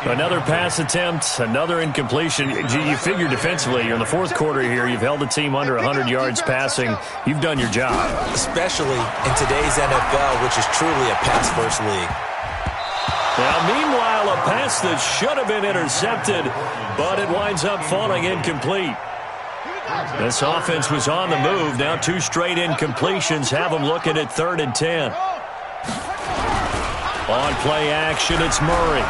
Another pass attempt, another incompletion. You figure defensively, you're in the fourth quarter here. You've held the team under 100 yards passing. You've done your job. Especially in today's NFL, which is truly a pass-first league. Now, meanwhile, a pass that should have been intercepted, but it winds up falling incomplete. This offense was on the move. Now 2 straight incompletions have them looking at 3rd and 10. On play action, it's Murray.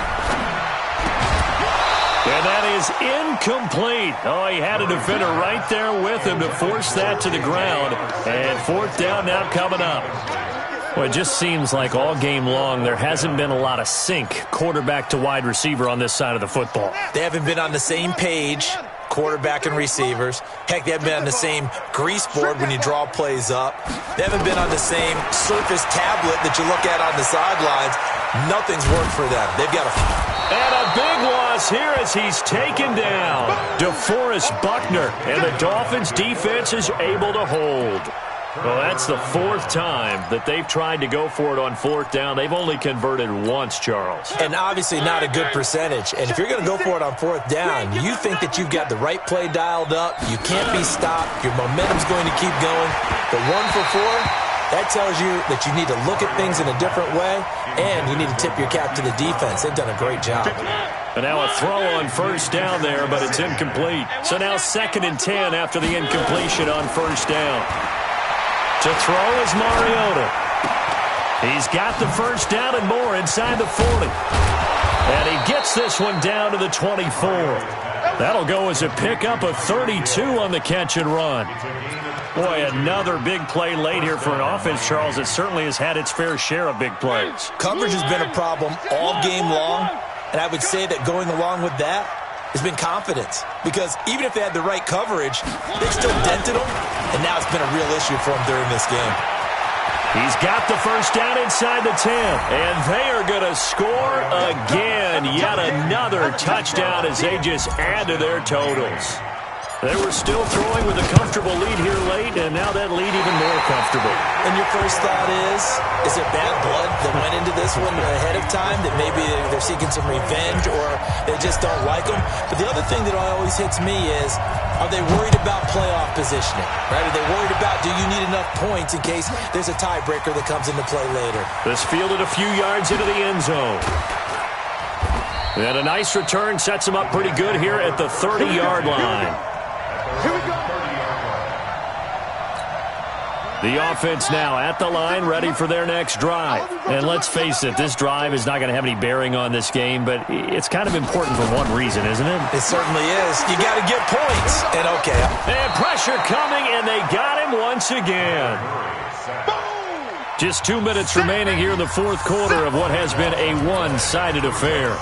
And that is incomplete. Oh, he had a defender right there with him to force that to the ground. And 4th down now coming up. Well, it just seems like all game long there hasn't been a lot of sync quarterback to wide receiver on this side of the football. They haven't been on the same page, quarterback and receivers. Heck, they haven't been on the same grease board when you draw plays up. They haven't been on the same Surface tablet that you look at on the sidelines. Nothing's worked for them. They've got And a big loss here as he's taken down. DeForest Buckner, and the Dolphins defense is able to hold. Well, that's the 4th time that they've tried to go for it on 4th down. They've only converted once, Charles. And obviously not a good percentage. And if you're going to go for it on 4th down, you think that you've got the right play dialed up. You can't be stopped. Your momentum's going to keep going. But 1 for 4, that tells you that you need to look at things in a different way, and you need to tip your cap to the defense. They've done a great job. And now a throw on first down there, but it's incomplete. So now 2nd and 10 after the incompletion on first down. To throw is Mariota. He's got the first down and more inside the 40. And he gets this one down to the 24. That'll go as a pickup of 32 on the catch and run. Boy, another big play late here for an offense, Charles, that certainly has had its fair share of big plays. Coverage has been a problem all game long, and I would say that going along with that has been confidence. Because even if they had the right coverage, they still dented them, and now it's been a real issue for them during this game. He's got the first down inside the 10, and they are going to score again. Yet another touchdown as they just add to their totals. They were still throwing with a comfortable lead here late, and now that lead even more comfortable. And your first thought is it bad blood that went into this one ahead of time, that maybe they're seeking some revenge or they just don't like them? But the other thing that always hits me is, are they worried about playoff positioning? Right? Are they worried about, do you need enough points in case there's a tiebreaker that comes into play later? This fielded a few yards into the end zone. And a nice return sets him up pretty good here at the 30-yard line. Here we go. The offense now at the line, ready for their next drive. And let's face it, this drive is not going to have any bearing on this game, but it's kind of important for one reason, isn't it? It certainly is. You got to get points. And okay. And pressure coming, and they got him once again. Just 2 minutes remaining here in the fourth quarter of what has been a one-sided affair.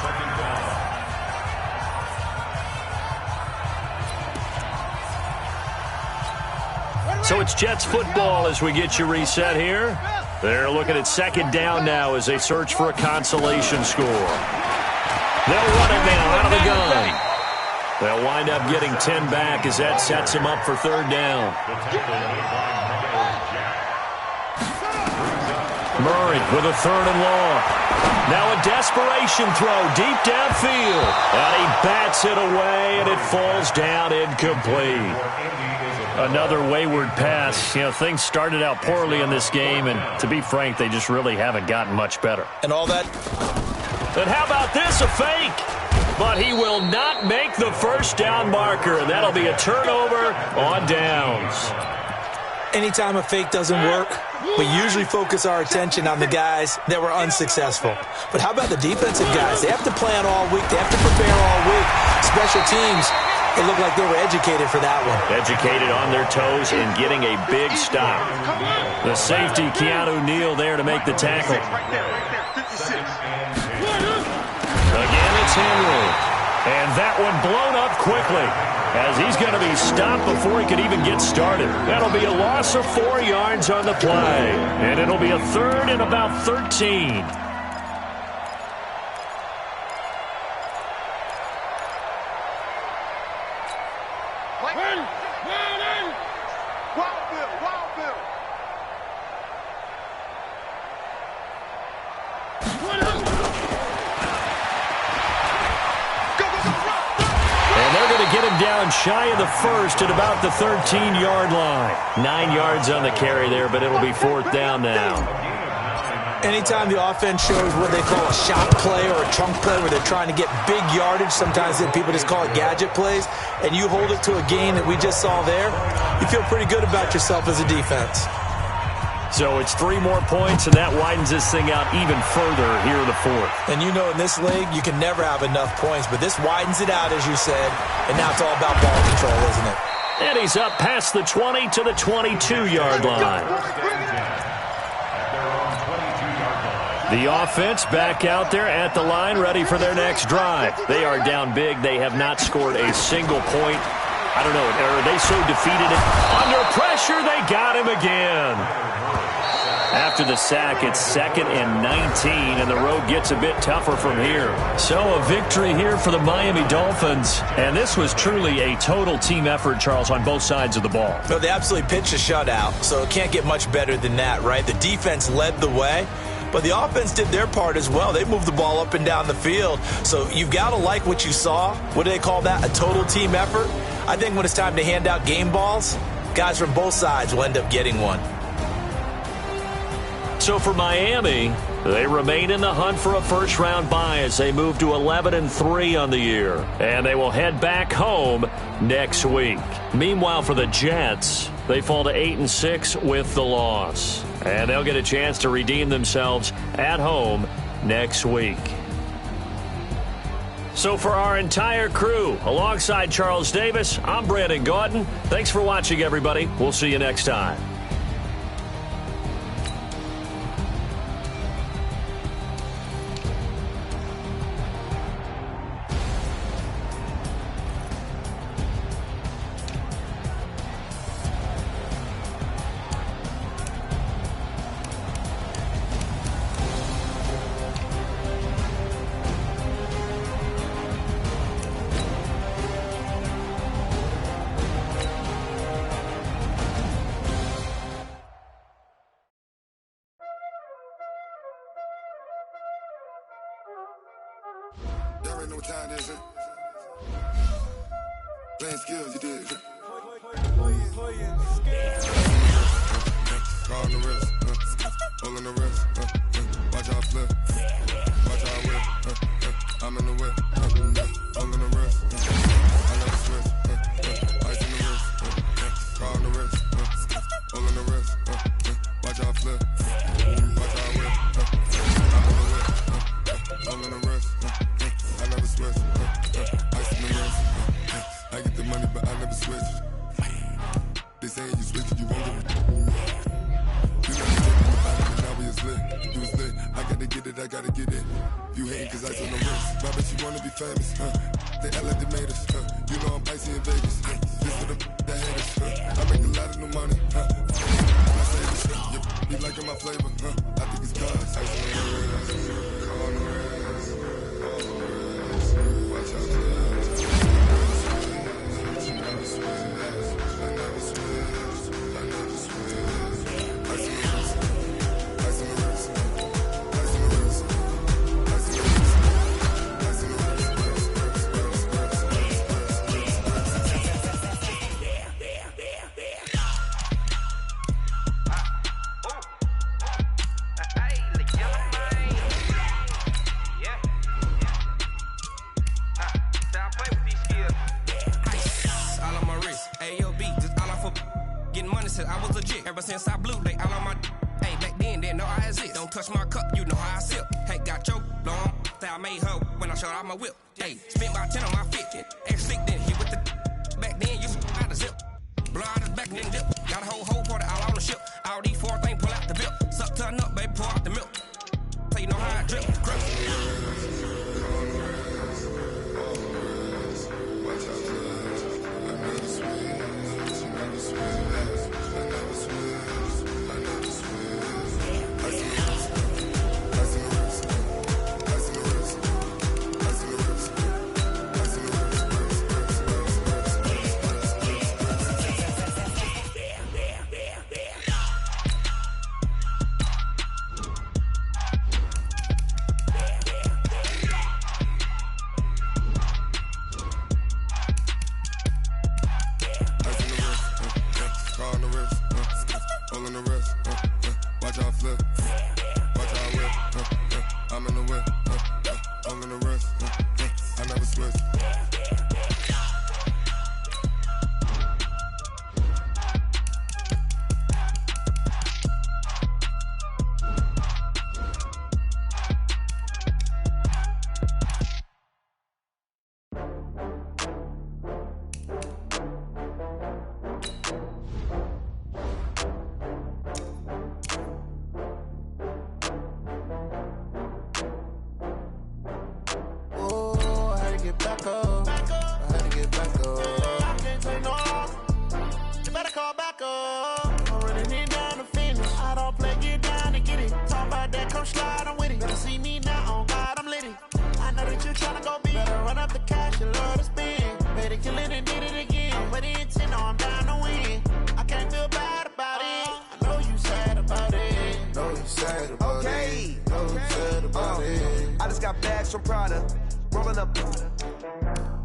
So it's Jets football as we get you reset here. They're looking at second down now as they search for a consolation score. They'll run it now out of the gun. They'll wind up getting 10 back as that sets them up for third down. Murray with a third and long. Now a desperation throw deep downfield. And he bats it away, and it falls down incomplete. Another wayward pass. You know, things started out poorly in this game, and to be frank, they just really haven't gotten much better. And all that. And how about this, a fake? But he will not make the first down marker, and that'll be a turnover on downs. Anytime a fake doesn't work, we usually focus our attention on the guys that were unsuccessful. But how about the defensive guys? They have to plan all week. They have to prepare all week. Special teams, it looked like they were educated for that one. Educated on their toes and getting a big stop. The safety, Keanu Neal, there to make the tackle. Again, it's Henry. And that one blown up quickly as he's going to be stopped before he could even get started. That'll be a loss of 4 yards on the play. And it'll be a third and about 13. Down shy of the first at about the 13-yard line. 9 yards on the carry there, but it'll be fourth down now. Anytime the offense shows what they call a shot play or a chunk play where they're trying to get big yardage, sometimes people just call it gadget plays, and you hold it to a gain that we just saw there, you feel pretty good about yourself as a defense. So it's 3 more points, and that widens this thing out even further here in the fourth. And you know in this league, you can never have enough points, but this widens it out, as you said, and now it's all about ball control, isn't it? And he's up past the 20 to the 22-yard line. The offense back out there at the line, ready for their next drive. They are down big. They have not scored a single point. I don't know, are they so defeated? Under pressure, they got him again. After the sack, it's 2nd and 19, and the road gets a bit tougher from here. So a victory here for the Miami Dolphins, and this was truly a total team effort, Charles, on both sides of the ball. No, they absolutely pitched a shutout, so it can't get much better than that, right? The defense led the way, but the offense did their part as well. They moved the ball up and down the field, so you've got to like what you saw. What do they call that? A total team effort? I think when it's time to hand out game balls, guys from both sides will end up getting one. So for Miami, they remain in the hunt for a first-round bye as they move to 11-3 on the year. And they will head back home next week. Meanwhile, for the Jets, they fall to 8-6 with the loss. And they'll get a chance to redeem themselves at home next week. So for our entire crew, alongside Charles Davis, I'm Brandon Gaudin. Thanks for watching, everybody. We'll see you next time. Y'all already know what time it is, huh? Playing skills, you did. Call on the wrist, hold on the wrist, watch out flip, watch out whip, I'm in the whip, hold on the wrist, I never switch, ice in the wrist, call on the wrist, hold on the wrist, it, I gotta get it. You hating cause I took no risks. My bitch, you wanna be famous, They act like they made us, You know I'm icy in Vegas, This for the that hate us, I make a lot of new money, I say this shit, you liking my flavor, I think it's cause ice on the wrist, on the wrist, watch out, I never switch, I never switch, I never switch, ice on the wrist, ice on the wrist, ice on the wrist, ice on the wrist, ice on the I was legit. Ever since I blew, they all on my hey, back then, didn't know I exist. Don't touch my cup, you know how I sip. Hey, got your long, say I made her when I showed out my whip. Hey, spent my 10 on my 50. X6 then hit with the back then, you out the zip. Blow out his back and then dip. Got a whole party all on the ship. All these 4 things pull out the bip. Suck, turn up, baby, pour out the milk. So you know how I drip. Grip.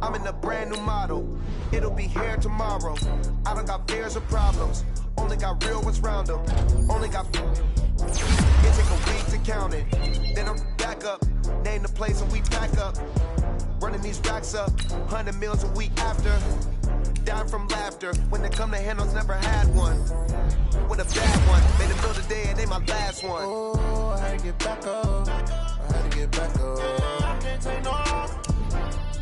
I'm in a brand new model. It'll be here tomorrow. I don't got fears or problems. Only got real ones round them. Only got. It take a week to count it. Then I'm back up. Name the place and we pack up. Running these racks up. 100 meals a week after. Dying from laughter. When they come to handles, never had one. With a bad one. Made a bill today and they my last one. Oh, I had to get back up. I had to get back up. I can't take no.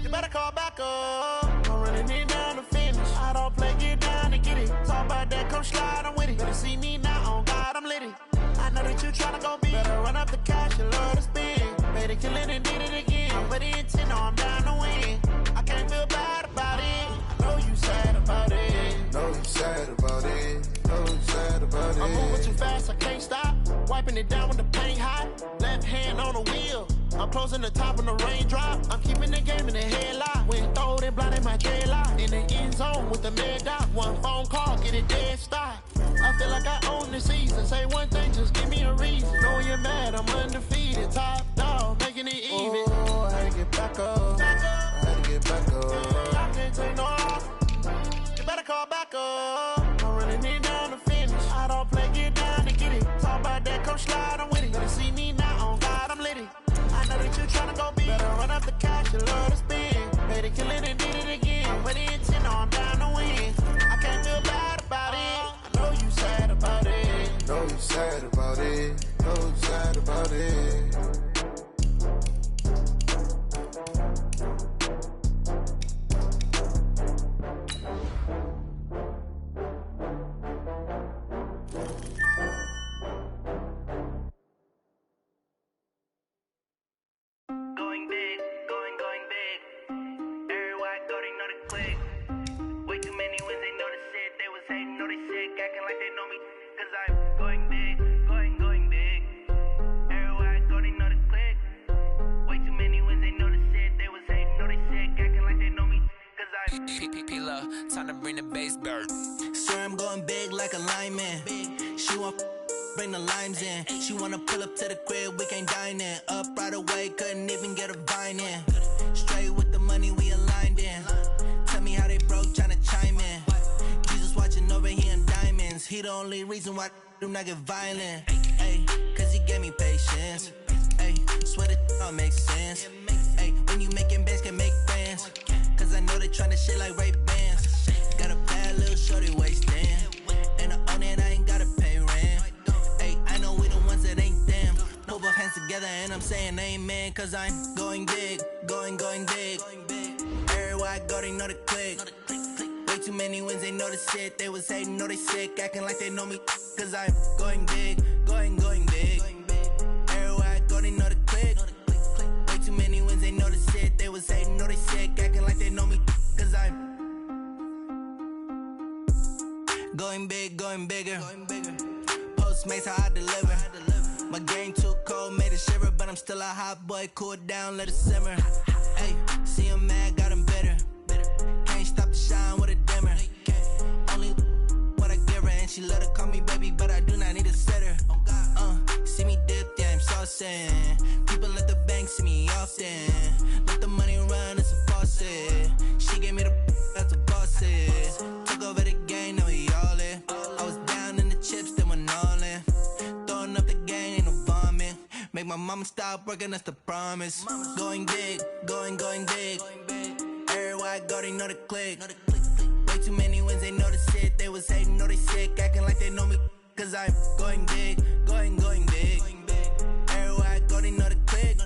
You better call back up. I'm running it down to finish. I don't play, get down to get it. Talk about that, come slide, I'm with it. Better see me now, on God, I'm litty. I know that you tryna go big. Better run up the cash, you love to spend. Made it, kill it, and did it again. But the intent, no, I'm down to win. I can't feel bad about it. I know you sad about it. Know you sad about it. Know you sad about it. I'm moving too fast, I can't stop. Wiping it down with the paint hot. Left hand on the wheel. I'm closing the top on the raindrop. I'm keeping the game in the headlock. When throwed and blinded my dreadlock. In the end zone with the mad dot. One phone call, get it dead stop. I feel like I own the season. Say one thing, just give me a reason. Know you're mad, I'm undefeated. Top dog, making it even. Oh, I had to get back up. I had to get back up. I can't take no off. You better call back up. I'm running it down to finish. I don't play, get down to get it. Talk about that, come slide, I'm with it. Better see me now, on God, I'm litty. I know that you tryna go big. Better run up the cash, you love to spend. Made it, kill it, and did it again. But the intent, no, I'm down to win. I can't feel bad about it. I know you sad about it. Know you sad about it. Know you sad about it. base bird. Swear I'm going big like a lineman. She want bring the limes in. She wanna pull up to the crib, we can't dine in. Up right away, couldn't even get a vine in. Straight with the money we aligned in. Tell me how they broke, tryna chime in. Jesus watching over here in diamonds. He the only reason why I do not get violent. Ay, cause he gave me patience. Ay, swear that all makes sense. Ay, when you making bands can make friends. Cause I know they tryna shit like Ray-Bans. Got a bad little shorty wasting. And I own it, I ain't gotta pay rent. Ay, I know we the ones that ain't them. Put both hands together and I'm saying amen. Cause I'm going big, going big. Everywhere I go, they know the click. Way too many wins, they know the shit. They was hating, know they sick, acting like they know me. Cause I'm going big, going big. Everywhere I go, they know the click. Way too many wins, they know the shit. They was hating, know they sick, acting like they know me. Cause I'm going big, going bigger. Postmates, how I deliver. My game too cold, made it shiver. But I'm still a hot boy, cool it down, let it simmer. Hey, see him mad, got him bitter. Can't stop the shine with a dimmer. Only what I give her, and she let her call me baby, but I do not need a sitter. See me dip, yeah, I'm saucing. People at the bank see me often. Let the money run, it's a faucet. She gave me the that's a bosses. Took over the game, now we all in. I was down in the chips, then went all in. Throwing up the game, ain't no vomit. Make my mama stop working, that's the promise. Going big, going big. Everywhere I go, they know the click. Way too many wins, they know the shit. They was hating, know they sick, acting like they know me. Cause I'm going big, going big. Everywhere I go, they know the click.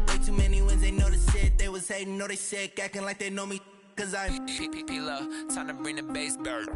Way too many wins, they know the shit. They was hating, know they sick, acting like they know me. Cause I'm P-P-P-Love, time to bring the base bird.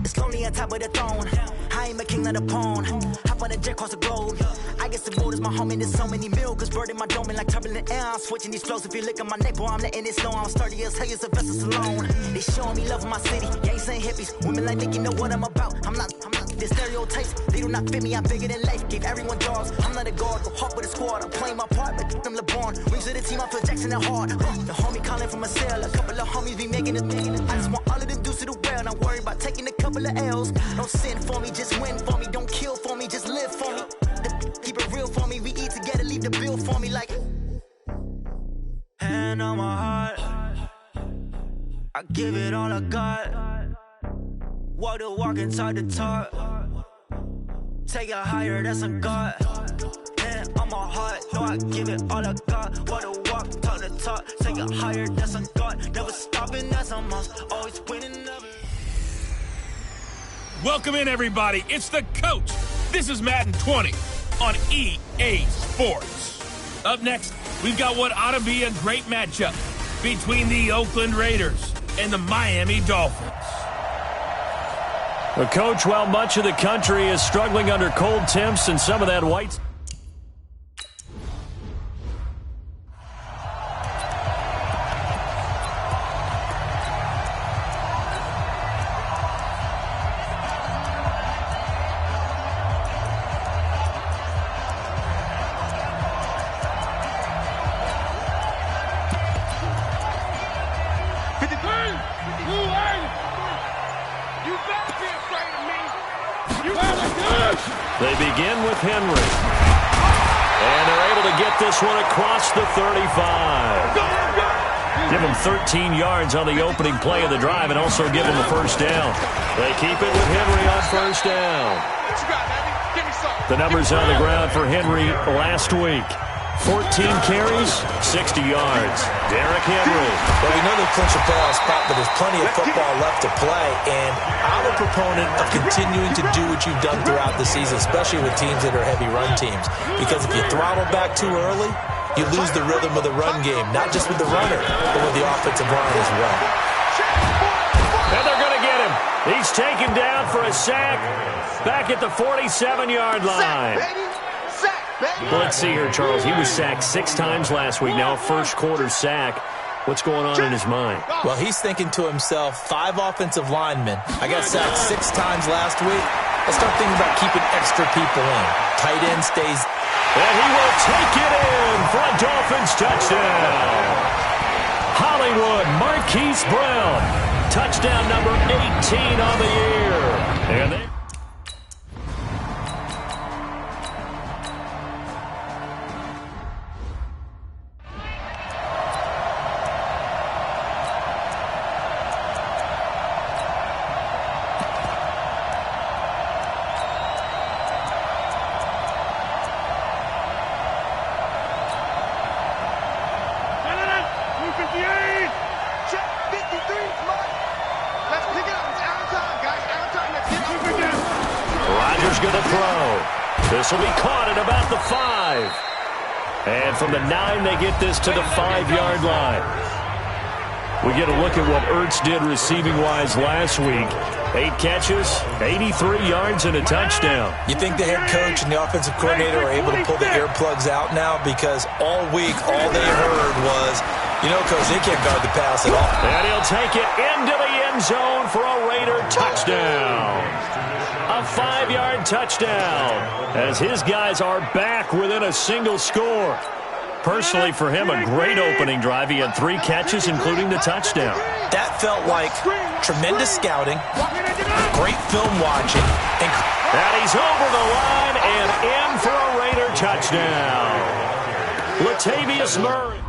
It's lonely on top of the throne. I ain't a king, not a pawn. Hop on a jet across the globe. I guess the road is my home and there's so many milkers. Bird in my dome and like turbulent air. I'm switching these flows. If you look at my neck, boy, I'm letting it slow. I'm sturdy as hell as a vessel alone. They showing me love in my city. Gangs ain't hippies. Women like Nick, you know what I'm about. I'm not the stereotypes. They do not fit me. I'm bigger than life. Gave everyone dogs. I'm not a guard. Go hard with a squad. I'm playing my part, but them LeBron. Rings of the team, I feel Jackson and hard. The homie calling from a cell. A couple of homies be making a thing. I just want all of them dudes to the well. Not worry about taking a couple of L's. Don't sin for me, just win for me. Don't kill for me, just live for me. Keep it real for me. We eat together, leave the bill for me like. Hand on my heart, I give it all I got. Walk the walk and talk the talk. Take it higher, that's a God. Hand on my heart, no, I give it all I got. Walk the walk, talk the talk. Take it higher, that's a God. Never stopping, that's a must. Always winning, never. Welcome in, everybody. It's the coach. This is Madden 20 on EA Sports. Up next, we've got what ought to be a great matchup between the Oakland Raiders and the Miami Dolphins. The coach, while much of the country is struggling under cold temps and some of that white... They begin with Henry. And they're able to get this one across the 35. Give him 13 yards on the opening play of the drive and also give him a first down. They keep it with Henry on first down. The numbers on the ground for Henry last week. 14 carries, 60 yards. Derrick Henry. Well, we know they clinched a playoff spot, but there's plenty of football left to play, and I'm a proponent of continuing to do what you've done throughout the season, especially with teams that are heavy run teams, because if you throttle back too early, you lose the rhythm of the run game, not just with the runner, but with the offensive line as well. And they're going to get him. He's taken down for a sack back at the 47-yard line. Well, let's see here, Charles. He was sacked 6 times last week. Now a first-quarter sack. What's going on in his mind? Well, he's thinking to himself, 5 offensive linemen. I got sacked 6 times last week. Let's start thinking about keeping extra people in. Tight end stays. And he will take it in for a Dolphins touchdown. Hollywood Marquise Brown. Touchdown number 18 on the year. And they... Going to throw. This will be caught at about the 5. And from the 9, they get this to the 5-yard line. We get a look at what Ertz did receiving-wise last week. 8 catches, 83 yards, and a touchdown. You think the head coach and the offensive coordinator are able to pull the earplugs out now? Because all week, all they heard was, you know, Coach, they can't guard the pass at all. And he'll take it into the end zone for a Raider touchdown. A 5-yard touchdown as his guys are back within a single score. Personally, for him, a great opening drive. He had 3 catches, including the touchdown. That felt like tremendous scouting, great film watching. And he's over the line and in for a Raider touchdown. Latavius Murray.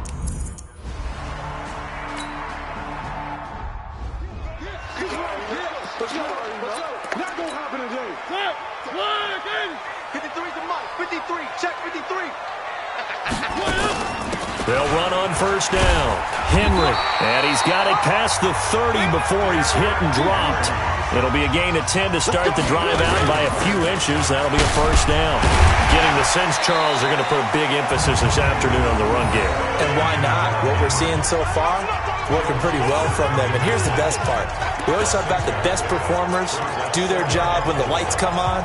They'll run on first down. Henry, and he's got it past the 30 before he's hit and dropped. It'll be a gain of 10 to start the drive out by a few inches. That'll be a first down. Getting the sense, Charles, they're going to put a big emphasis this afternoon on the run game. And why not? What we're seeing so far, working pretty well from them. And here's the best part. We always talk about the best performers do their job when the lights come on.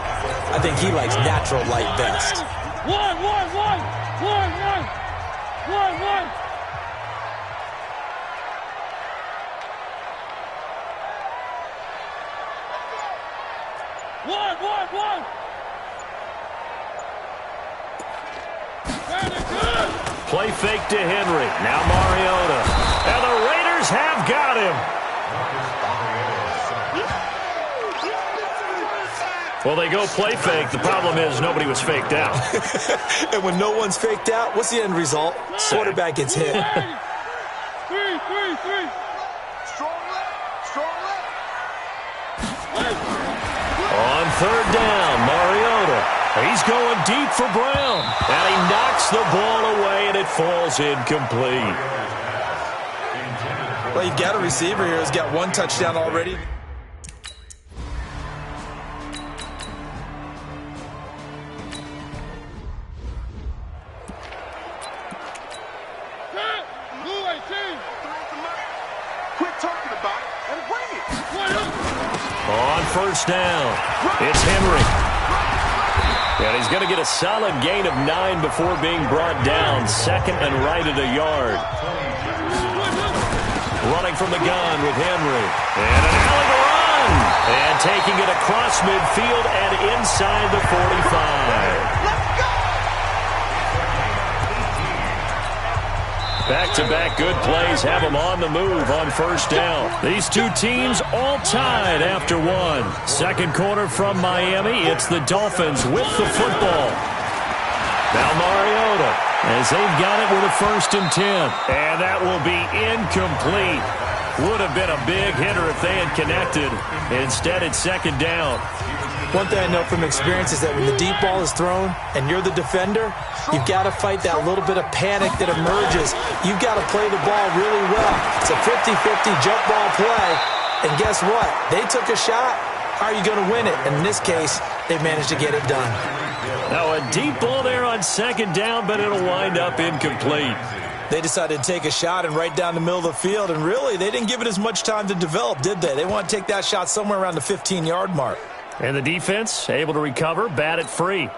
I think he likes natural light best. One. Play fake to Henry. Now Mariota. And the Raiders have got him. Well, they go play fake. The problem is nobody was faked out. And when no one's faked out, what's the end result? Quarterback gets hit. Three. On third down, Mariota. He's going deep for Brown. And he knocks the ball away, and it falls incomplete. Well, you've got a receiver here who's got 1 touchdown already. On first down, it's Henry. And he's going to get a solid gain of 9 before being brought down. Second and right at a yard. Running from the gun with Henry. And an alley to run. And taking it across midfield and inside the 45. Back-to-back good plays have them on the move on first down. These two teams all tied after 1. Second quarter from Miami. It's the Dolphins with the football. Now Mariota, as they've got it with a 1st and 10. And that will be incomplete. Would have been a big hitter if they had connected. Instead, it's second down. One thing I know from experience is that when the deep ball is thrown and you're the defender, you've got to fight that little bit of panic that emerges. You've got to play the ball really well. It's a 50-50 jump ball play. And guess what? They took a shot. How are you going to win it? And in this case, they managed to get it done. Now a deep ball there on second down, but it'll wind up incomplete. They decided to take a shot and right down the middle of the field, and really, they didn't give it as much time to develop, did they? They want to take that shot somewhere around the 15-yard mark. And the defense able to recover, bat it free.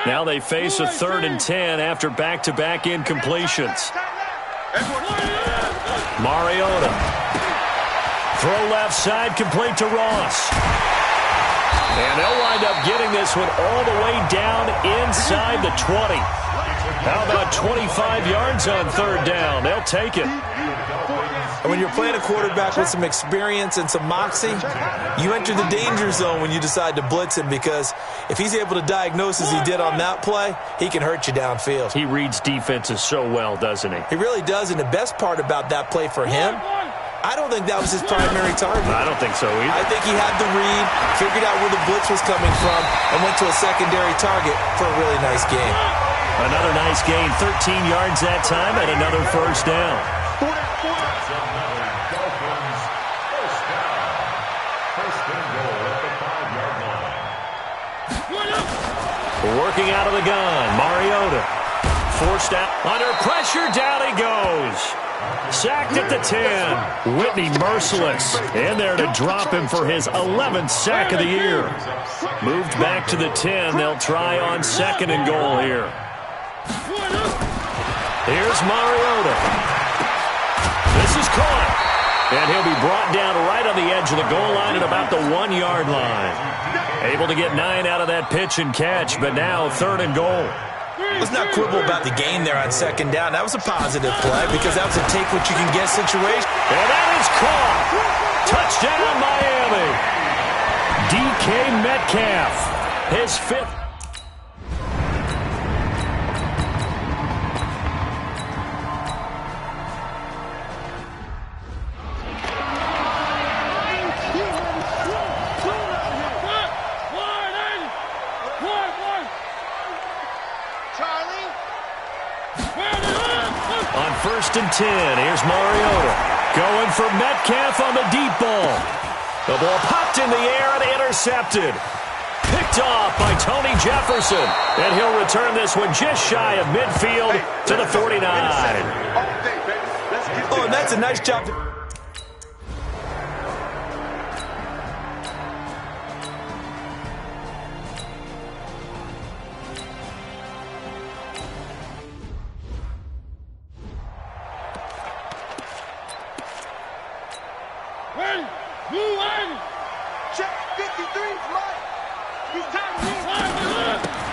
Now they face a 3rd and 10 after back-to-back incompletions. Mariota. Throw left side, complete to Ross. And they'll wind up getting this one all the way down inside the 20. How about 25 yards on 3rd down? They'll take it. And when you're playing a quarterback with some experience and some moxie, you enter the danger zone when you decide to blitz him, because if he's able to diagnose as he did on that play, he can hurt you downfield. He reads defenses so well, doesn't he? He really does, and the best part about that play for him, I don't think that was his primary target. I don't think so either. I think he had the read, figured out where the blitz was coming from, and went to a secondary target for a really nice gain. Another nice gain, 13 yards that time, and another first down. Working out of the gun, Mariota. Forced out, under pressure, down he goes. Sacked at the 10. Whitney merciless. In there to drop him for his 11th sack of the year. Moved back to the 10. They'll try on 2nd and goal here. Here's Mariota. This is caught. And he'll be brought down right on the edge of the goal line at about the 1-yard line. Able to get 9 out of that pitch and catch, but now 3rd and goal. Let's not quibble about the gain there on 2nd down. That was a positive play because that was a take-what-you-can-get situation. And that is caught. Touchdown, Miami. DK Metcalf, his 5th. On 1st and 10, here's Mariota. Going for Metcalf on the deep ball. The ball popped in the air and intercepted. Picked off by Tony Jefferson. And he'll return this one just shy of midfield to the 49. Oh, and that's a nice job.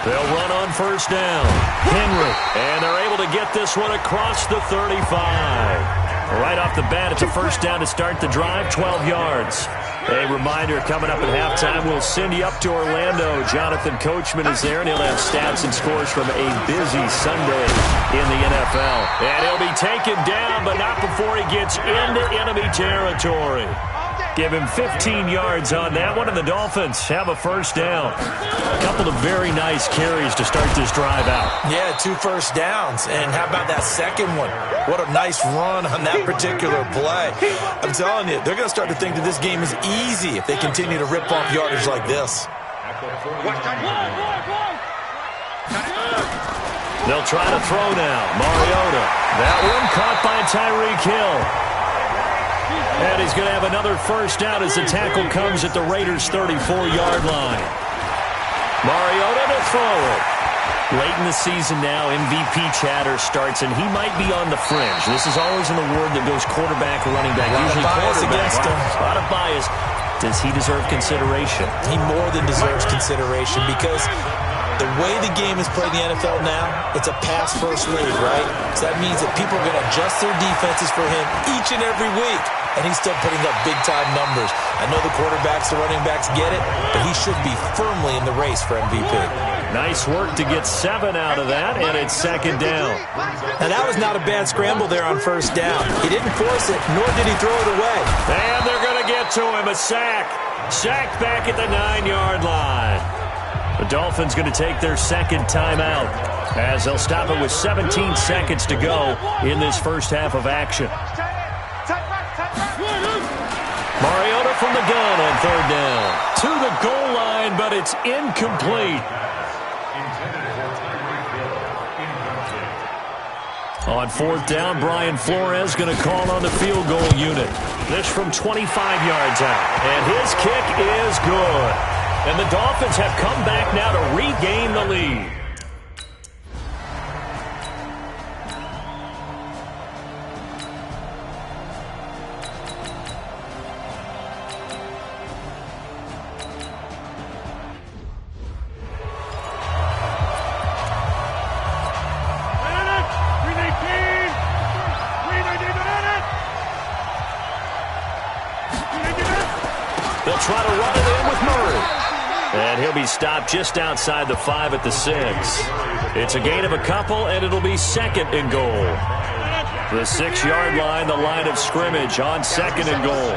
They'll run on 1st down. Henry. And they're able to get this one across the 35. Right off the bat, it's a 1st down to start the drive, 12 yards. A reminder, coming up at halftime, we'll send you up to Orlando. Jonathan Coachman is there, and he'll have stats and scores from a busy Sunday in the NFL. And he'll be taken down, but not before he gets into enemy territory. Give him 15 yards on that one, and the Dolphins have a 1st down. A couple of very nice carries to start this drive out. Yeah, 2 first downs. And how about that second one? What a nice run on that particular play. I'm telling you, they're going to start to think that this game is easy if they continue to rip off yardage like this. They'll try to throw now. Mariota. That one caught by Tyreek Hill. And he's going to have another 1st down as the tackle comes at the Raiders' 34-yard line. Mariota to throw it. Late in the season now, MVP chatter starts, and he might be on the fringe. This is always in the word that goes quarterback or running back. Usually quarterback. A lot of bias. Does he deserve consideration? He more than deserves consideration because the way the game is played in the NFL now, it's a pass-first league, right? So that means that people are going to adjust their defenses for him each and every week. And he's still putting up big-time numbers. I know the quarterbacks, the running backs get it, but he should be firmly in the race for MVP. Nice work to get 7 out of that, and it's second down. Now, that was not a bad scramble there on first down. He didn't force it, nor did he throw it away. And they're going to get to him, a sack. Sacked back at the 9-yard line. The Dolphins going to take their second timeout as they'll stop it with 17 seconds to go in this first half of action. Mariota from the gun on third down. To the goal line, but it's incomplete. On fourth down, Brian Flores going to call on the field goal unit. This from 25 yards out. And his kick is good. And the Dolphins have come back now to regain the lead. They'll try to run it in with Murray. And he'll be stopped just outside the 5 at the 6. It's a gain of a couple, and it'll be second and goal. The 6-yard line, the line of scrimmage on second and goal.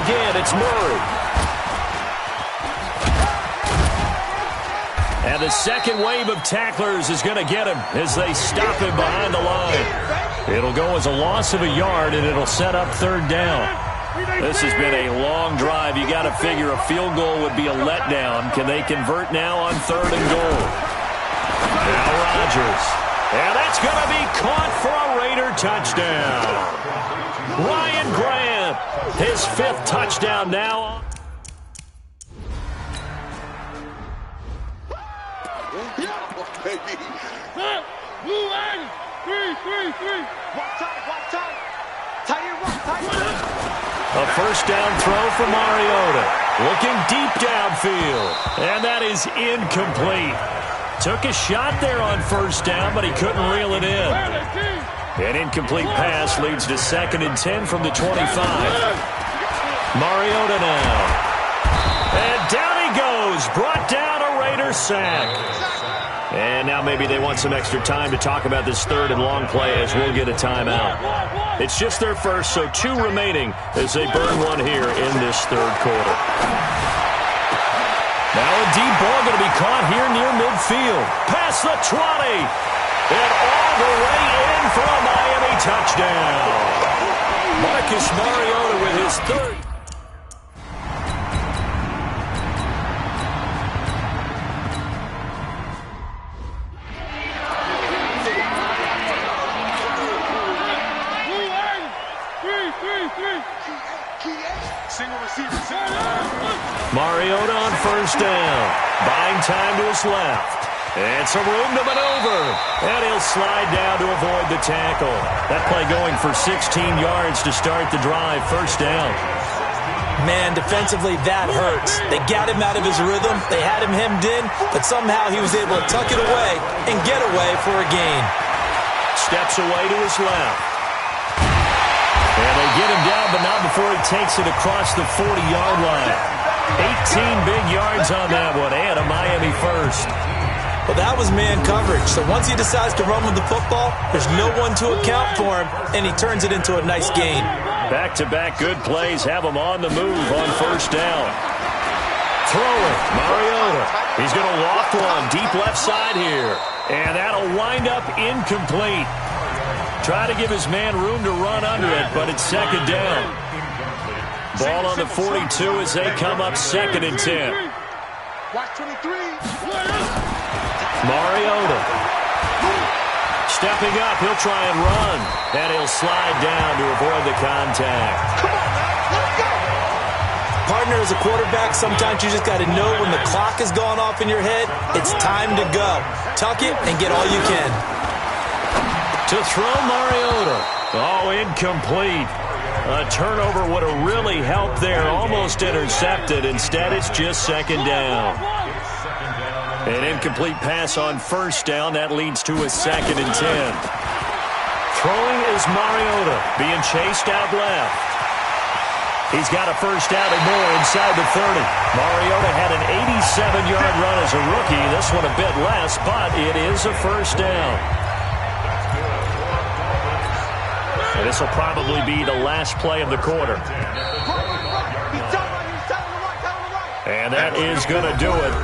Again, it's Murray. And the second wave of tacklers is going to get him as they stop him behind the line. It'll go as a loss of a yard, and it'll set up third down. This has been a long drive. You got to figure a field goal would be a letdown. Can they convert now on third and goal? Now Rodgers. And that's going to be caught for a Raider touchdown. Ryan Grant, his 5th touchdown now. Blue line. 3. Walk time. Tight end. A first down throw for Mariota. Looking deep downfield. And that is incomplete. Took a shot there on first down, but he couldn't reel it in. An incomplete pass leads to 2nd and 10 from the 25. Mariota now. And down he goes. Brought down a Raider sack. And now maybe they want some extra time to talk about this third and long play as we'll get a timeout. It's just their first, so 2 remaining as they burn one here in this third quarter. Now a deep ball going to be caught here near midfield. Past the 20. And all the way in for a Miami touchdown. Marcus Mariota with his 3rd. Mariota on first down. Buying time to his left. And some room to maneuver. And he'll slide down to avoid the tackle. That play going for 16 yards to start the drive. First down. Man, defensively, that hurts. They got him out of his rhythm. They had him hemmed in, but somehow he was able to tuck it away and get away for a gain. Steps away to his left. And they get him down, but not before he takes it across the 40-yard line. 18 big yards on that one, and a Miami first. Well, that was man coverage. So once he decides to run with the football, there's no one to account for him, and he turns it into a nice gain. Back-to-back good plays have him on the move on first down. Throwing, Mariota. He's going to loft one deep left side here. And that'll wind up incomplete. Try to give his man room to run under it, but it's second down. Ball on the 42 as they come up 2nd and 10. Mariota. Stepping up, he'll try and run. And he'll slide down to avoid the contact. Partner, as a quarterback, sometimes you just got to know when the clock has gone off in your head, it's time to go. Tuck it and get all you can. To throw Mariota. Oh, incomplete. A turnover would have really helped there. Almost intercepted. Instead, it's just second down. An incomplete pass on first down. That leads to a 2nd and 10. Throwing is Mariota. Being chased out left. He's got a first down and more inside the 30. Mariota had an 87-yard run as a rookie. This one a bit less, but it is a first down. And this will probably be the last play of the quarter. And that is going to do it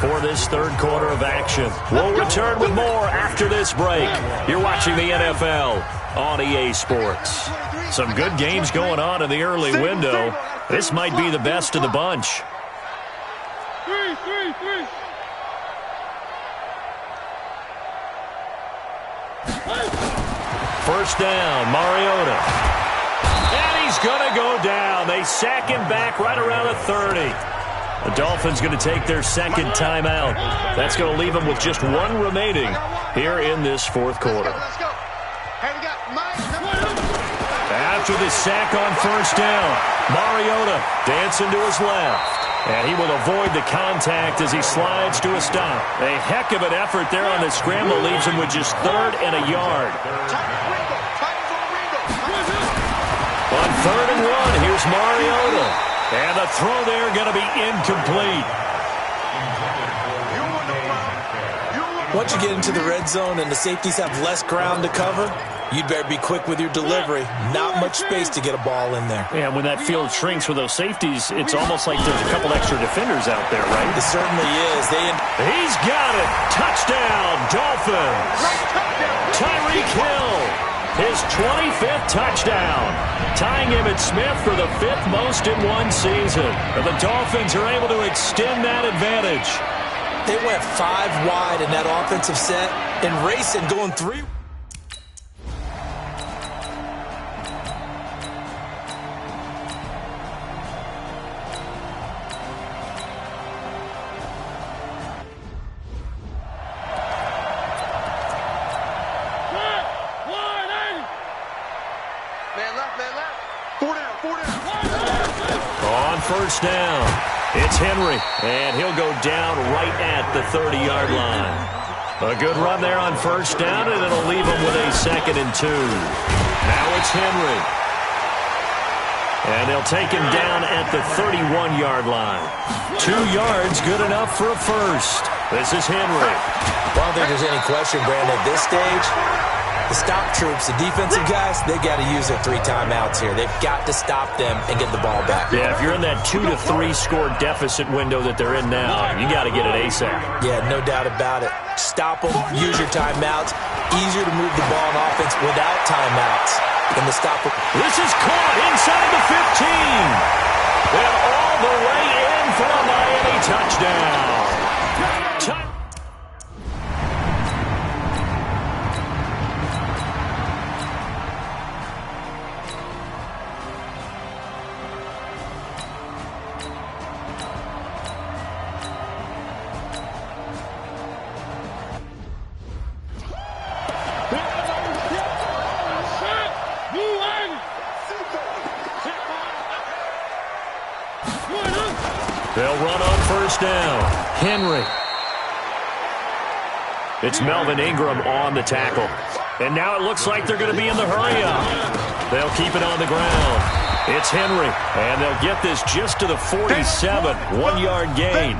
for this third quarter of action. We'll return with more after this break. You're watching the NFL on EA Sports. Some good games going on in the early window. This might be the best of the bunch. First down, Mariota. And he's going to go down. They sack him back right around the 30. The Dolphins going to take their second timeout. That's going to leave them with just one remaining here in this fourth quarter. After the sack on first down, Mariota dancing to his left. And he will avoid the contact as he slides to a stop. A heck of an effort there on the scramble leaves him with just third and a yard. On 3rd and 1, here's Mariota. And the throw there going to be incomplete. Once you get into the red zone and the safeties have less ground to cover, you'd better be quick with your delivery. Not much space to get a ball in there. Yeah, when that field shrinks with those safeties, it's almost like there's a couple extra defenders out there, right? It certainly is. He's got it. Touchdown, Dolphins. Tyreek Hill, his 25th touchdown, tying Emmitt Smith for the 5th most in one season. And the Dolphins are able to extend that advantage. They went 5 wide in that offensive set and racing, going 3. On first down, it's Henry, and he'll go down right at the 30-yard line. A good run there on first down, and it'll leave him with a 2nd and 2. Now it's Henry. And they'll take him down at the 31-yard line. 2 yards, good enough for a first. This is Henry. Well, I don't think there's any question, Brandon, at this stage. The stop troops, the defensive guys, they got to use their 3 timeouts here. They've got to stop them and get the ball back. Yeah, if you're in that 2 to 3 score deficit window that they're in now, you got to get it ASAP. Yeah, no doubt about it. Stop them, use your timeouts. Easier to move the ball on offense without timeouts than to stop them. This is caught inside the 15. And all the way in for a Miami touchdown. They'll run on first down. Henry. It's Melvin Ingram on the tackle. And now it looks like they're going to be in the hurry-up. They'll keep it on the ground. It's Henry. And they'll get this just to the 47. 1-yard gain.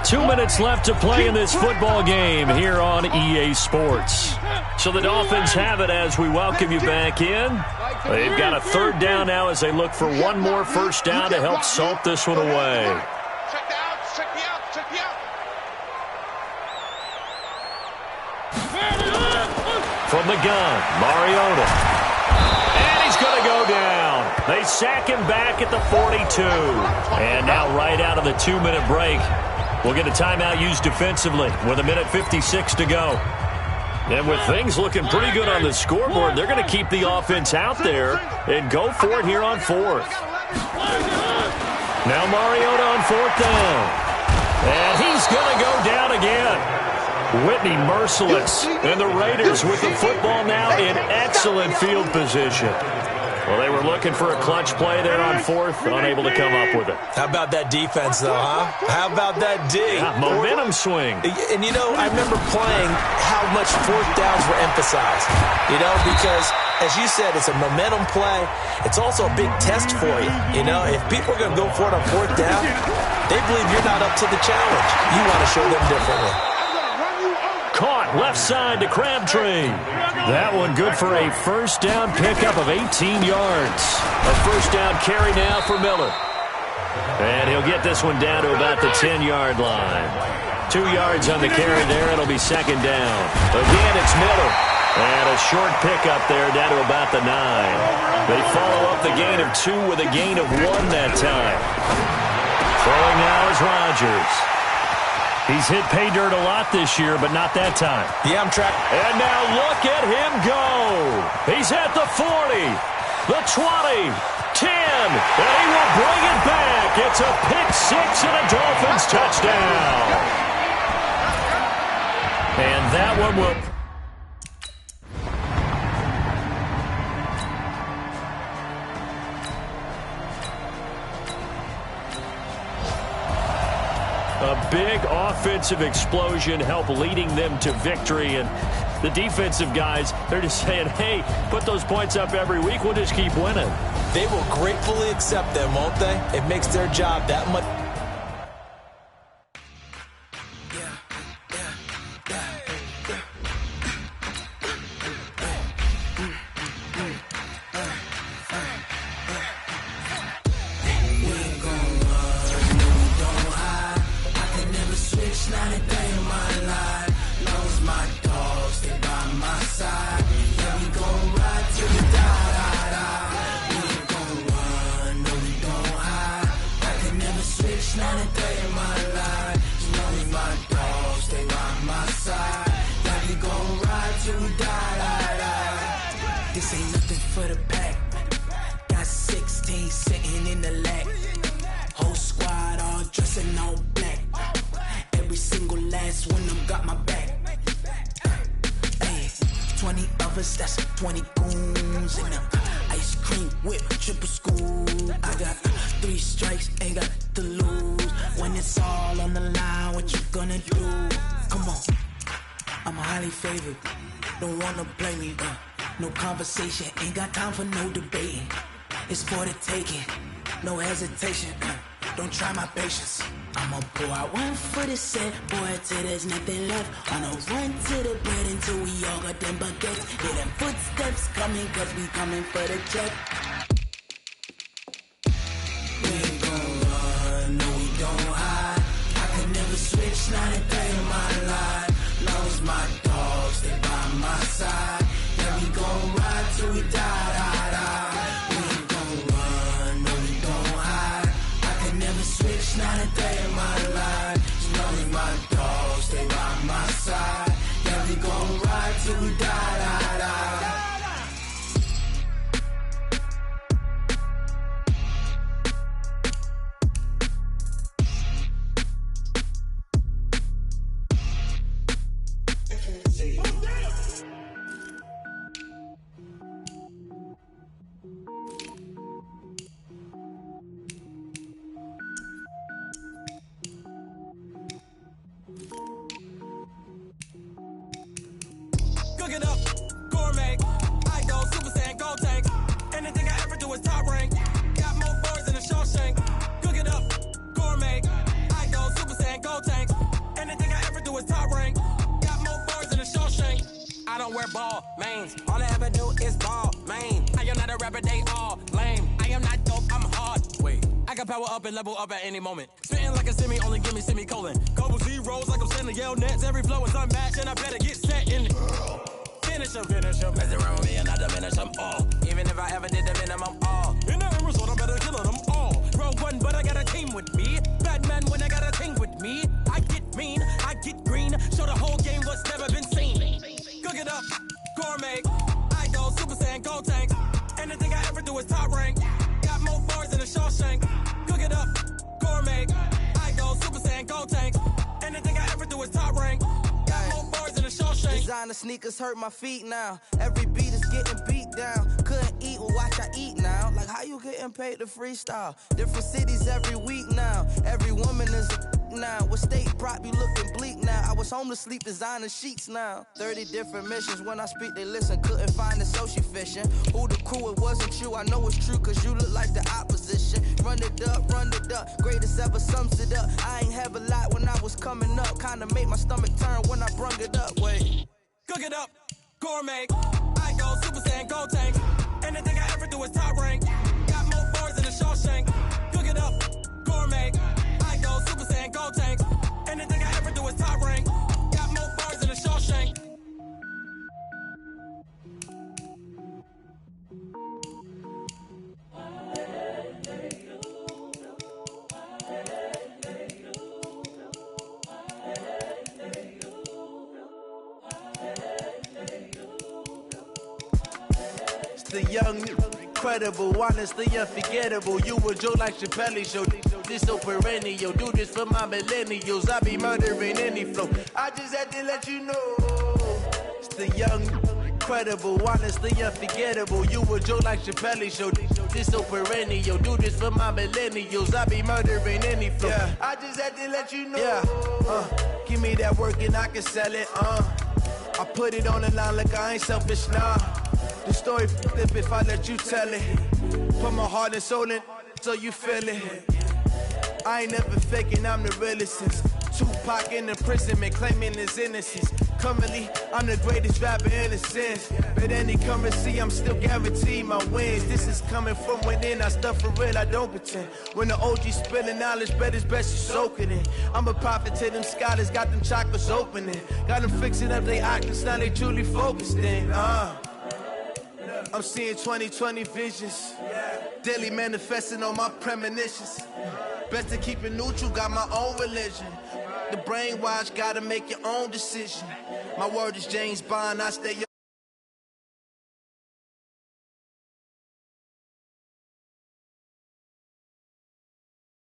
2 minutes left to play in this football game here on EA Sports. So the Dolphins have it as we welcome you back in. They've got a 3rd down now as they look for one more first down to help salt this one away. From the gun, Mariota. And he's going to go down. They sack him back at the 42. And now right out of the 2-minute break, we'll get a timeout used defensively with 1:56 to go. And with things looking pretty good on the scoreboard, they're going to keep the offense out there and go for it here on 4th. Now Mariota on 4th down. And he's going to go down again. Whitney merciless. And the Raiders with the football now in excellent field position. Well, they were looking for a clutch play there on 4th, unable to come up with it. How about that defense, though, huh? How about that D? Yeah, momentum swing. And, you know, I remember playing how much 4th downs were emphasized, you know, because as you said, it's a momentum play. It's also a big test for you. You know, if people are going to go for it on fourth down, they believe you're not up to the challenge. You want to show them differently. Caught left side to Crabtree. That one good for a first down pickup of 18 yards. A first down carry now for Miller. And he'll get this one down to about the 10-yard line. 2 yards on the carry there. It'll be second down. Again, it's Miller. And a short pickup there down to about the 9. They follow up the gain of 2 with a gain of 1 that time. Throwing now is Rodgers. He's hit pay dirt a lot this year, but not that time. Yeah, I'm tracking. And now look at him go. He's at the 40, the 20, 10, and he will bring it back. It's a pick 6 and a Dolphins touchdown. And that one will... A big offensive explosion helped leading them to victory. And the defensive guys, they're just saying, hey, put those points up every week. We'll just keep winning. They will gratefully accept them, won't they? It makes their job that much. This ain't nothing for the pack. Got 16 sitting in the lag. Whole squad all dressing all black. Every single last one of them got my back. Hey, 20 of us, that's 20 goons in them. Ice cream whip, triple scoop. I got 3 strikes, ain't got to lose. When it's all on the line, what you gonna do? Come on, I'm highly favored. Don't wanna blame me, no conversation, ain't got time for no debating. It's for the taking, no hesitation. Don't try my patience. I'ma pull out one for the set, boy, till there's nothing left. On a run to the bread until we all got them baguettes. Hear them footsteps coming, cause we coming for the check. We ain't gon' run, no we don't hide. I could never switch, not a day in my life. Long as my dogs, stay by my side. Yeah, we gon' ride till we die. We ain't gon' run, no we don't hide. I could never switch, not a day in my life. As long as my dogs stay by my side. Yeah, we gon' ride till we die. Cook it up, gourmet. I go Super Saiyan, gold tank. Anything I ever do is top rank. Got more boards than a Shawshank. Cook it up, gourmet. I go Super Saiyan, gold tank. Anything I ever do is top rank. Got more boards than a Shawshank. I don't wear ball mains. All I ever do is ball main. I am not a rapper, they all lame. I am not dope, I'm hard. Wait, I can power up and level up at any moment. Spitting like a semi, only give me semicolon. Couple zeros like I'm sending yell nets. Every flow is unmatched and I better get set in it. Finish them. Mess around with me and I diminish them all. Even if I ever did the minimum all. In the end result, I better kill them all. Rogue one, but I got a team with me. Batman when I got a team with me. I get mean, I get green. Show the whole game what's never been seen. Cook it up, gourmet. I go Super Saiyan, gold tank. Anything I ever do is top rank. Got more bars than a Shawshank. Cook it up, gourmet. I go Super Saiyan, gold tank. Anything I ever do is top rank. Designer sneakers hurt my feet now. Every beat is getting beat down. Couldn't eat, well watch I eat now. Like how you getting paid to freestyle? Different cities every week now. Every woman is a now. What state prop you looking bleak now? I was home to sleep, designer sheets now. 30 different missions. When I speak, they listen. Couldn't find the social fishing. Who the crew? It wasn't you. I know it's true, cause you look like the opposition. Run it up. Greatest ever sums it up. I ain't have a lot when I was coming up. Kinda made my stomach turn when I brung it up. Wait. Cook it up, gourmet. I go Super Saiyan, Gold Tank. Anything I ever do is top rank. Got more bars than a Shawshank. Cook it up, gourmet. I go Super Saiyan, Gold Tank. Anything I ever do is top rank. Got more bars than a Shawshank. The young, incredible, honestly unforgettable. You a Joe like Chappelle show. This so perennial. Do this for my millennials. I be murdering any flow. I just had to let you know. It's the young, incredible, honestly unforgettable. You a Joe like Chappelle show. This so perennial. Do this for my millennials. I be murdering any flow. Yeah. I just had to let you know. Yeah. Give me that work and I can sell it. I put it on the line like I ain't selfish, nah. The story flip if I let you tell it. Put my heart and soul in so you feel it. I ain't never faking, I'm the realest since Tupac in imprisonment, claiming his innocence. Currently, I'm the greatest rapper in a sense. But any currency, I'm still guaranteed my wins. This is coming from within, I stuff for real, I don't pretend. When the OG spilling knowledge, bet it's best you soak it in. I'm a prophet to them scholars, got them chakras opening. Got them fixing up they octaves, now they truly focused in. I'm seeing 2020 visions. Daily manifesting on my premonitions. Best to keep it neutral, got my own religion. The brainwash, gotta make your own decision. My word is James Bond, I stay young.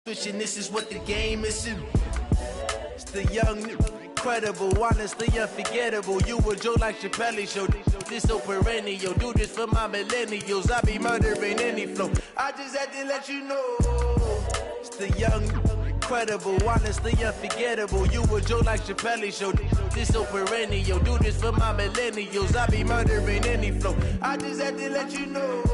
This is what the game is. It's the young, incredible, honestly unforgettable. You a Joe like Chappelle show. This so perennial. Do this for my millennials. I be murdering any flow. I just had to let you know. It's the young, incredible, honestly unforgettable. You a Joe like Chappelle show. This so perennial. Do this for my millennials. I be murdering any flow. I just had to let you know.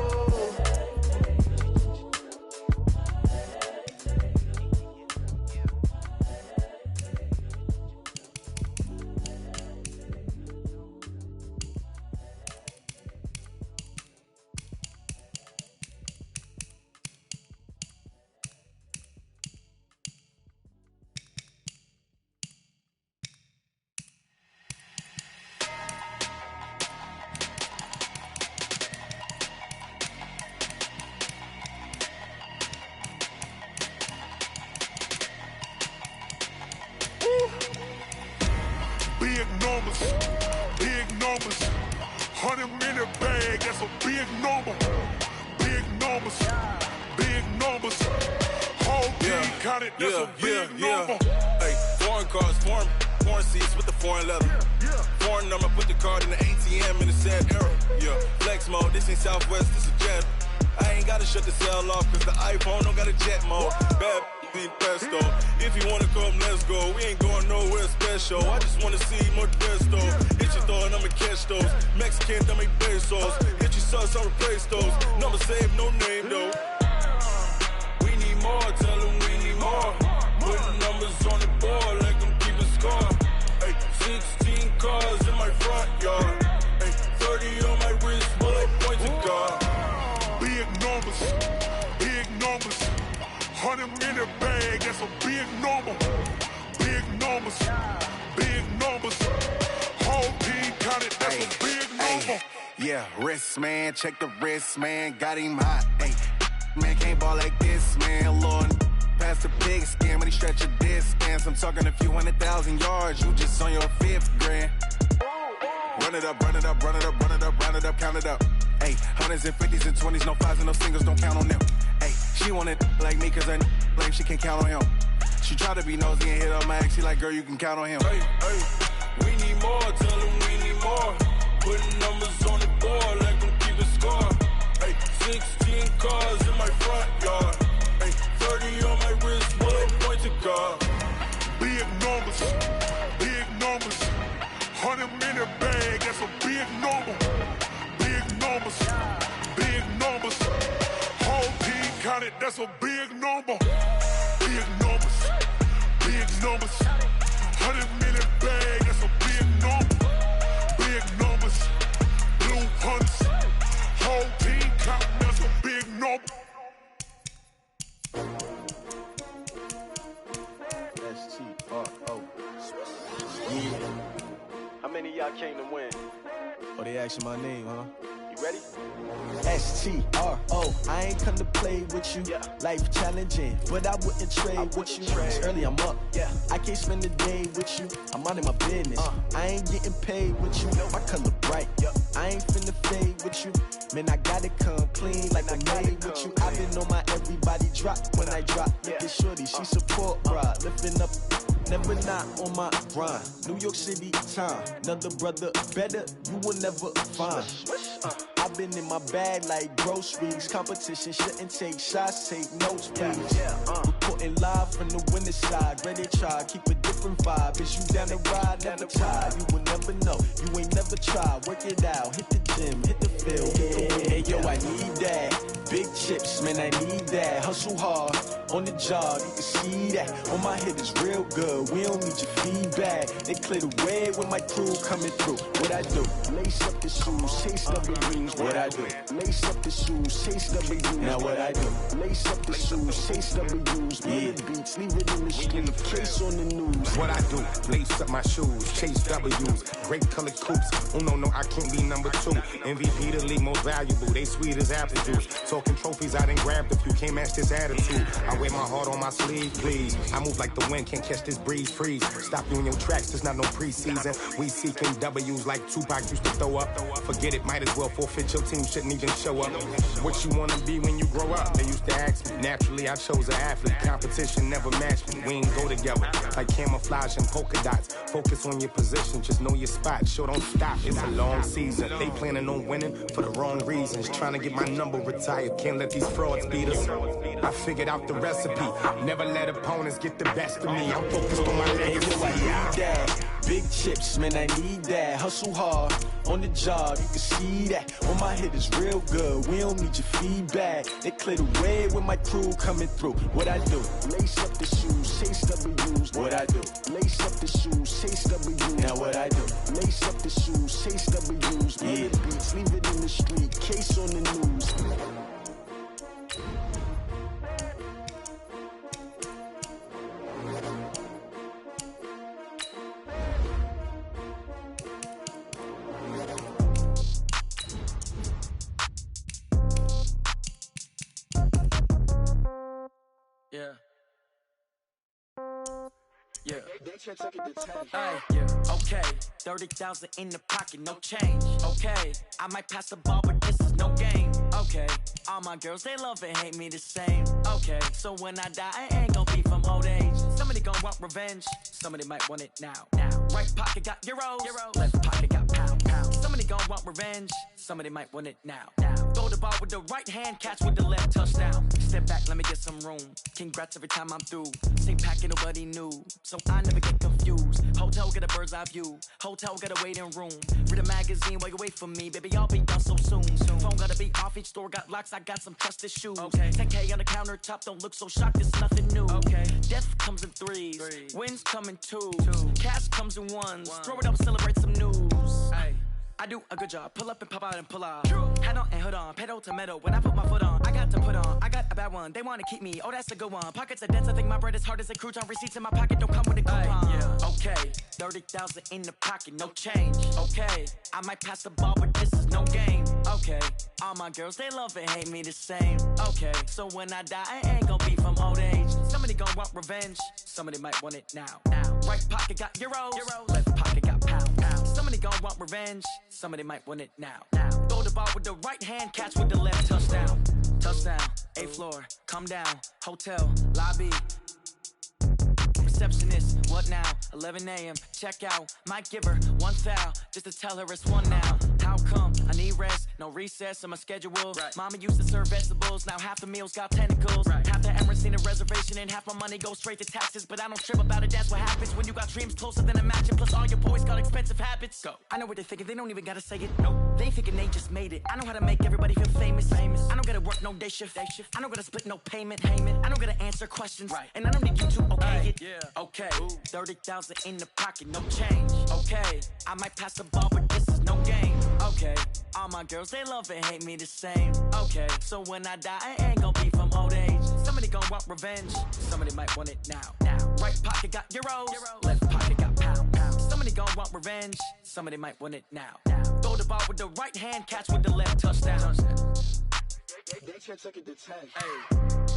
Big numbers, 100 minute bag, that's a big number. Big numbers, whole team counted, that's a big number. Hey, foreign cars, foreign seats with the foreign leather. Foreign number, put the card in the ATM in the sad era. Yeah, flex mode, this ain't Southwest, this is Jet. I ain't gotta shut the cell off, cause the iPhone don't got a jet mode. Bad pesto. If you wanna come, let's go. We ain't going nowhere special. I just wanna see more Desto. Hit your thought, I'ma catch those. Mexican, I'ma make pesos. Hit your sauce, I'll replace those. Number save, no name though. We need more, tell them we need more. Putting numbers on the board, like I'm keeping score. Hey, 16 cars in my front yard. Hey, 30 on my wrist, bullet pointed car. Big numbers, 100 minute bag, that's a big number. Big numbers, whole team counted, that's a big number. Yeah, wrist man, check the wrist man, got him hot. Ay, man can't ball like this, man. Lord, past the big skin when he stretch a distance. I'm talking a few 100,000 yards, you just on your 5th grand. Run it up, count it up. Ay, hundreds and 50s and 20s, no 5s and no singles, don't count on them. Ay, she want it like me, cause her lame, she can't count on him. She try to be nosy and hit on my ex, she like, girl, you can count on him. Hey, we need more, tell them we need more. Putting numbers on the board, like I'm keeping score. Hey, 16 cars in my front yard. Hey, 30 on my wrist, bullet pointed car. Big numbers, that's a big number. Big numbers, big numbers. 100 million bag, that's a big number. Big numbers, blue hunts. Whole team counting, that's a big number. S-T-R-O. Yeah. How many of y'all came to win? Oh, they asking my name, huh? You ready? S-T-R-O. I ain't come to play with you. Life challenging, but I wouldn't trade with you. It's early, I'm up. I can't spend the day with you. I'm out of my business. I ain't getting paid with you. My color bright. I ain't finna fade with you. Man, I gotta come clean like I made with you. I've been on my everybody drop when I drop. Look at shorty, she support ride. Lifting up, never not on my grind. New York City time, another brother better, you will never find. I've been in my bag like groceries. Competition shouldn't take shots, take notes, please. Reporting live from the winning side. Ready to try, keep a different vibe. Is you down the ride, never tired. You will never know, you ain't never tried. Work it out, hit the gym, hit the field. Hey yo, I need that. Big chips, man, I need that. Hustle hard, on the job, you can see that. On my head is real good, we don't need your feedback. They clear the way with my crew coming through. What I do? Lace up the shoes, chase W's. What I do? Lace up the shoes, chase W's. Now what I do? Lace up the shoes, chase W's. Yeah, beats, leave it in the street, case on the news. What I do? Lace up my shoes, chase W's. Great colored coops. Oh no, I can't be number 2. MVP the league most valuable. They sweet as apple juice. Talking trophies, I done grabbed a few. Can't match this attitude. I wear my heart on my sleeve, please. I move like the wind, can't catch this breeze, freeze. Stop you in your tracks, there's not no preseason. We seeking W's like Tupac used to throw up. Forget it, might as well forfeit your team, shouldn't even show up. What you wanna be when you grow up? They used to ask me. Naturally, I chose an athlete. Competition never matched me. We ain't go together. Like camouflage and polka dots. Focus on your position, just know your spot. Sure, don't stop, it's a long season. They planning on winning for the wrong reasons. Trying to get my number retired. Can't let these frauds beat us. I figured out the recipe. Never let opponents get the best of me. I'm focused on my legacy. I need that. Big chips, man, I need that. Hustle hard, on the job, you can see that. On my head is real good, we don't need your feedback. They clear the way with my crew coming through. What I do? Lace up the shoes, chase W's. What I do? Lace up the shoes, chase W's. Now what I do? Lace up the shoes, chase W's. Yeah, beats, leave it in the street, case on the news. Yeah. Hey, yeah. Okay, 30,000 in the pocket, no change. Okay, I might pass the ball, but this is no game. Okay, all my girls, they love and hate me the same. Okay, so when I die, I ain't gon' be from old age. Somebody gon' want revenge, somebody might want it now. Right pocket got euros, left pocket got pound. Somebody gon' want revenge, somebody might want it now. Throw the ball with the right hand, catch with the left, touchdown. Step back, let me get some room. Congrats every time I'm through. Same packet, nobody knew, so I never get confused. Hotel got a bird's eye view, hotel got a waiting room. Read a magazine while you wait for me, baby, I'll be done so soon. Phone gotta be off, each store got locks, I got some trusted shoes. 10K on the countertop, don't look so shocked, it's nothing new. Death comes in threes, wins come in twos, cash comes in ones. Throw it up, celebrate some news. I do a good job, pull up and pop out and pull out. Hat on and hood on, pedal to metal. When I put my foot on, I got to put on. I got a bad one, they wanna keep me, oh that's a good one. Pockets are dense, I think my bread is hard as a crouton. Receipts in my pocket don't come with a coupon. Okay, 30,000 in the pocket, no change. Okay, I might pass the ball, but this is no game. Okay, all my girls, they love and hate me the same. Okay, so when I die, I ain't gon' be from old age. Somebody gon' want revenge, somebody might want it now. Right pocket got euros, left pocket got pound. Somebody gon' want revenge, somebody might want it now. Throw the ball with the right hand, catch with the left, touchdown. Touchdown, 8th floor, come down, hotel, lobby. Receptionist, what now? 11 a.m., check out. Might give her one foul, just to tell her it's one now. How come? I need rest, no recess in my schedule. Mama used to serve vegetables, now half the meals got tentacles. Half the errands need a reservation and half my money goes straight to taxes. But I don't trip about it, that's what happens when you got dreams closer than a mansion. Plus all your boys got expensive habits. Go. I know what they're thinking, they don't even gotta say it. No, they ain't thinking they just made it. I know how to make everybody feel famous. I don't gotta work no day shift. I don't gotta split no payment. I don't gotta answer questions. And I don't need you to okay it. Okay, 30,000 in the pocket, no change. Okay, I might pass the ball, but this is no game. Okay, all my girls, they love and hate me the same. Okay, so when I die, I ain't gonna be from old age. Somebody gon' want revenge, somebody might want it now. Right pocket got euros, left pocket got pounds. Somebody gon' want revenge, somebody might want it now. Throw the ball with the right hand, catch with the left, touchdown. They can't take it to 10.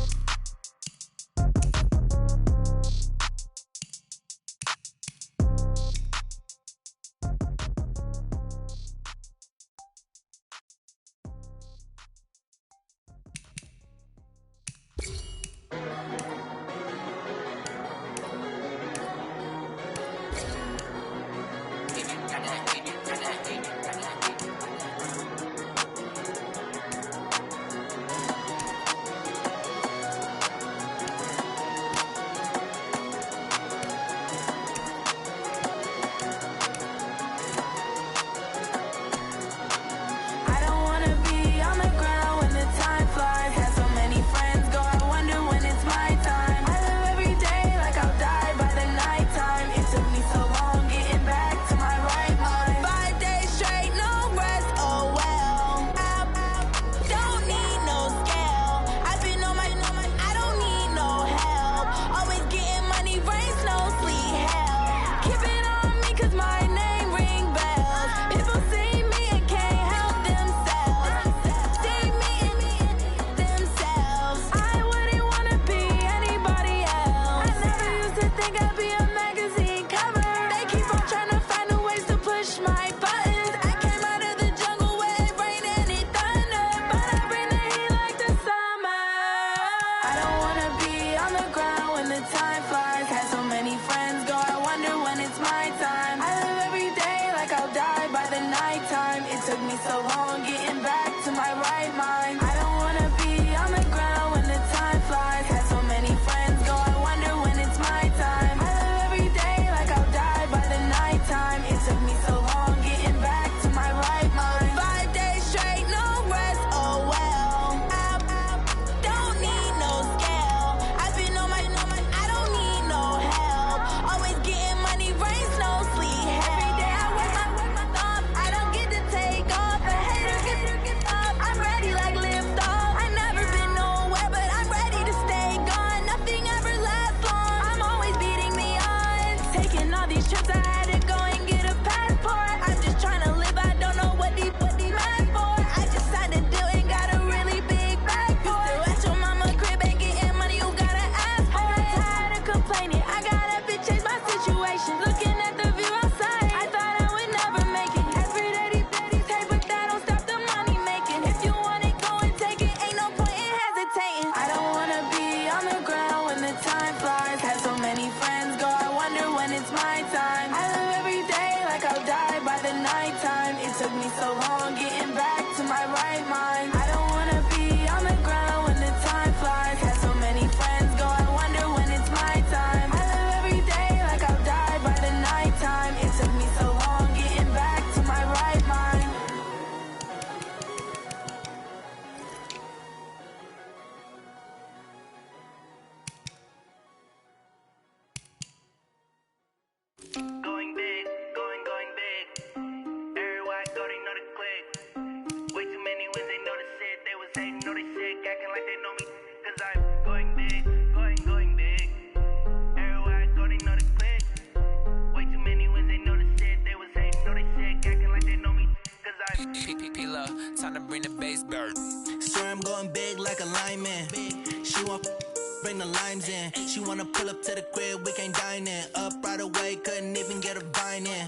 bring the limes in. She wanna pull up to the crib, we can't dine in. Up right away, couldn't even get a vine in.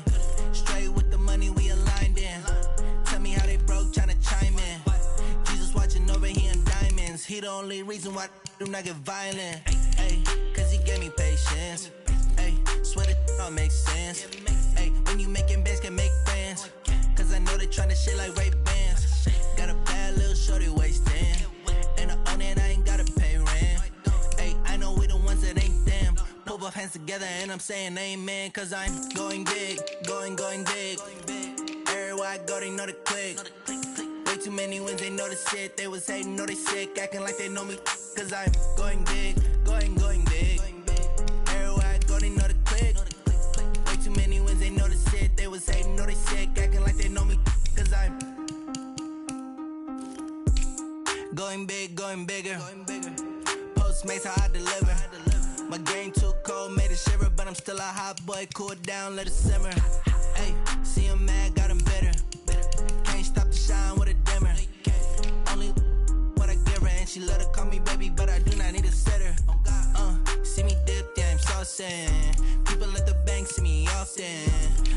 Straight with the money, we aligned in. Tell me how they broke, tryna chime in. Jesus watching over here in diamonds. He the only reason why do not get violent. Ay, cause he gave me patience. Ay, swear it all makes sense. Ay, when you making bands, can make friends. Cause I I know they tryna shit like Ray-Bans. Got a bad little shorty wasting. And I own it, I ain't gotta pay rent. Hey, I know we the ones that ain't them. Pull both hands together and I'm saying amen. Cause I'm going big, going big. Everywhere I go, they know the click. Way too many wins, they know the shit. They was hating, know they sick, acting like they know me. Cause I'm going big, going big. Everywhere I go, they know the click. Way too many wins, they know the shit. They was hating, know they sick, acting like they know me. Cause I'm going big, going bigger. Postmates, how I deliver. My game too cold, made it shiver. But I'm still a hot boy, cool it down, let it simmer. Hey, see him mad, got him bitter. Can't stop the shine with a dimmer. Only what I give her, and she let her call me baby, but I do not need a sitter. See me dip, yeah, I'm saucing. People at the bank see me often.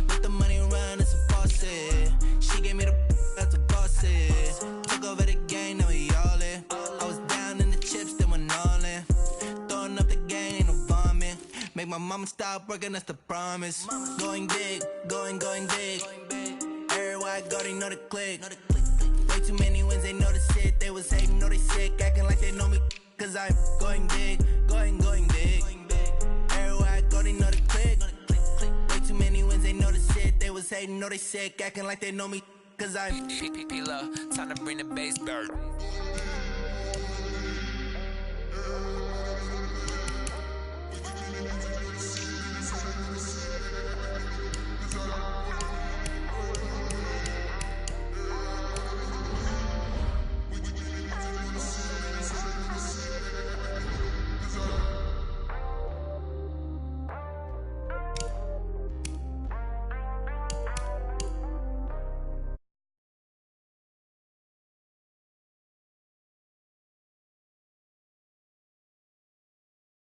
Let the money run, it's a faucet. She gave me the that's a bosses. Took over the game, now we all in. I was down in the chips, then went all in. Throwing up the game, ain't no vomit. Make my mama stop working, that's the promise. Going big, going big. Everywhere I go, they know the click. Way too many wins, they know the shit. They was hating, know they sick, acting like they know me. Cause I'm going big, going big. Everywhere I go, they know the click. Way too many wins, they know the shit. They was hating, know they sick, acting like they know me. Cause I'm P-P-P-Love, time to bring the bass back.